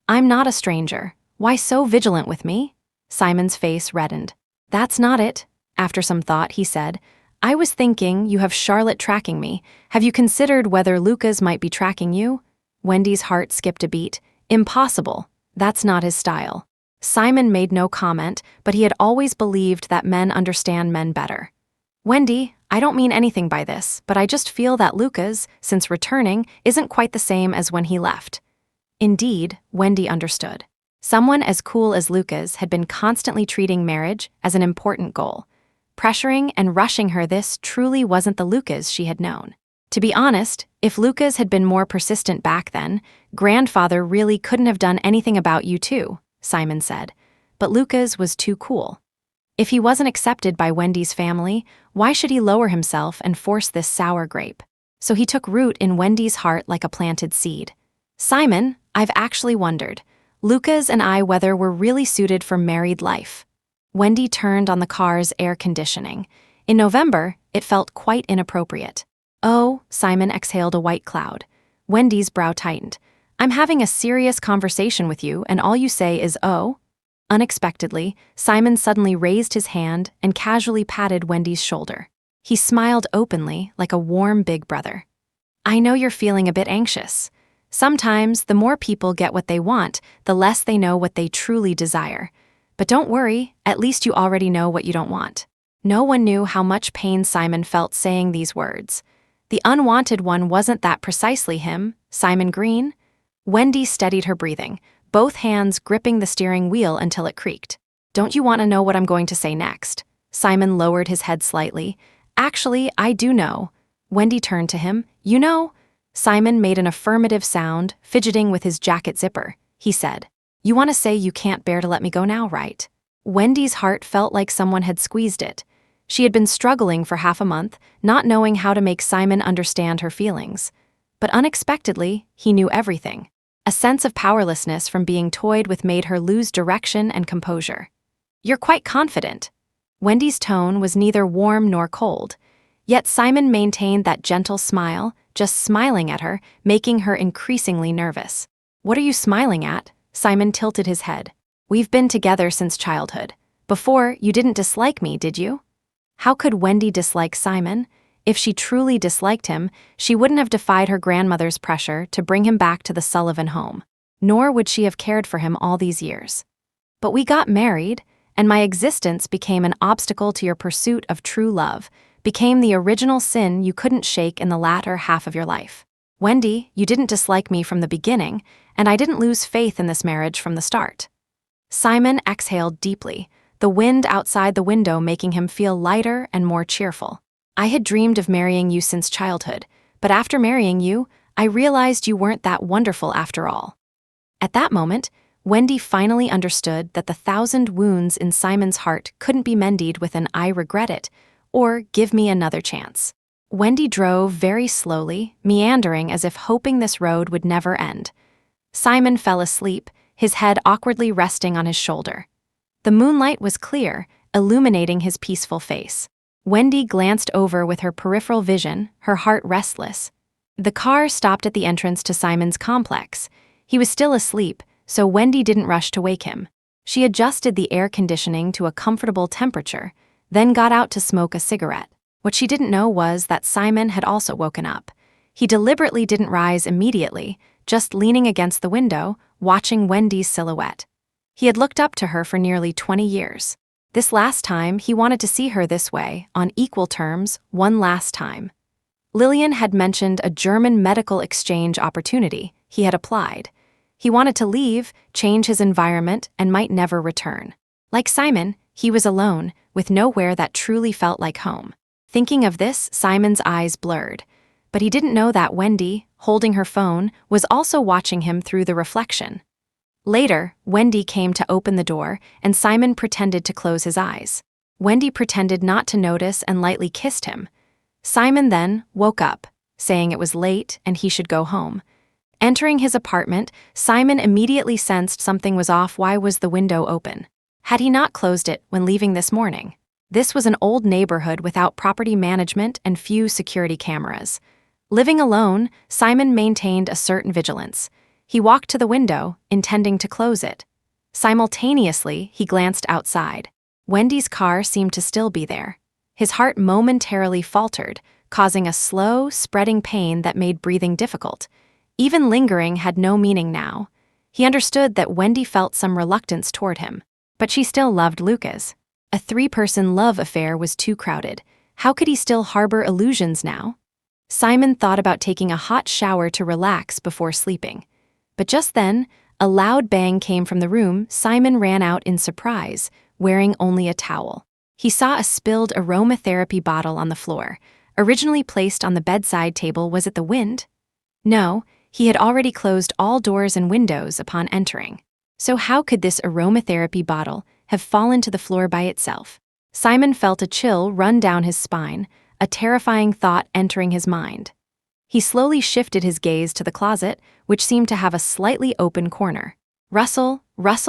"I'm not a stranger. Why so vigilant with me?" Simon's face reddened. "That's not it." After some thought, he said, "I was thinking you have Charlotte tracking me. Have you considered whether Lucas might be tracking you?" Wendy's heart skipped a beat. "Impossible. That's not his style." Simon made no comment, but he had always believed that men understand men better. "Wendy, I don't mean anything by this, but I just feel that Lucas, since returning, isn't quite the same as when he left." Indeed, Wendy understood. Someone as cool as Lucas had been constantly treating marriage as an important goal. Pressuring and rushing her, this truly wasn't the Lucas she had known. To be honest, if Lucas had been more persistent back then, grandfather really couldn't have done anything about you too, Simon said. But Lucas was too cool. If he wasn't accepted by Wendy's family, why should he lower himself and force this sour grape? So he took root in Wendy's heart like a planted seed. "Simon, I've actually wondered. Lucas and I whether we're really suited for married life." Wendy turned on the car's air conditioning. In November, it felt quite inappropriate. "Oh," Simon exhaled a white cloud. Wendy's brow tightened. "I'm having a serious conversation with you, and all you say is, oh?" Unexpectedly, Simon suddenly raised his hand and casually patted Wendy's shoulder. He smiled openly, like a warm big brother. "I know you're feeling a bit anxious. Sometimes, the more people get what they want, the less they know what they truly desire. But don't worry, at least you already know what you don't want." No one knew how much pain Simon felt saying these words. The unwanted one wasn't that precisely him, Simon Green? Wendy steadied her breathing, both hands gripping the steering wheel until it creaked. "Don't you want to know what I'm going to say next?" Simon lowered his head slightly. "Actually, I do know." Wendy turned to him. "You know?" Simon made an affirmative sound, fidgeting with his jacket zipper. he said. "You want to say you can't bear to let me go now, right?" Wendy's heart felt like someone had squeezed it. She had been struggling for half a month, not knowing how to make Simon understand her feelings. But unexpectedly, he knew everything. A sense of powerlessness from being toyed with made her lose direction and composure. "You're quite confident." Wendy's tone was neither warm nor cold. Yet Simon maintained that gentle smile, just smiling at her, making her increasingly nervous. "What are you smiling at?" Simon tilted his head. "We've been together since childhood. Before, you didn't dislike me, did you?" How could Wendy dislike Simon? If she truly disliked him, she wouldn't have defied her grandmother's pressure to bring him back to the Sullivan home. Nor would she have cared for him all these years. "But we got married, and my existence became an obstacle to your pursuit of true love, became the original sin you couldn't shake in the latter half of your life. Wendy, you didn't dislike me from the beginning, and I didn't lose faith in this marriage from the start." Simon exhaled deeply, the wind outside the window making him feel lighter and more cheerful. "I had dreamed of marrying you since childhood, but after marrying you, I realized you weren't that wonderful after all." At that moment, Wendy finally understood that the 1,000 wounds in Simon's heart couldn't be mended with an "I regret it" or "give me another chance." Wendy drove very slowly, meandering as if hoping this road would never end. Simon fell asleep, his head awkwardly resting on his shoulder. The moonlight was clear, illuminating his peaceful face. Wendy glanced over with her peripheral vision, her heart restless. The car stopped at the entrance to Simon's complex. He was still asleep, so Wendy didn't rush to wake him. She adjusted the air conditioning to a comfortable temperature, then got out to smoke a cigarette. What she didn't know was that Simon had also woken up. He deliberately didn't rise immediately, just leaning against the window, watching Wendy's silhouette. He had looked up to her for nearly 20 years. This last time, he wanted to see her this way, on equal terms, one last time. Lillian had mentioned a German medical exchange opportunity. He had applied. He wanted to leave, change his environment, and might never return. Like Simon, he was alone, with nowhere that truly felt like home. Thinking of this, Simon's eyes blurred. But he didn't know that Wendy, holding her phone, was also watching him through the reflection. Later, Wendy came to open the door, and Simon pretended to close his eyes. Wendy pretended not to notice and lightly kissed him. Simon then woke up, saying it was late and he should go home. Entering his apartment, Simon immediately sensed something was off. Why was the window open? Had he not closed it when leaving this morning? This was an old neighborhood without property management and few security cameras. Living alone, Simon maintained a certain vigilance. He walked to the window, intending to close it. Simultaneously, he glanced outside. Wendy's car seemed to still be there. His heart momentarily faltered, causing a slow, spreading pain that made breathing difficult. Even lingering had no meaning now. He understood that Wendy felt some reluctance toward him, but she still loved Lucas. A 3-person love affair was too crowded. How could he still harbor illusions now? Simon thought about taking a hot shower to relax before sleeping. But just then, a loud bang came from the room. Simon ran out in surprise, wearing only a towel. He saw a spilled aromatherapy bottle on the floor. Originally placed on the bedside table, was it the wind? No, he had already closed all doors and windows upon entering. So how could this aromatherapy bottle have fallen to the floor by itself? Simon felt a chill run down his spine, a terrifying thought entering his mind. He slowly shifted his gaze to the closet, which seemed to have a slightly open corner. Rustle,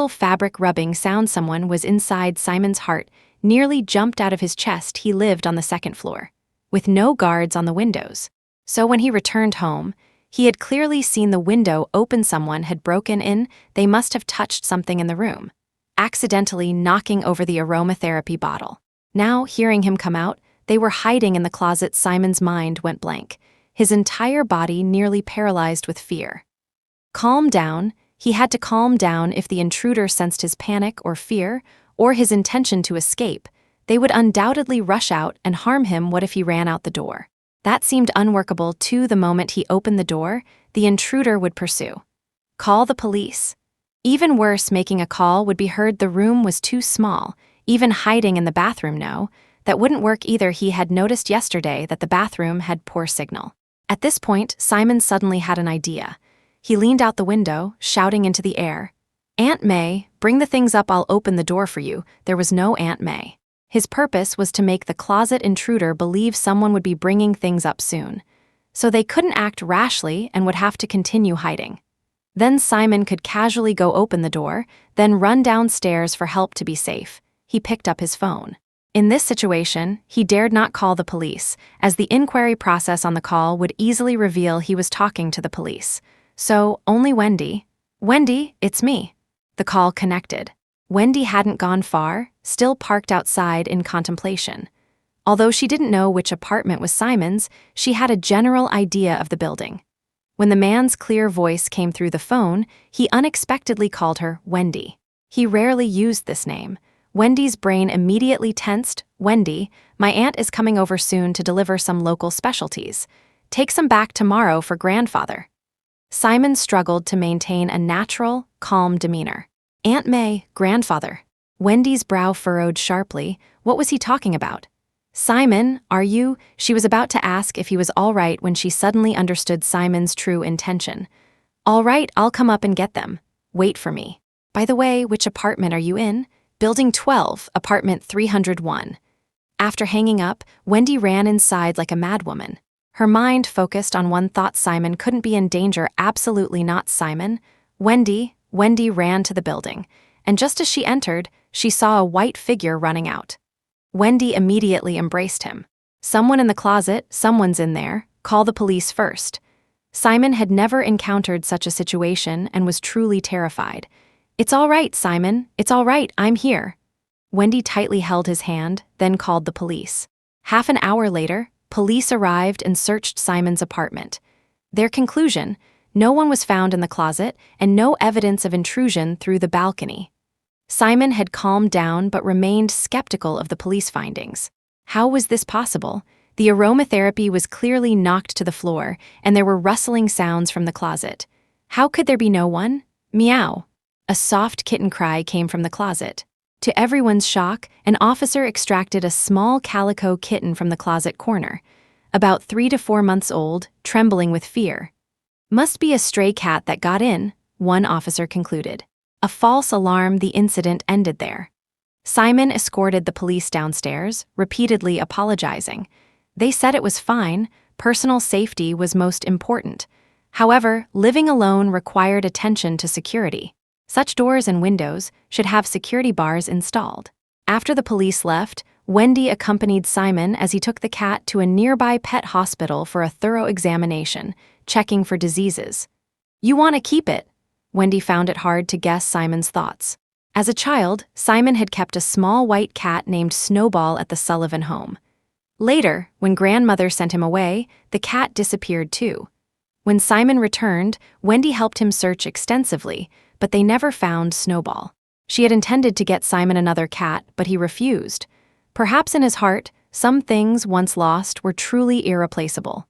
fabric rubbing sound. Someone was inside. Simon's heart nearly jumped out of his chest. He lived on the 2nd floor, with no guards on the windows. So when he returned home, he had clearly seen the window open. Someone had broken in. They must have touched something in the room, accidentally knocking over the aromatherapy bottle. Now, hearing him come out, they were hiding in the closet. Simon's mind went blank, his entire body nearly paralyzed with fear. Calm down. He had to calm down. If the intruder sensed his panic or fear, or his intention to escape, they would undoubtedly rush out and harm him. What if he ran out the door? That seemed unworkable too. The moment he opened the door, the intruder would pursue. Call the police. Even worse, making a call would be heard. The room was too small. Even hiding in the bathroom, no, that wouldn't work either. He had noticed yesterday that the bathroom had poor signal. At this point, Simon suddenly had an idea. He leaned out the window, shouting into the air, "Aunt May, bring the things up, I'll open the door for you." There was no Aunt May. His purpose was to make the closet intruder believe someone would be bringing things up soon, so they couldn't act rashly and would have to continue hiding. Then Simon could casually go open the door, then run downstairs for help to be safe. He picked up his phone. In this situation, he dared not call the police, as the inquiry process on the call would easily reveal he was talking to the police. So, only Wendy. "Wendy, it's me." The call connected. Wendy hadn't gone far, still parked outside in contemplation. Although she didn't know which apartment was Simon's, she had a general idea of the building. When the man's clear voice came through the phone, he unexpectedly called her Wendy. He rarely used this name. Wendy's brain immediately tensed. "Wendy, my aunt is coming over soon to deliver some local specialties. Take some back tomorrow for grandfather." Simon struggled to maintain a natural, calm demeanor. "Aunt May, grandfather." Wendy's brow furrowed sharply. What was he talking about? "Simon, are you?" She was about to ask if he was all right when she suddenly understood Simon's true intention. "All right, I'll come up and get them. Wait for me. By the way, which apartment are you in?" "Building 12, apartment 301. After hanging up, Wendy ran inside like a madwoman. Her mind focused on one thought: Simon couldn't be in danger. Absolutely not Simon. Wendy ran to the building, and just as she entered, she saw a white figure running out. Wendy immediately embraced him. "Someone in the closet, someone's in there. Call the police first." Simon had never encountered such a situation and was truly terrified. "It's all right, Simon. It's all right, I'm here." Wendy tightly held his hand, then called the police. Half an hour later, police arrived and searched Simon's apartment. Their conclusion: no one was found in the closet and no evidence of intrusion through the balcony. Simon had calmed down but remained skeptical of the police findings. How was this possible? The aromatherapy was clearly knocked to the floor, and there were rustling sounds from the closet. How could there be no one? Meow. A soft kitten cry came from the closet. To everyone's shock, an officer extracted a small calico kitten from the closet corner, about 3 to 4 months old, trembling with fear. "Must be a stray cat that got in," one officer concluded. A false alarm. The incident ended there. Simon escorted the police downstairs, repeatedly apologizing. They said it was fine, personal safety was most important. However, living alone required attention to security. Such doors and windows should have security bars installed. After the police left, Wendy accompanied Simon as he took the cat to a nearby pet hospital for a thorough examination, checking for diseases. "You want to keep it?" Wendy found it hard to guess Simon's thoughts. As a child, Simon had kept a small white cat named Snowball at the Sullivan home. Later, when grandmother sent him away, the cat disappeared too. When Simon returned, Wendy helped him search extensively, but they never found Snowball. She had intended to get Simon another cat, but he refused. Perhaps in his heart, some things once lost were truly irreplaceable.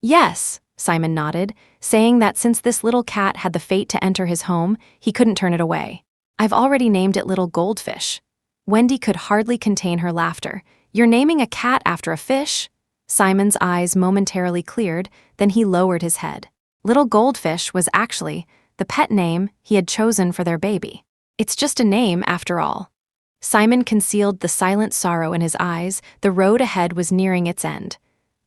"Yes," Simon nodded, saying that since this little cat had the fate to enter his home, he couldn't turn it away. "I've already named it Little Goldfish." Wendy could hardly contain her laughter. "You're naming a cat after a fish?" Simon's eyes momentarily cleared, then he lowered his head. Little Goldfish was actually the pet name he had chosen for their baby. It's just a name, after all. Simon concealed the silent sorrow in his eyes. The road ahead was nearing its end.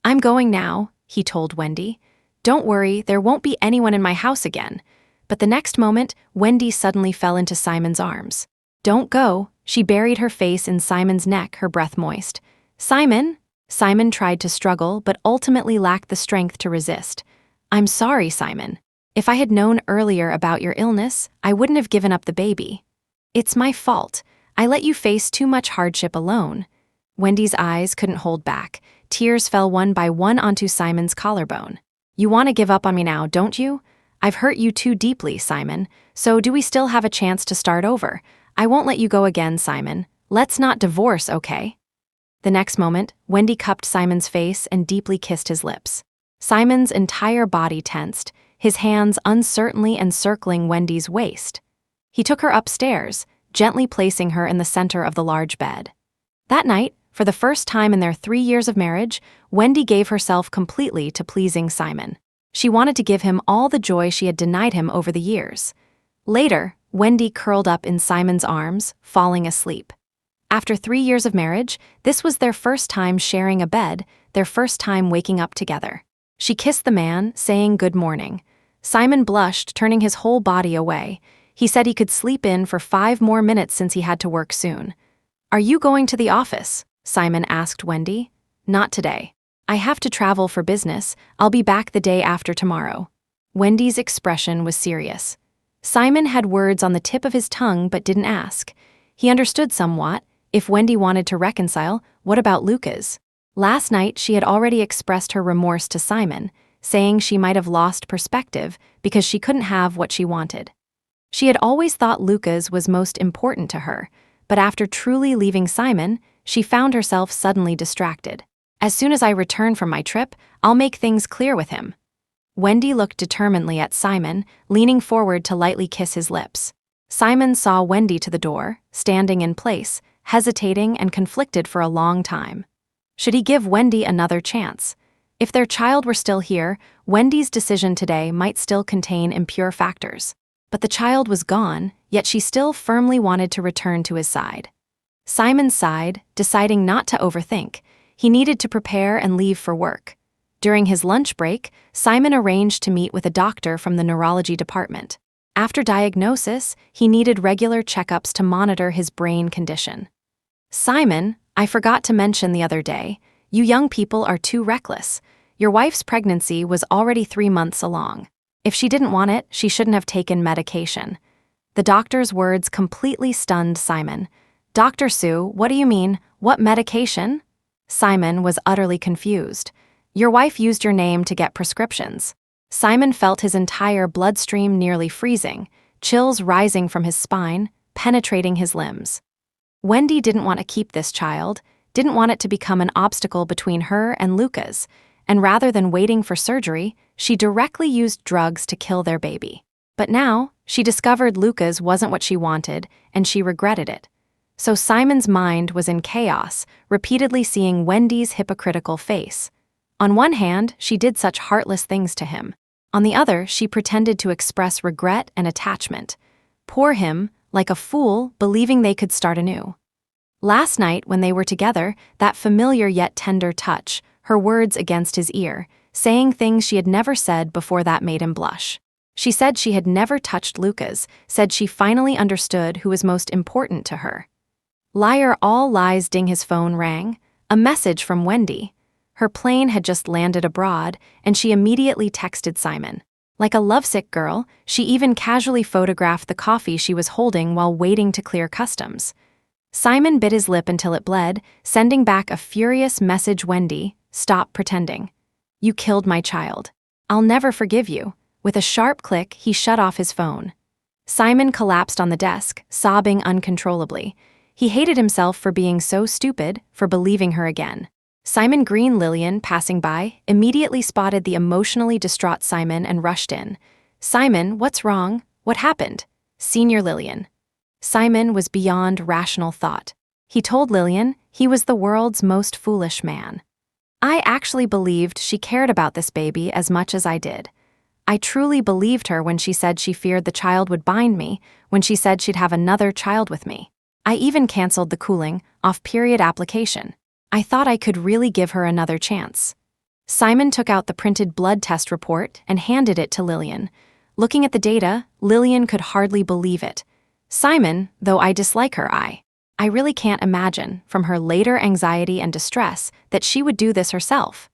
"I'm going now," he told Wendy. "Don't worry, there won't be anyone in my house again." But the next moment, Wendy suddenly fell into Simon's arms. "Don't go." She buried her face in Simon's neck, her breath moist. "Simon?" Simon tried to struggle, but ultimately lacked the strength to resist. "I'm sorry, Simon. If I had known earlier about your illness, I wouldn't have given up the baby. It's my fault. I let you face too much hardship alone." Wendy's eyes couldn't hold back. Tears fell one by one onto Simon's collarbone. "You want to give up on me now, don't you? I've hurt you too deeply, Simon. So do we still have a chance to start over? I won't let you go again, Simon. Let's not divorce, okay?" The next moment, Wendy cupped Simon's face and deeply kissed his lips. Simon's entire body tensed, his hands uncertainly encircling Wendy's waist. He took her upstairs, gently placing her in the center of the large bed. That night, for the first time in their 3 years of marriage, Wendy gave herself completely to pleasing Simon. She wanted to give him all the joy she had denied him over the years. Later, Wendy curled up in Simon's arms, falling asleep. After 3 years of marriage, this was their first time sharing a bed, their first time waking up together. She kissed the man, saying good morning. Simon blushed, turning his whole body away. He said he could sleep in for 5 more minutes since he had to work soon. "Are you going to the office?" Simon asked Wendy. "Not today. I have to travel for business. I'll be back the day after tomorrow." Wendy's expression was serious. Simon had words on the tip of his tongue but didn't ask. He understood somewhat. If Wendy wanted to reconcile, what about Lucas? Last night, she had already expressed her remorse to Simon, saying she might have lost perspective because she couldn't have what she wanted. She had always thought Lucas was most important to her, but after truly leaving Simon, she found herself suddenly distracted. "As soon as I return from my trip, I'll make things clear with him." Wendy looked determinedly at Simon, leaning forward to lightly kiss his lips. Simon saw Wendy to the door, standing in place, hesitating and conflicted for a long time. Should he give Wendy another chance? If their child were still here, Wendy's decision today might still contain impure factors. But the child was gone, yet she still firmly wanted to return to his side. Simon sighed, deciding not to overthink. He needed to prepare and leave for work. During his lunch break, Simon arranged to meet with a doctor from the neurology department. After diagnosis, he needed regular checkups to monitor his brain condition. "Simon, I forgot to mention the other day, you young people are too reckless. Your wife's pregnancy was already 3 months along. If she didn't want it, she shouldn't have taken medication." The doctor's words completely stunned Simon. "Dr. Sue, what do you mean? What medication?" Simon was utterly confused. "Your wife used your name to get prescriptions." Simon felt his entire bloodstream nearly freezing, chills rising from his spine, penetrating his limbs. Wendy didn't want to keep this child, didn't want it to become an obstacle between her and Lucas, and rather than waiting for surgery, she directly used drugs to kill their baby. But now, she discovered Lucas wasn't what she wanted, and she regretted it. So Simon's mind was in chaos, repeatedly seeing Wendy's hypocritical face. On one hand, she did such heartless things to him. On the other, she pretended to express regret and attachment. Poor him, like a fool, believing they could start anew. Last night, when they were together, that familiar yet tender touch, her words against his ear, saying things she had never said before that made him blush. She said she had never touched Lucas, said she finally understood who was most important to her. Liar, all lies. Ding, his phone rang. A message from Wendy. Her plane had just landed abroad, and she immediately texted Simon. Like a lovesick girl, she even casually photographed the coffee she was holding while waiting to clear customs. Simon bit his lip until it bled, sending back a furious message. "Wendy, stop pretending. You killed my child. I'll never forgive you." With a sharp click, he shut off his phone. Simon collapsed on the desk, sobbing uncontrollably. He hated himself for being so stupid, for believing her again. Simon Green Lillian, passing by, immediately spotted the emotionally distraught Simon and rushed in. "Simon, what's wrong? What happened?" "Senior Lillian." Simon was beyond rational thought. He told Lillian he was the world's most foolish man. "I actually believed she cared about this baby as much as I did. I truly believed her when she said she feared the child would bind me, when she said she'd have another child with me. I even canceled the cooling off period application. I thought I could really give her another chance." Simon took out the printed blood test report and handed it to Lillian. Looking at the data, Lillian could hardly believe it. "Simon, though I dislike her, I really can't imagine, from her later anxiety and distress, that she would do this herself."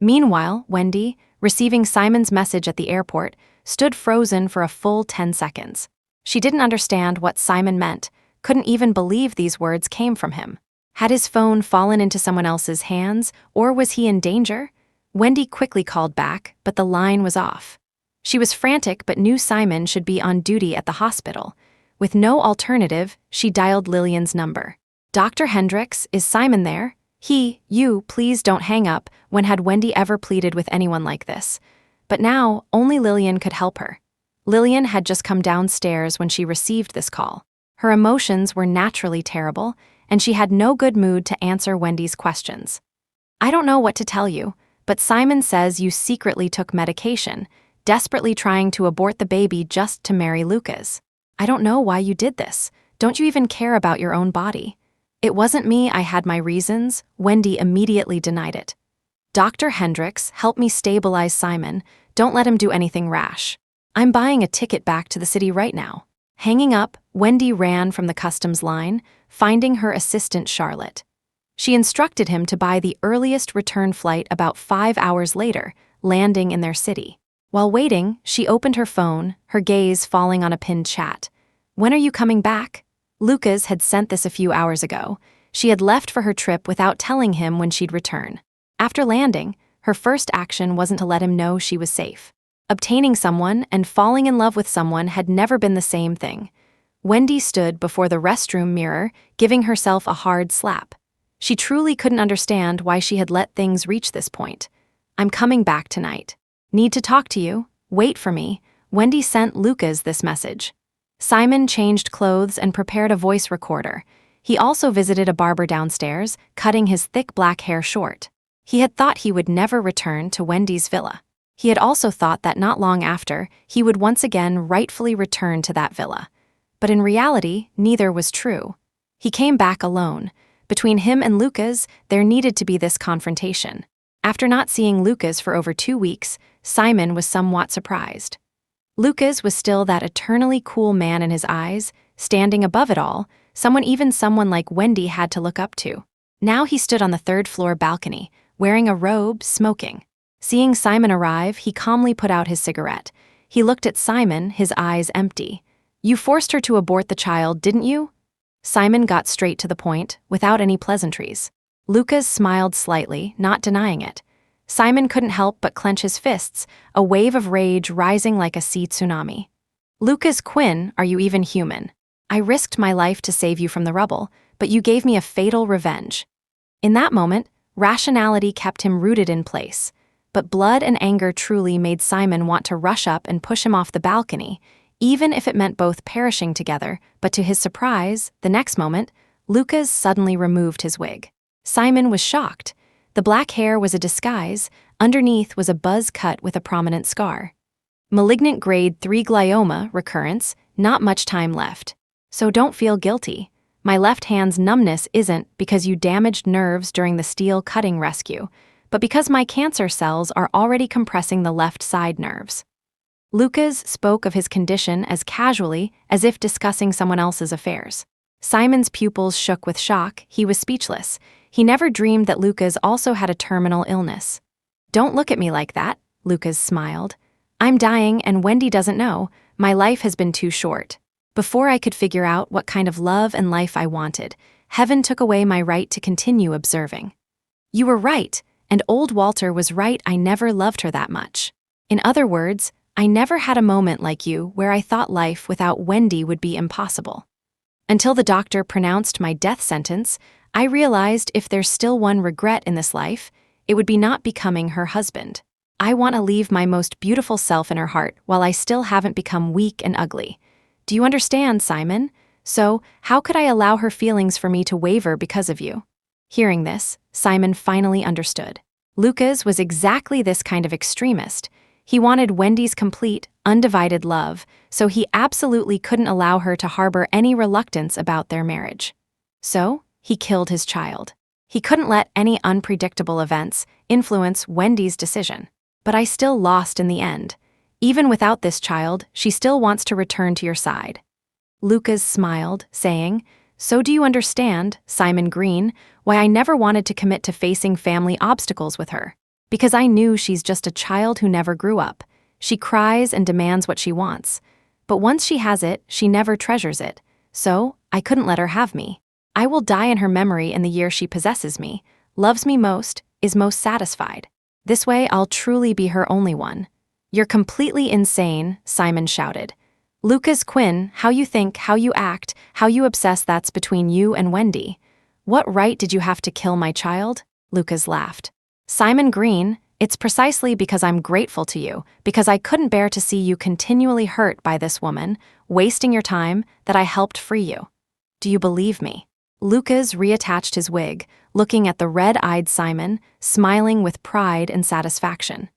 Meanwhile, Wendy, receiving Simon's message at the airport, stood frozen for a full 10 seconds. She didn't understand what Simon meant, couldn't even believe these words came from him. Had his phone fallen into someone else's hands, or was he in danger? Wendy quickly called back, but the line was off. She was frantic but knew Simon should be on duty at the hospital. With no alternative, she dialed Lillian's number. "Dr. Hendricks, is Simon there?" You, please don't hang up." When had Wendy ever pleaded with anyone like this? But now, only Lillian could help her. Lillian had just come downstairs when she received this call. Her emotions were naturally terrible, and she had no good mood to answer Wendy's questions. "I don't know what to tell you, but Simon says you secretly took medication, desperately trying to abort the baby just to marry Lucas. I don't know why you did this. Don't you even care about your own body? It wasn't me, I had my reasons. Wendy immediately denied it. Dr. Hendricks, help me stabilize Simon. Don't let him do anything rash. I'm buying a ticket back to the city right now. Hanging up, Wendy ran from the customs line, finding her assistant Charlotte. She instructed him to buy the earliest return flight about 5 hours later, landing in their city. While waiting, she opened her phone, her gaze falling on a pinned chat. When are you coming back? Lucas had sent this a few hours ago. She had left for her trip without telling him when she'd return. After landing, her first action wasn't to let him know she was safe. Obtaining someone and falling in love with someone had never been the same thing. Wendy stood before the restroom mirror, giving herself a hard slap. She truly couldn't understand why she had let things reach this point. I'm coming back tonight. Need to talk to you. Wait for me. Wendy sent Lucas this message. Simon changed clothes and prepared a voice recorder. He also visited a barber downstairs, cutting his thick black hair short. He had thought he would never return to Wendy's villa. He had also thought that not long after, he would once again rightfully return to that villa. But in reality, neither was true. He came back alone. Between him and Lucas, there needed to be this confrontation. After not seeing Lucas for over 2 weeks, Simon was somewhat surprised. Lucas was still that eternally cool man in his eyes, standing above it all, someone like Wendy had to look up to. Now he stood on the 3rd-floor balcony, wearing a robe, smoking. Seeing Simon arrive, he calmly put out his cigarette. He looked at Simon, his eyes empty. You forced her to abort the child, didn't you? Simon got straight to the point, without any pleasantries. Lucas smiled slightly, not denying it. Simon couldn't help but clench his fists, a wave of rage rising like a sea tsunami. Lucas Quinn, are you even human? I risked my life to save you from the rubble, but you gave me a fatal revenge. In that moment, rationality kept him rooted in place, but blood and anger truly made Simon want to rush up and push him off the balcony, even if it meant both perishing together. But to his surprise, the next moment, Lucas suddenly removed his wig. Simon was shocked. The black hair was a disguise, underneath was a buzz cut with a prominent scar. Malignant grade 3 glioma, recurrence, not much time left. So don't feel guilty. My left hand's numbness isn't because you damaged nerves during the steel cutting rescue, but because my cancer cells are already compressing the left side nerves. Lucas spoke of his condition as casually as if discussing someone else's affairs. Simon's pupils shook with shock, he was speechless. He never dreamed that Lucas also had a terminal illness. Don't look at me like that, Lucas smiled. I'm dying and Wendy doesn't know. My life has been too short. Before I could figure out what kind of love and life I wanted, heaven took away my right to continue observing. You were right, and old Walter was right, I never loved her that much. In other words, I never had a moment like you where I thought life without Wendy would be impossible. Until the doctor pronounced my death sentence, I realized if there's still one regret in this life, it would be not becoming her husband. I want to leave my most beautiful self in her heart while I still haven't become weak and ugly. Do you understand, Simon? So, how could I allow her feelings for me to waver because of you? Hearing this, Simon finally understood. Lucas was exactly this kind of extremist. He wanted Wendy's complete, undivided love, so he absolutely couldn't allow her to harbor any reluctance about their marriage. So, he killed his child. He couldn't let any unpredictable events influence Wendy's decision. But I still lost in the end. Even without this child, she still wants to return to your side. Lucas smiled, saying, So do you understand, Simon Green, why I never wanted to commit to facing family obstacles with her? Because I knew she's just a child who never grew up. She cries and demands what she wants. But once she has it, she never treasures it. So, I couldn't let her have me. I will die in her memory in the year she possesses me, loves me most, is most satisfied. This way I'll truly be her only one. You're completely insane, Simon shouted. Lucas Quinn, how you think, how you act, how you obsess, that's between you and Wendy. What right did you have to kill my child? Lucas laughed. Simon Green, it's precisely because I'm grateful to you, because I couldn't bear to see you continually hurt by this woman, wasting your time, that I helped free you. Do you believe me? Lucas reattached his wig, looking at the red-eyed Simon, smiling with pride and satisfaction.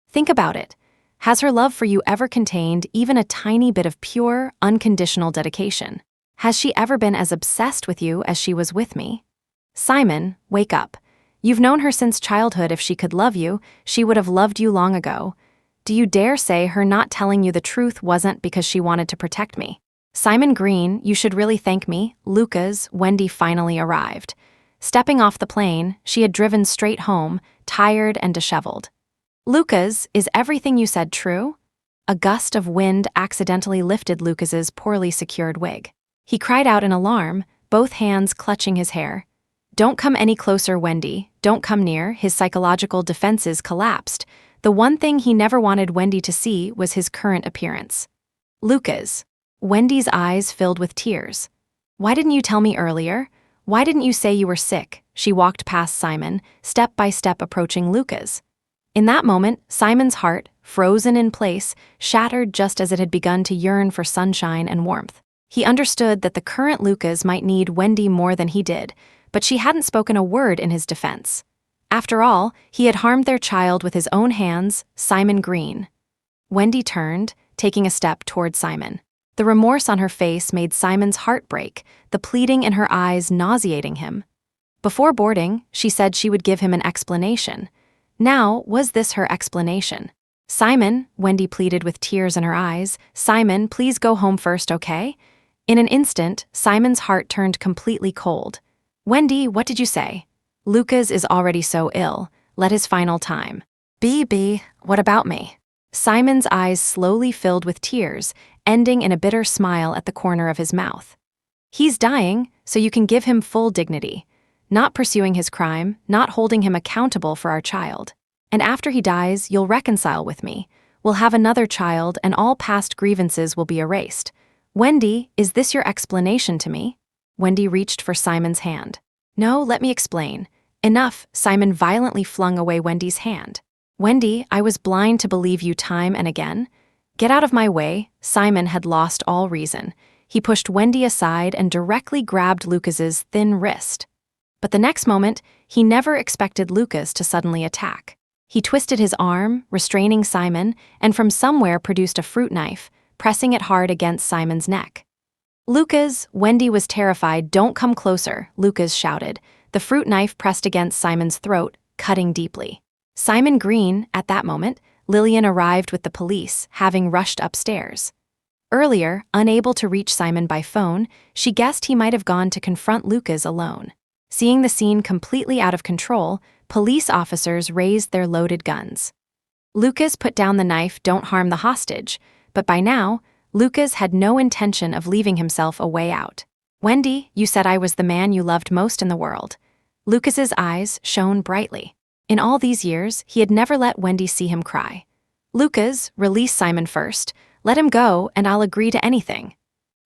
Think about it. Has her love for you ever contained even a tiny bit of pure, unconditional dedication? Has she ever been as obsessed with you as she was with me? Simon, wake up. You've known her since childhood. If she could love you, she would have loved you long ago. Do you dare say her not telling you the truth wasn't because she wanted to protect me? Simon Green, you should really thank me. Lucas, Wendy finally arrived. Stepping off the plane, she had driven straight home, tired and disheveled. Lucas, is everything you said true? A gust of wind accidentally lifted Lucas's poorly secured wig. He cried out in alarm, both hands clutching his hair. Don't come any closer, Wendy. Don't come near. His psychological defenses collapsed. The one thing he never wanted Wendy to see was his current appearance. Lucas. Wendy's eyes filled with tears. Why didn't you tell me earlier? Why didn't you say you were sick? She walked past Simon, step by step approaching Lucas. In that moment, Simon's heart, frozen in place, shattered just as it had begun to yearn for sunshine and warmth. He understood that the current Lucas might need Wendy more than he did, but she hadn't spoken a word in his defense. After all, he had harmed their child with his own hands, Simon Green. Wendy turned, taking a step toward Simon. The remorse on her face made Simon's heart break, the pleading in her eyes nauseating him. Before boarding, she said she would give him an explanation. Now, was this her explanation? Simon, Wendy pleaded with tears in her eyes, Simon, please go home first, okay? In an instant, Simon's heart turned completely cold. Wendy, what did you say? Lucas is already so ill. Let his final time. B, what about me? Simon's eyes slowly filled with tears, ending in a bitter smile at the corner of his mouth. He's dying, so you can give him full dignity. Not pursuing his crime, not holding him accountable for our child. And after he dies, you'll reconcile with me. We'll have another child, and all past grievances will be erased. Wendy, is this your explanation to me? Wendy reached for Simon's hand. No, let me explain. Enough, Simon violently flung away Wendy's hand. Wendy, I was blind to believe you time and again. Get out of my way. Simon had lost all reason. He pushed Wendy aside and directly grabbed Lucas's thin wrist. But the next moment, he never expected Lucas to suddenly attack. He twisted his arm, restraining Simon, and from somewhere produced a fruit knife, pressing it hard against Simon's neck. Lucas, Wendy was terrified. Don't come closer, Lucas shouted. The fruit knife pressed against Simon's throat, cutting deeply. Simon Green, at that moment, Lillian arrived with the police, having rushed upstairs. Earlier, unable to reach Simon by phone, she guessed he might have gone to confront Lucas alone. Seeing the scene completely out of control, police officers raised their loaded guns. Lucas put down the knife. Don't harm the hostage, but by now, Lucas had no intention of leaving himself a way out. Wendy, you said I was the man you loved most in the world. Lucas's eyes shone brightly. In all these years, he had never let Wendy see him cry. Lucas, release Simon first. Let him go, and I'll agree to anything.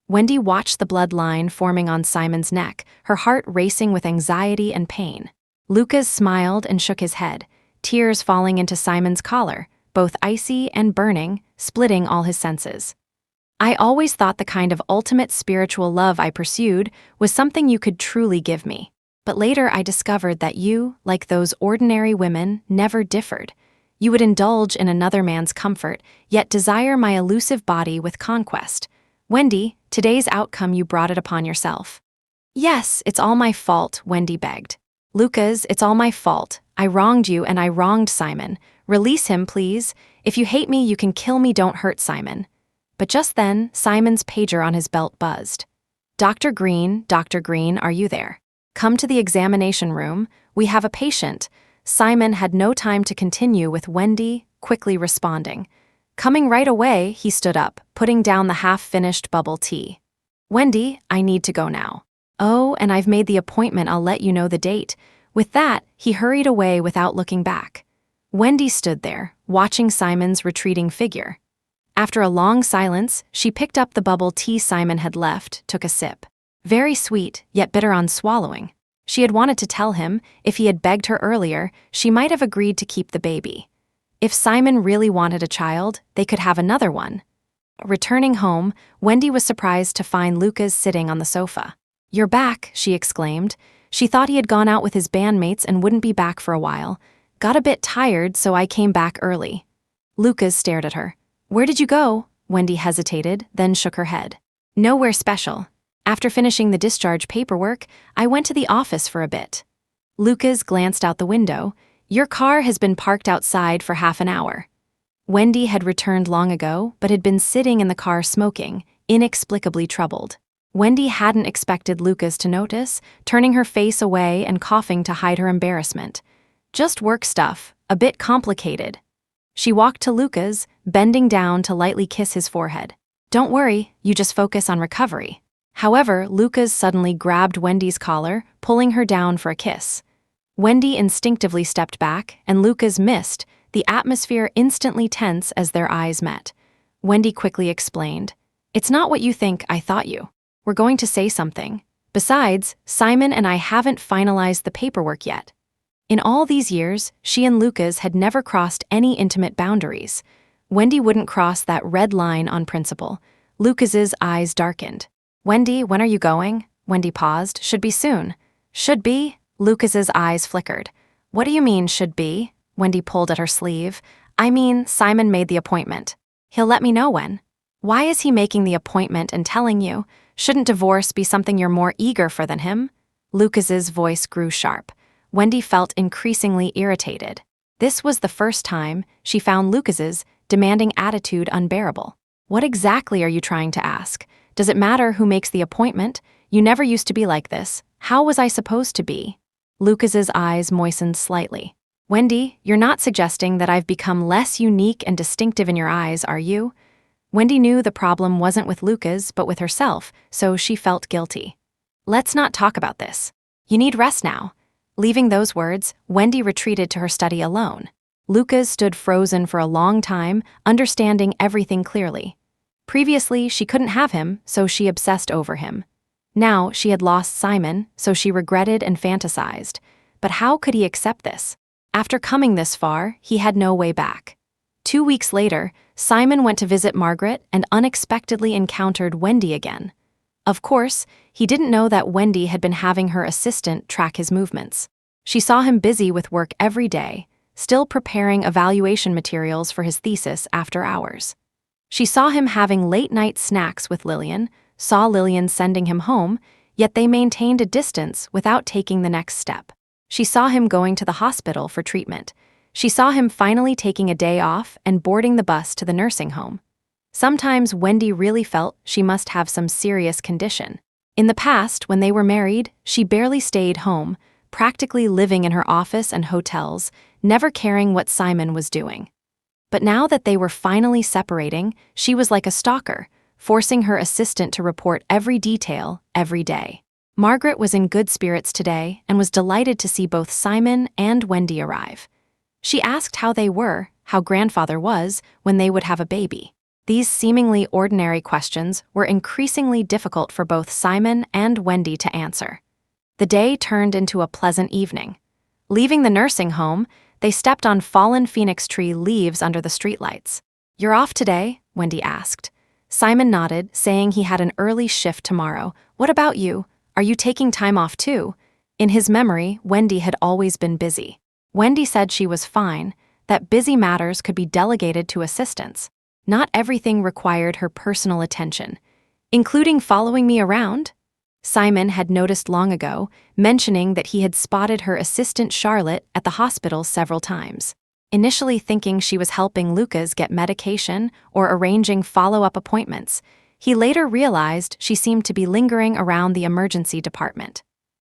Wendy watched the blood line forming on Simon's neck, her heart racing with anxiety and pain. Lucas smiled and shook his head, tears falling into Simon's collar, both icy and burning, splitting all his senses. I always thought the kind of ultimate spiritual love I pursued was something you could truly give me. But later I discovered that you, like those ordinary women, never differed. You would indulge in another man's comfort, yet desire my elusive body with conquest. Wendy, today's outcome you brought it upon yourself. Yes, it's all my fault, Wendy begged. Lucas, it's all my fault. I wronged you and I wronged Simon. Release him, please. If you hate me, you can kill me. Don't hurt Simon. But just then, Simon's pager on his belt buzzed. Dr. Green, are you there? Come to the examination room. We have a patient. Simon had no time to continue with Wendy, quickly responding. Coming right away, he stood up, putting down the half-finished bubble tea. Wendy, I need to go now. Oh, and I've made the appointment. I'll let you know the date. With that, he hurried away without looking back. Wendy stood there, watching Simon's retreating figure. After a long silence, she picked up the bubble tea Simon had left, took a sip. Very sweet, yet bitter on swallowing. She had wanted to tell him, if he had begged her earlier, she might have agreed to keep the baby. If Simon really wanted a child, they could have another one. Returning home, Wendy was surprised to find Lucas sitting on the sofa. "You're back," she exclaimed. She thought he had gone out with his bandmates and wouldn't be back for a while. "Got a bit tired, so I came back early." Lucas stared at her. "Where did you go?" Wendy hesitated, then shook her head. "Nowhere special. After finishing the discharge paperwork, I went to the office for a bit." Lucas glanced out the window. "Your car has been parked outside for half an hour." Wendy had returned long ago, but had been sitting in the car smoking, inexplicably troubled. Wendy hadn't expected Lucas to notice, turning her face away and coughing to hide her embarrassment. "Just work stuff, a bit complicated." She walked to Lucas, bending down to lightly kiss his forehead. "Don't worry, you just focus on recovery." However, Lucas suddenly grabbed Wendy's collar, pulling her down for a kiss. Wendy instinctively stepped back, and Lucas missed, the atmosphere instantly tense as their eyes met. Wendy quickly explained, "It's not what you think, I thought you. We're going to say something. Besides, Simon and I haven't finalized the paperwork yet." In all these years, she and Lucas had never crossed any intimate boundaries. Wendy wouldn't cross that red line on principle. Lucas's eyes darkened. "Wendy, when are you going?" Wendy paused. "Should be soon." "Should be?" Lucas's eyes flickered. "What do you mean, should be?" Wendy pulled at her sleeve. "I mean, Simon made the appointment. He'll let me know when." "Why is he making the appointment and telling you? Shouldn't divorce be something you're more eager for than him?" Lucas's voice grew sharp. Wendy felt increasingly irritated. This was the first time she found Lucas's demanding attitude unbearable. "What exactly are you trying to ask? Does it matter who makes the appointment? You never used to be like this. How was I supposed to be?" Lucas's eyes moistened slightly. "Wendy, you're not suggesting that I've become less unique and distinctive in your eyes, are you?" Wendy knew the problem wasn't with Lucas, but with herself, so she felt guilty. "Let's not talk about this. You need rest now." Leaving those words, Wendy retreated to her study alone. Lucas stood frozen for a long time, understanding everything clearly. Previously, she couldn't have him, so she obsessed over him. Now, she had lost Simon, so she regretted and fantasized. But how could he accept this? After coming this far, he had no way back. 2 weeks later, Simon went to visit Margaret and unexpectedly encountered Wendy again. Of course, he didn't know that Wendy had been having her assistant track his movements. She saw him busy with work every day, still preparing evaluation materials for his thesis after hours. She saw him having late-night snacks with Lillian, saw Lillian sending him home, yet they maintained a distance without taking the next step. She saw him going to the hospital for treatment. She saw him finally taking a day off and boarding the bus to the nursing home. Sometimes Wendy really felt she must have some serious condition. In the past, when they were married, she barely stayed home, practically living in her office and hotels, never caring what Simon was doing. But now that they were finally separating, she was like a stalker, forcing her assistant to report every detail, every day. Margaret was in good spirits today and was delighted to see both Simon and Wendy arrive. She asked how they were, how grandfather was, when they would have a baby. These seemingly ordinary questions were increasingly difficult for both Simon and Wendy to answer. The day turned into a pleasant evening. Leaving the nursing home, they stepped on fallen phoenix tree leaves under the streetlights. "You're off today?" Wendy asked. Simon nodded, saying he had an early shift tomorrow. "What about you? Are you taking time off too?" In his memory, Wendy had always been busy. Wendy said she was fine, that busy matters could be delegated to assistants. Not everything required her personal attention. "Including following me around?" Simon had noticed long ago, mentioning that he had spotted her assistant Charlotte at the hospital several times. Initially thinking she was helping Lucas get medication or arranging follow-up appointments, he later realized she seemed to be lingering around the emergency department.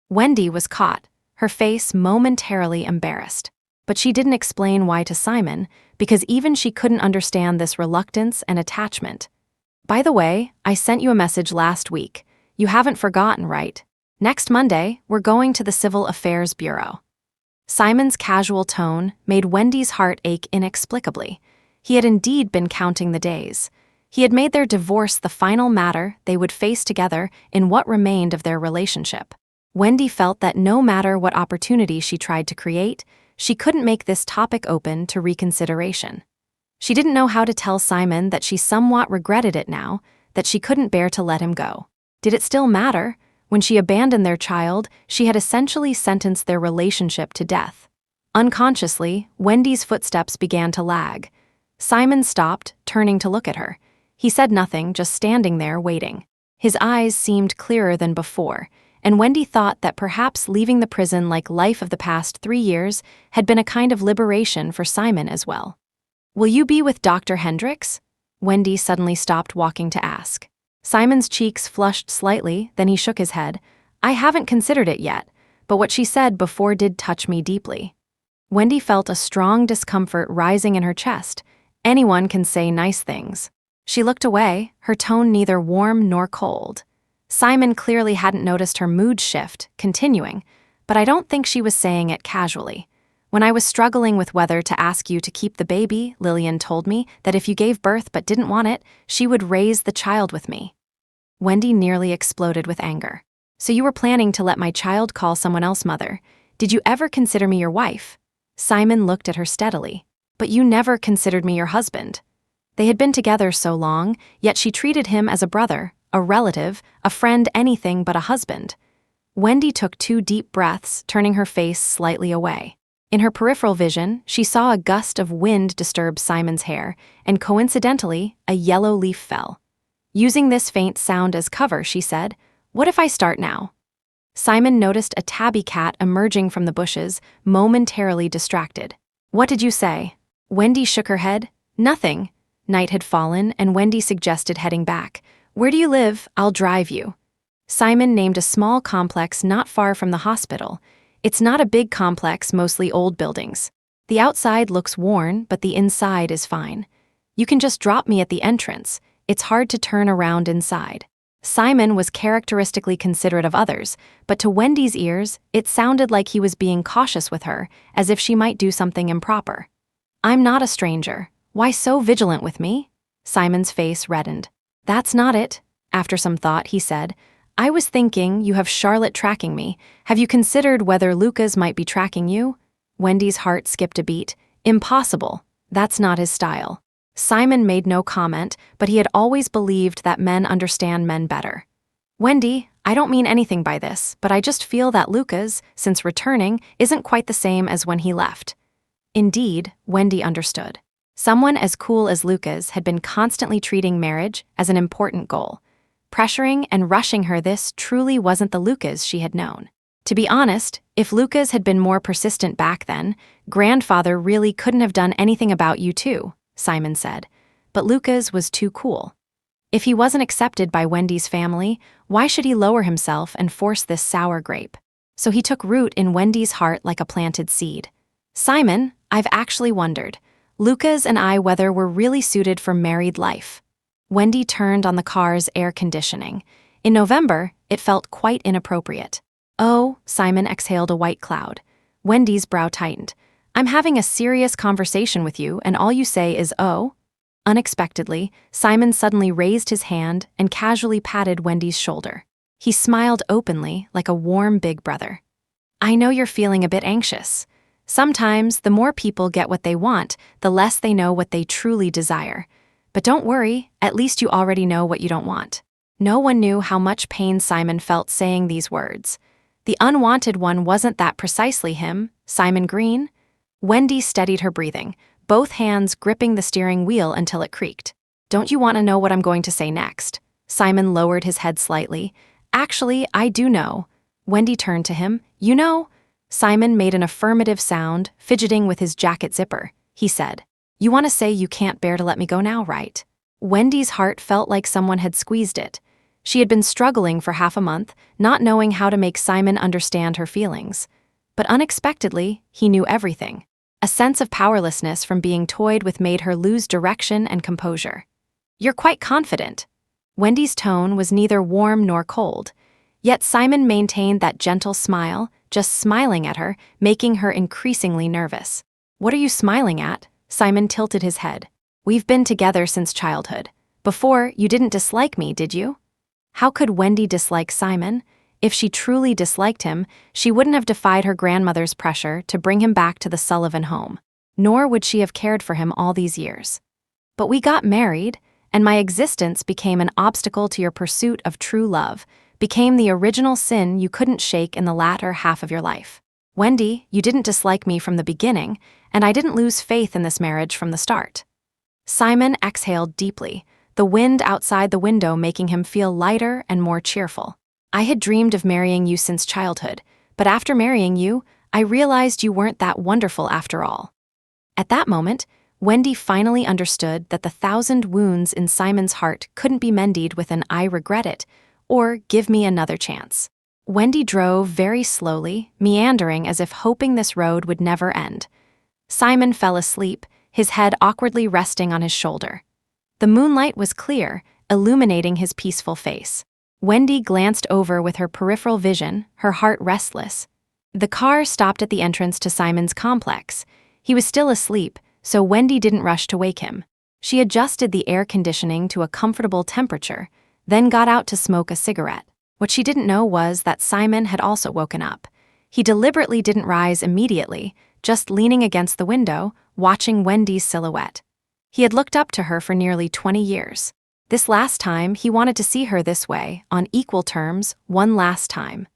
Wendy was caught, her face momentarily embarrassed. But she didn't explain why to Simon, because even she couldn't understand this reluctance and attachment. "By the way, I sent you a message last week. You haven't forgotten, right? Next Monday, we're going to the Civil Affairs Bureau." Simon's casual tone made Wendy's heart ache inexplicably. He had indeed been counting the days. He had made their divorce the final matter they would face together in what remained of their relationship. Wendy felt that no matter what opportunity she tried to create, she couldn't make this topic open to reconsideration. She didn't know how to tell Simon that she somewhat regretted it now, that she couldn't bear to let him go. Did it still matter? When she abandoned their child, she had essentially sentenced their relationship to death. Unconsciously, Wendy's footsteps began to lag. Simon stopped, turning to look at her. He said nothing, just standing there, waiting. His eyes seemed clearer than before, and Wendy thought that perhaps leaving the prison like life of the past 3 years had been a kind of liberation for Simon as well. "Will you be with Dr. Hendricks?" Wendy suddenly stopped walking to ask. Simon's cheeks flushed slightly, then he shook his head. "I haven't considered it yet, but what she said before did touch me deeply." Wendy felt a strong discomfort rising in her chest. Anyone can say nice things. She looked away, her tone neither warm nor cold. Simon clearly hadn't noticed her mood shift, continuing, "But I don't think she was saying it casually. When I was struggling with whether to ask you to keep the baby, Lillian told me that if you gave birth but didn't want it, she would raise the child with me." Wendy nearly exploded with anger. "So you were planning to let my child call someone else mother? Did you ever consider me your wife?" Simon looked at her steadily. "But you never considered me your husband." They had been together so long, yet she treated him as a brother, a relative, a friend, anything but a husband. Wendy took 2 deep breaths, turning her face slightly away. In her peripheral vision, she saw a gust of wind disturb Simon's hair, and coincidentally, a yellow leaf fell. Using this faint sound as cover, she said, "What if I start now?" Simon noticed a tabby cat emerging from the bushes, momentarily distracted. "What did you say?" Wendy shook her head. "Nothing." Night had fallen, and Wendy suggested heading back. "Where do you live? I'll drive you." Simon named a small complex not far from the hospital. "It's not a big complex, mostly old buildings. The outside looks worn, but the inside is fine. You can just drop me at the entrance. It's hard to turn around inside." Simon was characteristically considerate of others, but to Wendy's ears, it sounded like he was being cautious with her, as if she might do something improper. "I'm not a stranger. Why so vigilant with me?" Simon's face reddened. "That's not it." After some thought, he said, "I was thinking you have Charlotte tracking me. Have you considered whether Lucas might be tracking you?" Wendy's heart skipped a beat. "Impossible. That's not his style." Simon made no comment, but he had always believed that men understand men better. "Wendy, I don't mean anything by this, but I just feel that Lucas, since returning, isn't quite the same as when he left." Indeed, Wendy understood. Someone as cool as Lucas had been constantly treating marriage as an important goal. Pressuring and rushing her, this truly wasn't the Lucas she had known. To be honest, if Lucas had been more persistent back then, grandfather really couldn't have done anything about you too, Simon said. But Lucas was too cool. If he wasn't accepted by Wendy's family, why should he lower himself and force this sour grape? So he took root in Wendy's heart like a planted seed. "Simon, I've actually wondered, Lucas and I, whether we're really suited for married life." Wendy turned on the car's air conditioning. In November, it felt quite inappropriate. "Oh," Simon exhaled a white cloud. Wendy's brow tightened. "I'm having a serious conversation with you, and all you say is, oh?" Unexpectedly, Simon suddenly raised his hand and casually patted Wendy's shoulder. He smiled openly, like a warm big brother. "I know you're feeling a bit anxious. Sometimes, the more people get what they want, the less they know what they truly desire. But don't worry, at least you already know what you don't want." No one knew how much pain Simon felt saying these words. The unwanted one wasn't that precisely him, Simon Green? Wendy steadied her breathing, both hands gripping the steering wheel until it creaked. "Don't you want to know what I'm going to say next?" Simon lowered his head slightly. "Actually, I do know." Wendy turned to him. "You know?" Simon made an affirmative sound, fidgeting with his jacket zipper. He said, "You want to say you can't bear to let me go now, right?" Wendy's heart felt like someone had squeezed it. She had been struggling for half a month, not knowing how to make Simon understand her feelings. But unexpectedly, he knew everything. A sense of powerlessness from being toyed with made her lose direction and composure. "You're quite confident." Wendy's tone was neither warm nor cold. Yet Simon maintained that gentle smile, just smiling at her, making her increasingly nervous. "What are you smiling at?" Simon tilted his head. "We've been together since childhood. Before, you didn't dislike me, did you?" How could Wendy dislike Simon? If she truly disliked him, she wouldn't have defied her grandmother's pressure to bring him back to the Sullivan home, nor would she have cared for him all these years. "But we got married, and my existence became an obstacle to your pursuit of true love. became the original sin you couldn't shake in the latter half of your life. Wendy, you didn't dislike me from the beginning, and I didn't lose faith in this marriage from the start. Simon exhaled deeply, the wind outside the window making him feel lighter and more cheerful. I had dreamed of marrying you since childhood, but after marrying you, I realized you weren't that wonderful after all. At that moment, Wendy finally understood that the 1,000 wounds in Simon's heart couldn't be mended with an "I regret it" or "give me another chance." Wendy drove very slowly, meandering as if hoping this road would never end. Simon fell asleep, his head awkwardly resting on his shoulder. The moonlight was clear, illuminating his peaceful face. Wendy glanced over with her peripheral vision, her heart restless. The car stopped at the entrance to Simon's complex. He was still asleep, so Wendy didn't rush to wake him. She adjusted the air conditioning to a comfortable temperature, then got out to smoke a cigarette. What she didn't know was that Simon had also woken up. He deliberately didn't rise immediately, just leaning against the window, watching Wendy's silhouette. He had looked up to her for nearly 20 years. This last time, he wanted to see her this way, on equal terms, one last time.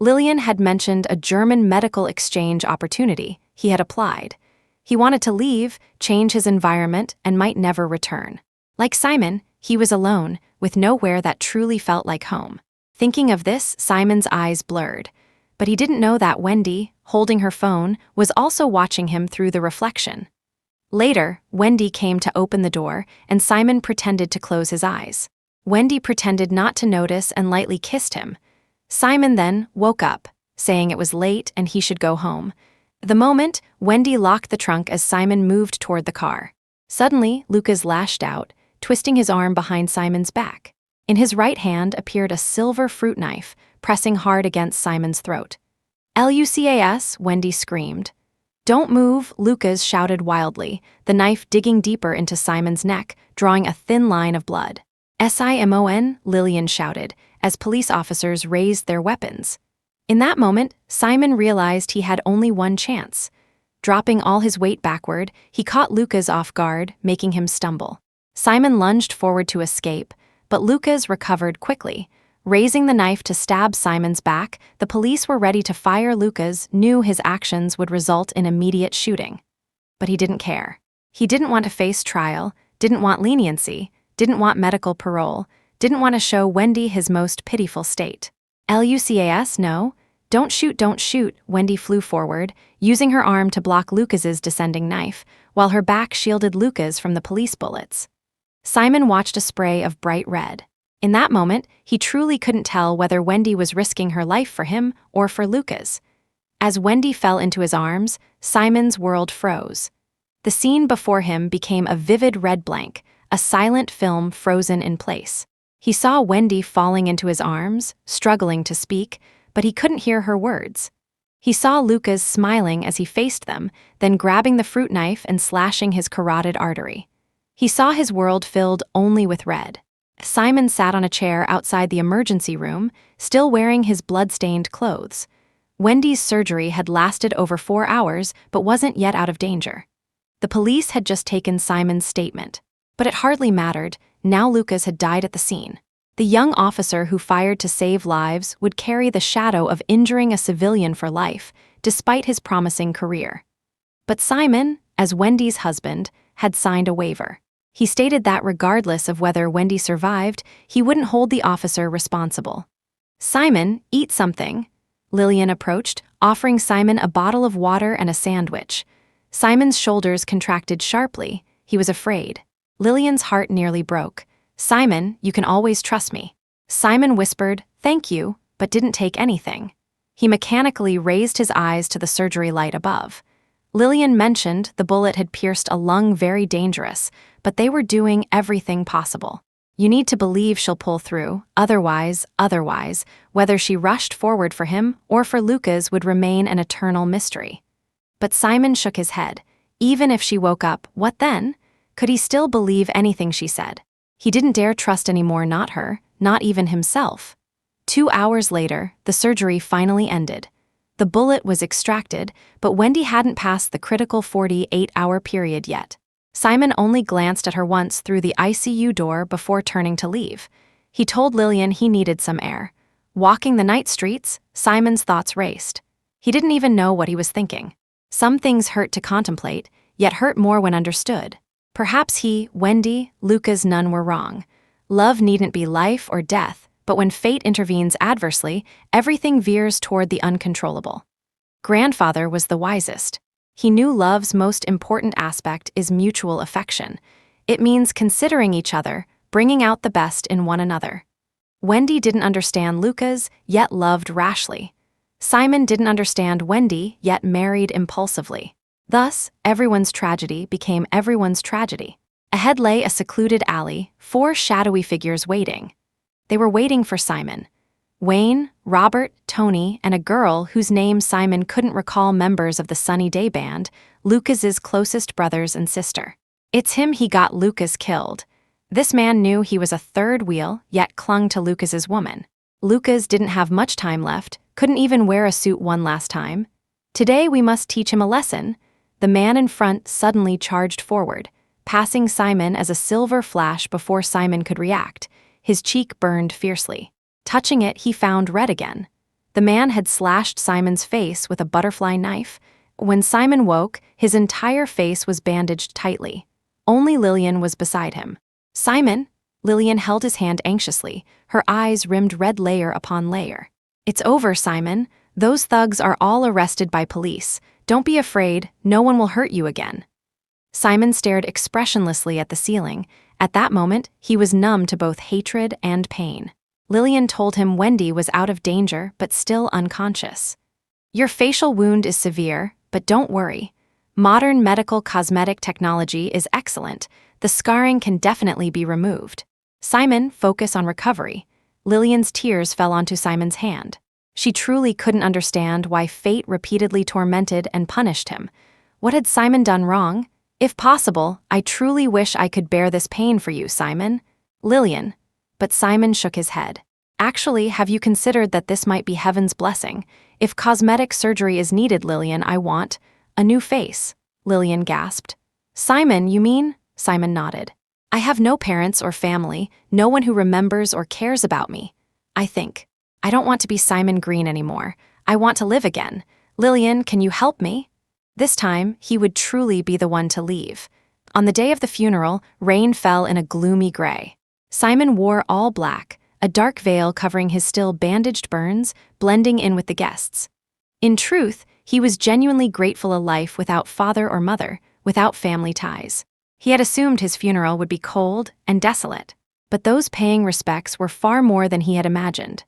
Lillian had mentioned a German medical exchange opportunity. He had applied. He wanted to leave, change his environment, and might never return. Like Simon, he was alone, with nowhere that truly felt like home. Thinking of this, Simon's eyes blurred. But he didn't know that Wendy, holding her phone, was also watching him through the reflection. Later, Wendy came to open the door, and Simon pretended to close his eyes. Wendy pretended not to notice and lightly kissed him. Simon then woke up, saying it was late and he should go home. The moment, Wendy locked the trunk as Simon moved toward the car. Suddenly, Lucas lashed out, twisting his arm behind Simon's back. In his right hand appeared a silver fruit knife, pressing hard against Simon's throat. "Lucas," Wendy screamed. "Don't move," Lucas shouted wildly, the knife digging deeper into Simon's neck, drawing a thin line of blood. "Simon," Lillian shouted, as police officers raised their weapons. In that moment, Simon realized he had only one chance. Dropping all his weight backward, he caught Lucas off guard, making him stumble. Simon lunged forward to escape, but Lucas recovered quickly. Raising the knife to stab Simon's back, the police were ready to fire. Lucas knew his actions would result in immediate shooting. But he didn't care. He didn't want to face trial, didn't want leniency, didn't want medical parole, didn't want to show Wendy his most pitiful state. "Lucas, no. Don't shoot," Wendy flew forward, using her arm to block Lucas's descending knife, while her back shielded Lucas from the police bullets. Simon watched a spray of bright red. In that moment, he truly couldn't tell whether Wendy was risking her life for him or for Lucas. As Wendy fell into his arms, Simon's world froze. The scene before him became a vivid red blank, a silent film frozen in place. He saw Wendy falling into his arms, struggling to speak, but he couldn't hear her words. He saw Lucas smiling as he faced them, then grabbing the fruit knife and slashing his carotid artery. He saw his world filled only with red. Simon sat on a chair outside the emergency room, still wearing his blood-stained clothes. Wendy's surgery had lasted over 4 hours, but wasn't yet out of danger. The police had just taken Simon's statement. But it hardly mattered. Now Lucas had died at the scene. The young officer who fired to save lives would carry the shadow of injuring a civilian for life, despite his promising career. But Simon, as Wendy's husband, had signed a waiver. He stated that regardless of whether Wendy survived, he wouldn't hold the officer responsible. "Simon, eat something." Lillian approached, offering Simon a bottle of water and a sandwich. Simon's shoulders contracted sharply. He was afraid. Lillian's heart nearly broke. "Simon, you can always trust me." Simon whispered, "Thank you," but didn't take anything. He mechanically raised his eyes to the surgery light above. Lillian mentioned the bullet had pierced a lung, very dangerous, but they were doing everything possible. You need to believe she'll pull through, otherwise, whether she rushed forward for him or for Lucas would remain an eternal mystery. But Simon shook his head. Even if she woke up, what then? Could he still believe anything she said? He didn't dare trust anymore, not her, not even himself. 2 hours later, the surgery finally ended. The bullet was extracted, but Wendy hadn't passed the critical 48-hour period yet. Simon only glanced at her once through the ICU door before turning to leave. He told Lillian he needed some air. Walking the night streets, Simon's thoughts raced. He didn't even know what he was thinking. Some things hurt to contemplate, yet hurt more when understood. Perhaps he, Wendy, Luca's none were wrong. Love needn't be life or death, but when fate intervenes adversely, everything veers toward the uncontrollable. Grandfather was the wisest. He knew love's most important aspect is mutual affection. It means considering each other, bringing out the best in one another. Wendy didn't understand Luca's, yet loved rashly. Simon didn't understand Wendy, yet married impulsively. Thus, everyone's tragedy became everyone's tragedy. Ahead lay a secluded alley, 4 shadowy figures waiting. They were waiting for Simon. Wayne, Robert, Tony, and a girl whose name Simon couldn't recall, members of the Sunny Day Band, Lucas's closest brothers and sister. It's him he got Lucas killed. This man knew he was a third wheel, yet clung to Lucas's woman. Lucas didn't have much time left, couldn't even wear a suit one last time. Today we must teach him a lesson. The man in front suddenly charged forward, passing Simon as a silver flash before Simon could react. His cheek burned fiercely. Touching it, he found red again. The man had slashed Simon's face with a butterfly knife. When Simon woke, his entire face was bandaged tightly. Only Lillian was beside him. "Simon?" Lillian held his hand anxiously, her eyes rimmed red layer upon layer. "It's over, Simon. Those thugs are all arrested by police. Don't be afraid, no one will hurt you again." Simon stared expressionlessly at the ceiling. At that moment, he was numb to both hatred and pain. Lillian told him Wendy was out of danger but still unconscious. "Your facial wound is severe, but don't worry. Modern medical cosmetic technology is excellent. The scarring can definitely be removed. Simon, focus on recovery." Lillian's tears fell onto Simon's hand. She truly couldn't understand why fate repeatedly tormented and punished him. What had Simon done wrong? "If possible, I truly wish I could bear this pain for you, Simon." "Lillian." But Simon shook his head. "Actually, have you considered that this might be heaven's blessing? If cosmetic surgery is needed, Lillian, I want a new face." Lillian gasped. "Simon, you mean?" Simon nodded. "I have no parents or family, no one who remembers or cares about me. I don't want to be Simon Green anymore. I want to live again. Lillian, can you help me?" This time, he would truly be the one to leave. On the day of the funeral, rain fell in a gloomy gray. Simon wore all black, a dark veil covering his still bandaged burns, blending in with the guests. In truth, he was genuinely grateful a life without father or mother, without family ties. He had assumed his funeral would be cold and desolate, but those paying respects were far more than he had imagined.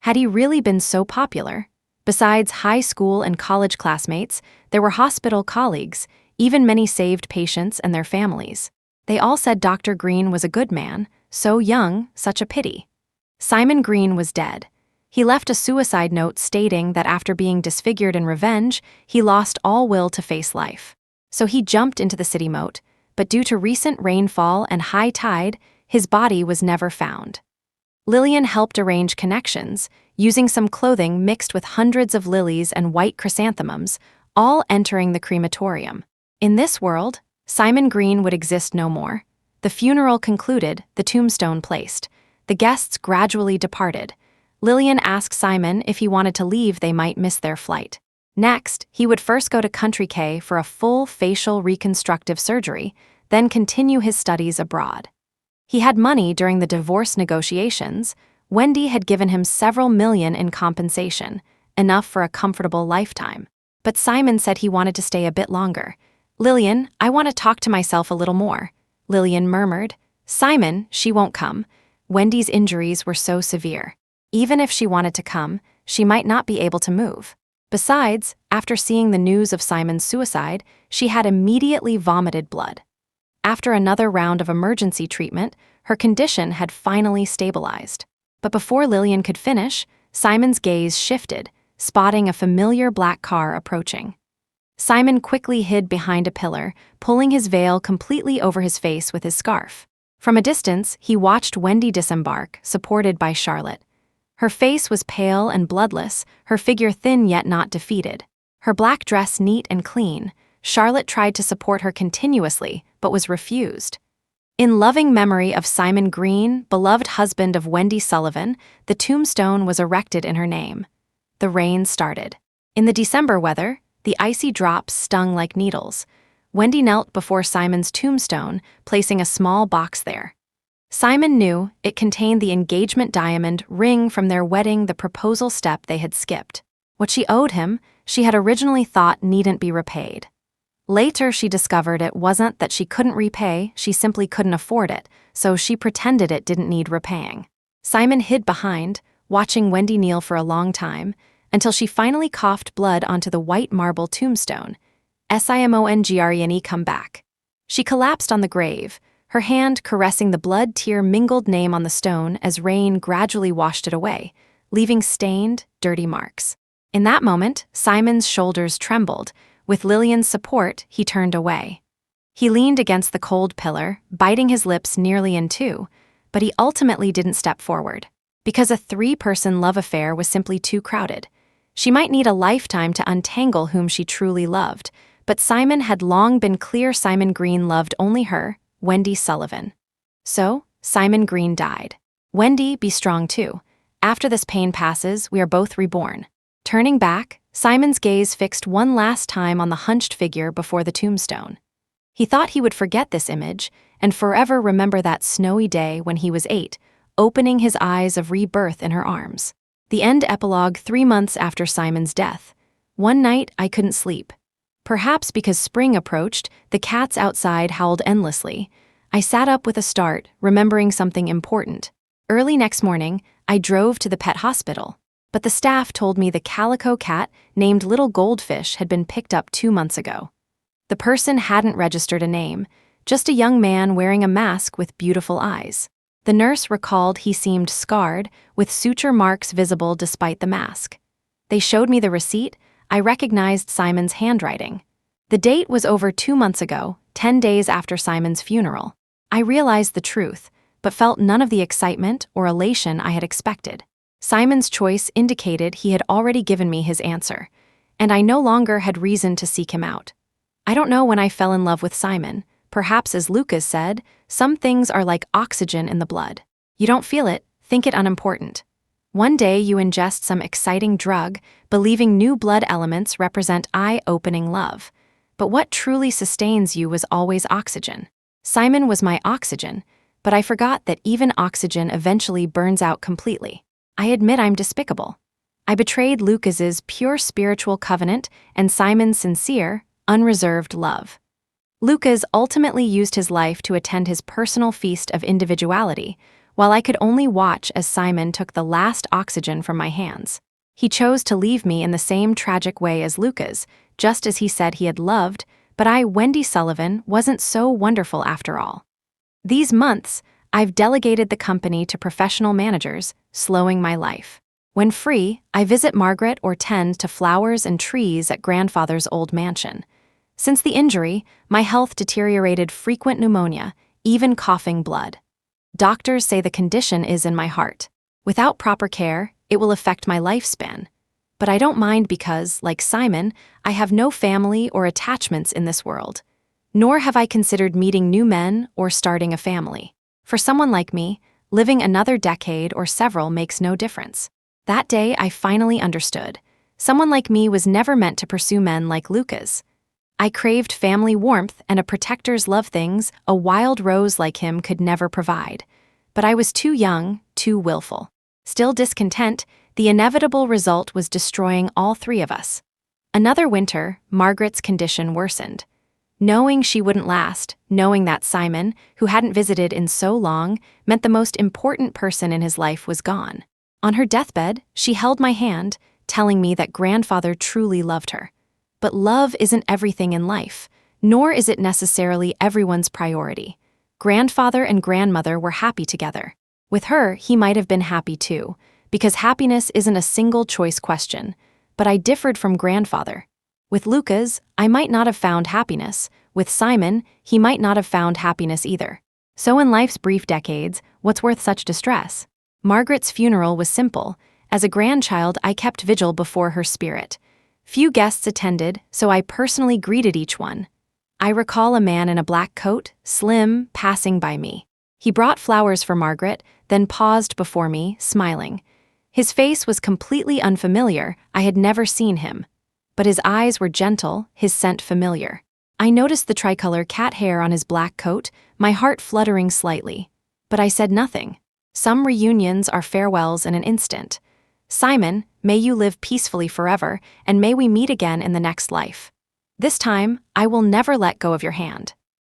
Had he really been so popular? Besides high school and college classmates, there were hospital colleagues, even many saved patients and their families. They all said Dr. Green was a good man, so young, such a pity. Simon Green was dead. He left a suicide note stating that after being disfigured in revenge, he lost all will to face life. So he jumped into the city moat, but due to recent rainfall and high tide, his body was never found. Lillian helped arrange connections, using some clothing mixed with hundreds of lilies and white chrysanthemums, all entering the crematorium. In this world, Simon Green would exist no more. The funeral concluded, the tombstone placed. The guests gradually departed. Lillian asked Simon if he wanted to leave, they might miss their flight. Next, he would first go to Country K for a full facial reconstructive surgery, then continue his studies abroad. He had money during the divorce negotiations. Wendy had given him several million in compensation, enough for a comfortable lifetime. But Simon said he wanted to stay a bit longer. "Lillian, I want to talk to myself a little more." Lillian murmured. "Simon, she won't come. Wendy's injuries were so severe. Even if she wanted to come, she might not be able to move. Besides, after seeing the news of Simon's suicide, she had immediately vomited blood. After another round of emergency treatment, her condition had finally stabilized. But before Lillian could finish, Simon's gaze shifted, spotting a familiar black car approaching. Simon quickly hid behind a pillar, pulling his veil completely over his face with his scarf. From a distance, he watched Wendy disembark, supported by Charlotte. Her face was pale and bloodless, her figure thin yet not defeated. Her black dress neat and clean. Charlotte tried to support her continuously, but was refused. In loving memory of Simon Green, beloved husband of Wendy Sullivan, the tombstone was erected in her name. The rain started. In the December weather, the icy drops stung like needles. Wendy knelt before Simon's tombstone, placing a small box there. Simon knew it contained the engagement diamond ring from their wedding, the proposal step they had skipped. What she owed him, she had originally thought needn't be repaid. Later, she discovered it wasn't that she couldn't repay, she simply couldn't afford it, so she pretended it didn't need repaying. Simon hid behind, watching Wendy kneel for a long time, until she finally coughed blood onto the white marble tombstone. Simongrene come back. She collapsed on the grave, her hand caressing the blood-tear-mingled name on the stone as rain gradually washed it away, leaving stained, dirty marks. In that moment, Simon's shoulders trembled. With Lillian's support, he turned away. He leaned against the cold pillar, biting his lips nearly in two, but he ultimately didn't step forward. Because a three-person love affair was simply too crowded. She might need a lifetime to untangle whom she truly loved, but Simon had long been clear Simon Green loved only her, Wendy Sullivan. So, Simon Green died. Wendy, be strong too. After this pain passes, we are both reborn. Turning back, Simon's gaze fixed one last time on the hunched figure before the tombstone. He thought he would forget this image and forever remember that snowy day when he was 8, opening his eyes of rebirth in her arms. The end epilogue 3 months after Simon's death. One night, I couldn't sleep. Perhaps because spring approached, the cats outside howled endlessly. I sat up with a start, remembering something important. Early next morning, I drove to the pet hospital. But the staff told me the calico cat, named Little Goldfish, had been picked up 2 months ago. The person hadn't registered a name, just a young man wearing a mask with beautiful eyes. The nurse recalled he seemed scarred, with suture marks visible despite the mask. They showed me the receipt. I recognized Simon's handwriting. The date was over 2 months ago, 10 days after Simon's funeral. I realized the truth, but felt none of the excitement or elation I had expected. Simon's choice indicated he had already given me his answer, and I no longer had reason to seek him out. I don't know when I fell in love with Simon. Perhaps, as Lucas said, some things are like oxygen in the blood. You don't feel it, think it unimportant. One day you ingest some exciting drug, believing new blood elements represent eye-opening love. But what truly sustains you was always oxygen. Simon was my oxygen, but I forgot that even oxygen eventually burns out completely. I admit I'm despicable. I betrayed Lucas's pure spiritual covenant and Simon's sincere, unreserved love. Lucas ultimately used his life to attend his personal feast of individuality, while I could only watch as Simon took the last oxygen from my hands. He chose to leave me in the same tragic way as Lucas, just as he said he had loved, but I, Wendy Sullivan, wasn't so wonderful after all. These months, I've delegated the company to professional managers, slowing my life. When free, I visit Margaret or tend to flowers and trees at grandfather's old mansion. Since the injury, my health deteriorated, frequent pneumonia, even coughing blood. Doctors say the condition is in my heart. Without proper care, it will affect my lifespan. But I don't mind because, like Simon, I have no family or attachments in this world. Nor have I considered meeting new men or starting a family. For someone like me, living another decade or several makes no difference. That day, I finally understood. Someone like me was never meant to pursue men like Lucas. I craved family warmth and a protector's love, things a wild rose like him could never provide. But I was too young, too willful. Still discontent, the inevitable result was destroying all 3 of us. Another winter, Margaret's condition worsened. Knowing she wouldn't last, knowing that Simon, who hadn't visited in so long, meant the most important person in his life was gone. On her deathbed, she held my hand, telling me that grandfather truly loved her. But love isn't everything in life, nor is it necessarily everyone's priority. Grandfather and grandmother were happy together. With her, he might have been happy too, because happiness isn't a single-choice question. But I differed from grandfather. With Lucas, I might not have found happiness. With Simon, he might not have found happiness either. So in life's brief decades, what's worth such distress? Margaret's funeral was simple. As a grandchild, I kept vigil before her spirit. Few guests attended, so I personally greeted each one. I recall a man in a black coat, slim, passing by me. He brought flowers for Margaret, then paused before me, smiling. His face was completely unfamiliar, I had never seen him. But his eyes were gentle, his scent familiar. I noticed the tricolor cat hair on his black coat, my heart fluttering slightly. But I said nothing. Some reunions are farewells in an instant. Simon, may you live peacefully forever, and may we meet again in the next life. This time, I will never let go of your hand.